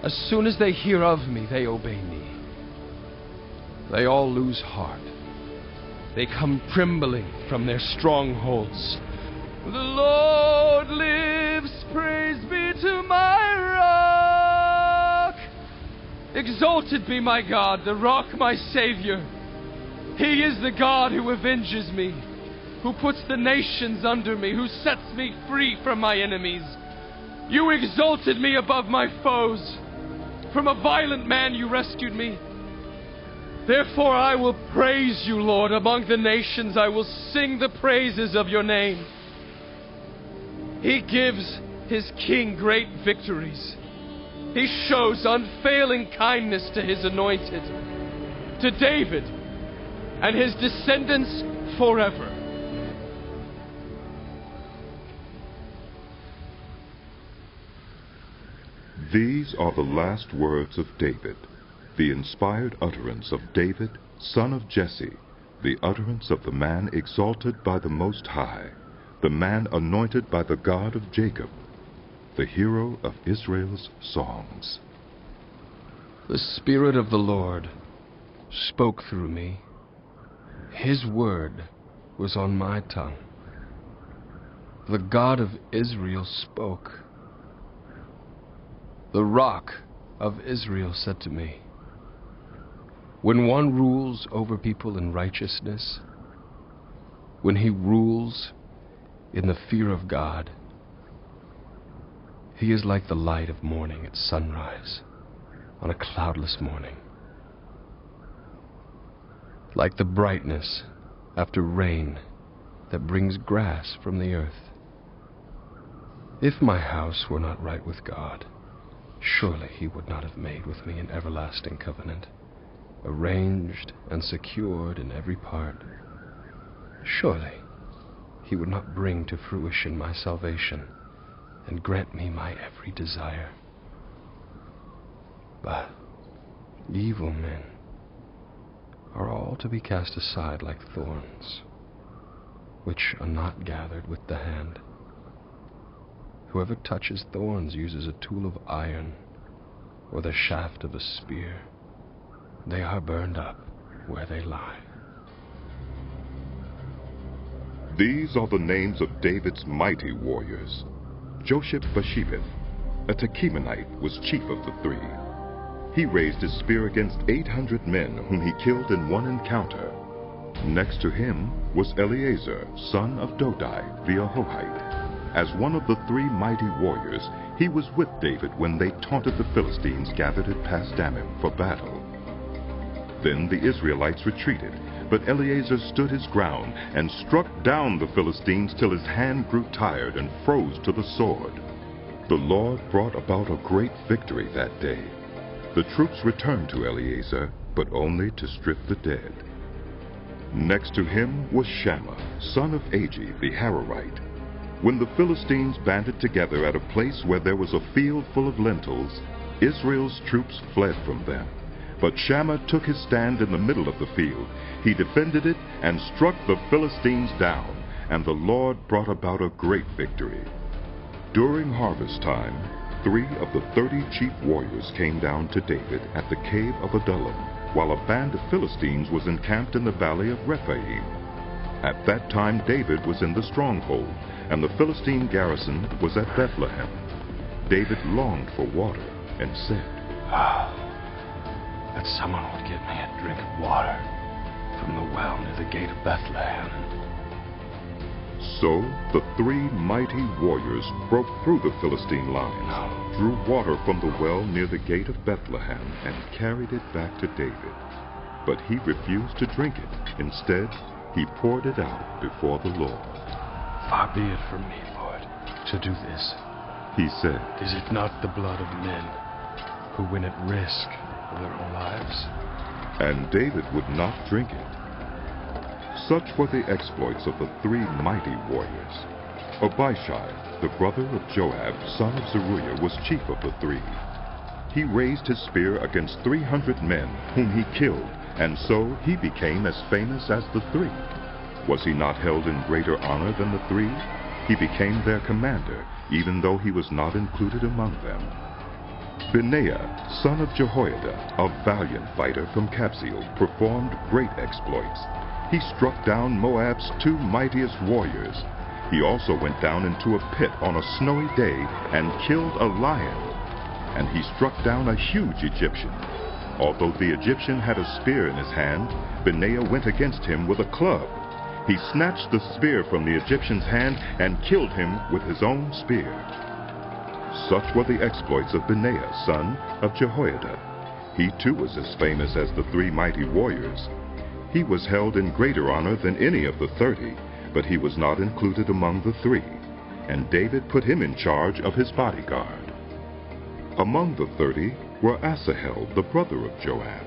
Speaker 2: As soon as they hear of me, they obey me. They all lose heart. They come trembling from their strongholds. The Lord lives, praise be to my rock. Exalted be my God, the rock, my Savior. He is the God who avenges me, who puts the nations under me, who sets me free from my enemies. You exalted me above my foes. From a violent man you rescued me. Therefore I will praise you, Lord, among the nations. I will sing the praises of your name. He gives his king great victories. He shows unfailing kindness to his anointed, to David and his descendants forever.
Speaker 1: These are the last words of David, the inspired utterance of David, son of Jesse, the utterance of the man exalted by the Most High, the man anointed by the God of Jacob, the hero of Israel's songs.
Speaker 15: The Spirit of the Lord spoke through me. His word was on my tongue. The God of Israel spoke. The Rock of Israel said to me, when one rules over people in righteousness, when he rules in the fear of God, he is like the light of morning at sunrise on a cloudless morning, like the brightness after rain that brings grass from the earth. If my house were not right with God, surely he would not have made with me an everlasting covenant, arranged and secured in every part. Surely he would not bring to fruition my salvation and grant me my every desire. But evil men are all to be cast aside like thorns, which are not gathered with the hand. Whoever touches thorns uses a tool of iron or the shaft of a spear. They are burned up where they lie.
Speaker 1: These are the names of David's mighty warriors. Josheb-Basshebeth, a Tekemonite, was chief of the three. He raised his spear against 800 men whom he killed in one encounter. Next to him was Eleazar, son of Dodai, the Ahohite. As one of the three mighty warriors, he was with David when they taunted the Philistines gathered at Pasdammim for battle. Then the Israelites retreated, but Eleazar stood his ground and struck down the Philistines till his hand grew tired and froze to the sword. The Lord brought about a great victory that day. The troops returned to Eleazar, but only to strip the dead. Next to him was Shammah, son of Agi the Hararite. When the Philistines banded together at a place where there was a field full of lentils, Israel's troops fled from them. But Shammah took his stand in the middle of the field. He defended it and struck the Philistines down, and the Lord brought about a great victory. During harvest time, 3 of the 30 chief warriors came down to David at the cave of Adullam, while a band of Philistines was encamped in the valley of Rephaim. At that time David was in the stronghold, and the Philistine garrison was at Bethlehem. David longed for water and said,
Speaker 15: that someone would give me a drink of water from the well near the gate of Bethlehem.
Speaker 1: So the 3 mighty warriors broke through the Philistine lines, drew water from the well near the gate of Bethlehem, and carried it back to David. But he refused to drink it. Instead, he poured it out before the Lord.
Speaker 15: Far be it from me, Lord, to do this,
Speaker 1: he said.
Speaker 15: Is it not the blood of men who win at risk of their own lives?
Speaker 1: And David would not drink it. Such were the exploits of the 3 mighty warriors. Abishai, the brother of Joab, son of Zeruiah, was chief of the 3. He raised his spear against 300 men, whom he killed, and so he became as famous as the 3. Was he not held in greater honor than the 3? He became their commander, even though he was not included among them. Benaiah, son of Jehoiada, a valiant fighter from Kabzeel, performed great exploits. He struck down Moab's 2 mightiest warriors. He also went down into a pit on a snowy day and killed a lion. And he struck down a huge Egyptian. Although the Egyptian had a spear in his hand, Benaiah went against him with a club. He snatched the spear from the Egyptian's hand and killed him with his own spear. Such were the exploits of Benaiah, son of Jehoiada. He too was as famous as the 3 mighty warriors. He was held in greater honor than any of the 30, but he was not included among the 3, and David put him in charge of his bodyguard. Among the 30 were Asahel, the brother of Joab,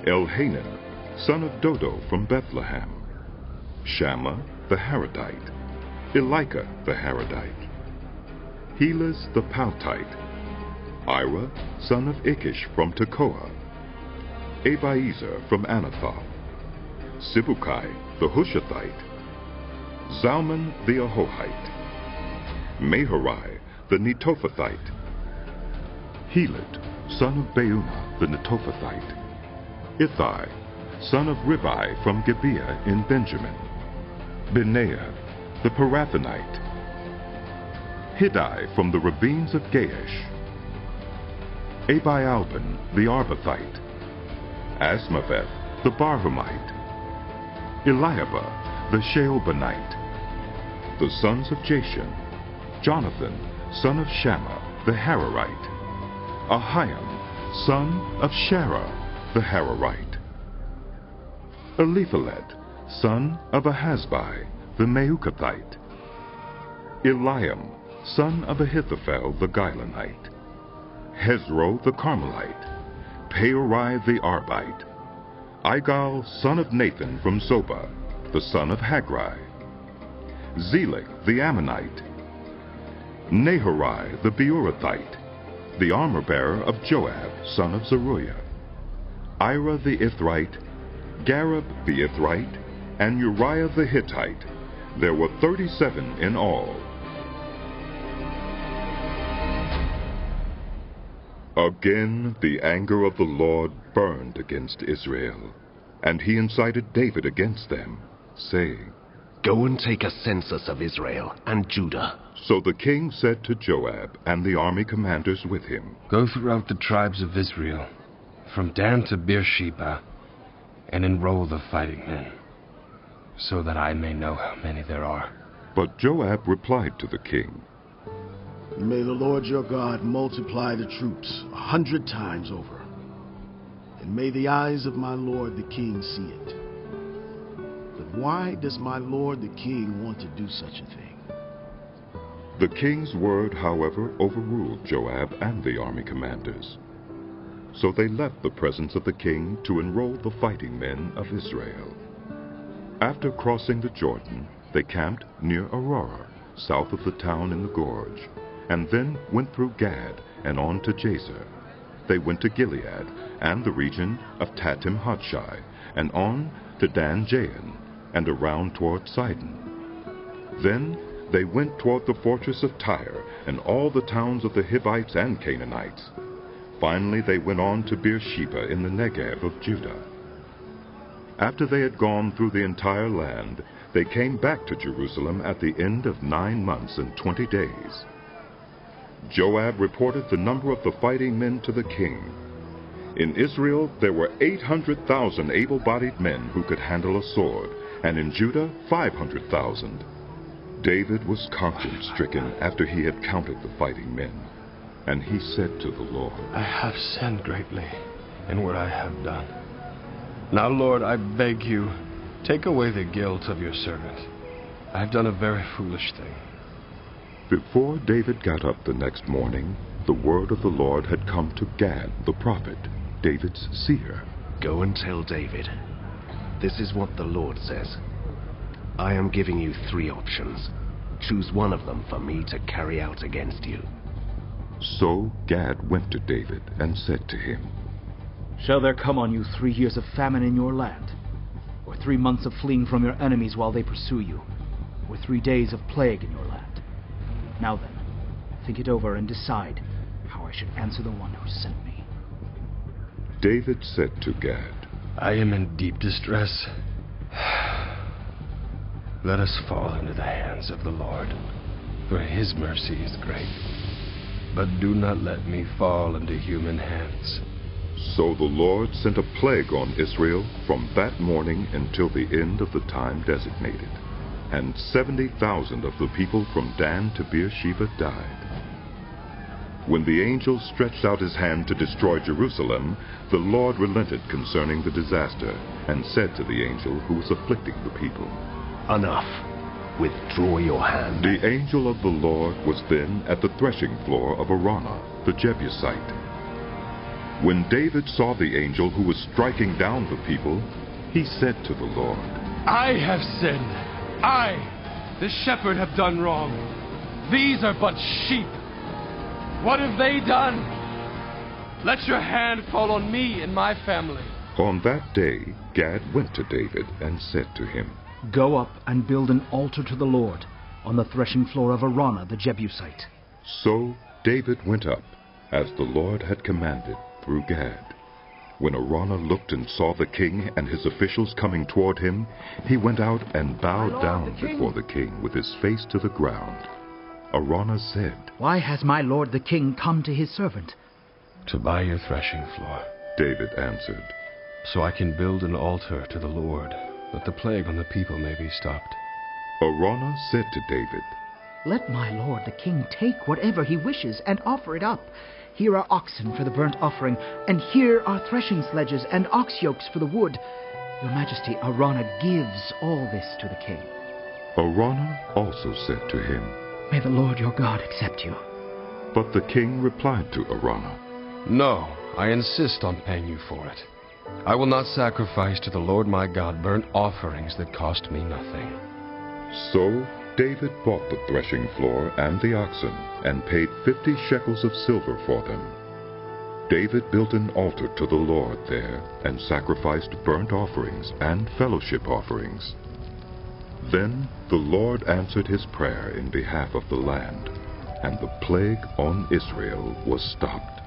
Speaker 1: Elhanan, son of Dodo from Bethlehem, Shammah the Haradite, Elika the Haradite, Helez the Paltite, Ira, son of Ikish from Tekoa, Abiezer from Anathoth, Sibukai the Hushathite, Zalman the Ahohite, Maharai the Netophathite, Heled, son of Baunah the Netophathite, Ithai, son of Ribai from Gibeah in Benjamin, Benaiah the Parathonite, Hiddai from the ravines of Gaish, Abialban the Arbathite, Asmaveth the Barhumite, Eliahba the Shealbanite, the sons of Jashan, Jonathan son of Shammah the Hararite, Ahiam son of Sharah the Hararite, Eliphalet son of Ahasbai the Meukathite, Eliam son of Ahithophel the Gilonite, Hezro the Carmelite, Peorai the Arbite, Igal son of Nathan from Zobah, the son of Hagri, Zelek the Ammonite, Naharai the Beurathite, the armor-bearer of Joab, son of Zeruiah, Ira the Ithrite, Gareb the Ithrite, and Uriah the Hittite. There were 37 in all. Again the anger of the Lord burned against Israel, and he incited David against them, saying,
Speaker 19: Go and take a census of Israel and Judah.
Speaker 1: So the king said to Joab and the army commanders with him,
Speaker 15: Go throughout the tribes of Israel, from Dan to Beersheba, and enroll the fighting men, so that I may know how many there are.
Speaker 1: But Joab replied to the king,
Speaker 4: May the Lord your God multiply the troops 100 times over, and may the eyes of my lord the king see it. But why does my lord the king want to do such a thing?
Speaker 1: The king's word, however, overruled Joab and the army commanders. So they left the presence of the king to enroll the fighting men of Israel. After crossing the Jordan, they camped near Aurora, south of the town in the gorge, and then went through Gad and on to Jazer. They went to Gilead and the region of Tatim Hodshai, and on to Dan Jain, and around toward Sidon. Then they went toward the fortress of Tyre, and all the towns of the Hivites and Canaanites. Finally they went on to Beersheba in the Negev of Judah. After they had gone through the entire land, they came back to Jerusalem at the end of 9 months and 20 days. Joab reported the number of the fighting men to the king. In Israel there were 800,000 able-bodied men who could handle a sword, and in Judah 500,000. David was conscience-stricken after he had counted the fighting men, and he said to the Lord,
Speaker 15: I have sinned greatly in what I have done. Now, Lord, I beg you, take away the guilt of your servant. I have done a very foolish thing.
Speaker 1: Before David got up the next morning, the word of the Lord had come to Gad the prophet, David's seer.
Speaker 19: Go and tell David, this is what the Lord says. I am giving you 3 options. Choose one of them for me to carry out against you.
Speaker 1: So Gad went to David and said to him,
Speaker 20: Shall there come on you 3 years of famine in your land, or 3 months of fleeing from your enemies while they pursue you, or 3 days of plague in your land? Now then, think it over and decide how I should answer the one who sent me.
Speaker 1: David said to Gad,
Speaker 15: I am in deep distress. Let us fall into the hands of the Lord, for his mercy is great. But do not let me fall into human hands.
Speaker 1: So the Lord sent a plague on Israel from that morning until the end of the time designated, and 70,000 of the people from Dan to Beersheba died. When the angel stretched out his hand to destroy Jerusalem, the Lord relented concerning the disaster, and said to the angel who was afflicting the people,
Speaker 19: Enough. Withdraw your hand.
Speaker 1: The angel of the Lord was then at the threshing floor of Araunah, the Jebusite. When David saw the angel who was striking down the people, he said to the Lord,
Speaker 2: I have sinned. I, the shepherd, have done wrong. These are but sheep. What have they done? Let your hand fall on me and my family.
Speaker 1: On that day, Gad went to David and said to him,
Speaker 20: Go up and build an altar to the Lord on the threshing floor of Araunah the Jebusite.
Speaker 1: So David went up, as the Lord had commanded, through Gad. When Araunah looked and saw the king and his officials coming toward him, he went out and bowed down before the king with his face to the ground. Araunah said,
Speaker 20: Why has my lord the king come to his servant?
Speaker 18: To buy your threshing floor,
Speaker 1: David answered,
Speaker 18: so I can build an altar to the Lord, that the plague on the people may be stopped.
Speaker 1: Araunah said to David,
Speaker 20: Let my lord the king take whatever he wishes and offer it up. Here are oxen for the burnt offering, and here are threshing sledges and ox yokes for the wood. Your Majesty, Araunah gives all this to the king.
Speaker 1: Araunah also said to him,
Speaker 20: May the Lord your God accept you.
Speaker 1: But the king replied to Araunah,
Speaker 15: No, I insist on paying you for it. I will not sacrifice to the Lord my God burnt offerings that cost me nothing.
Speaker 1: So David bought the threshing floor and the oxen, and paid 50 shekels of silver for them. David built an altar to the Lord there, and sacrificed burnt offerings and fellowship offerings. Then the Lord answered his prayer in behalf of the land, and the plague on Israel was stopped.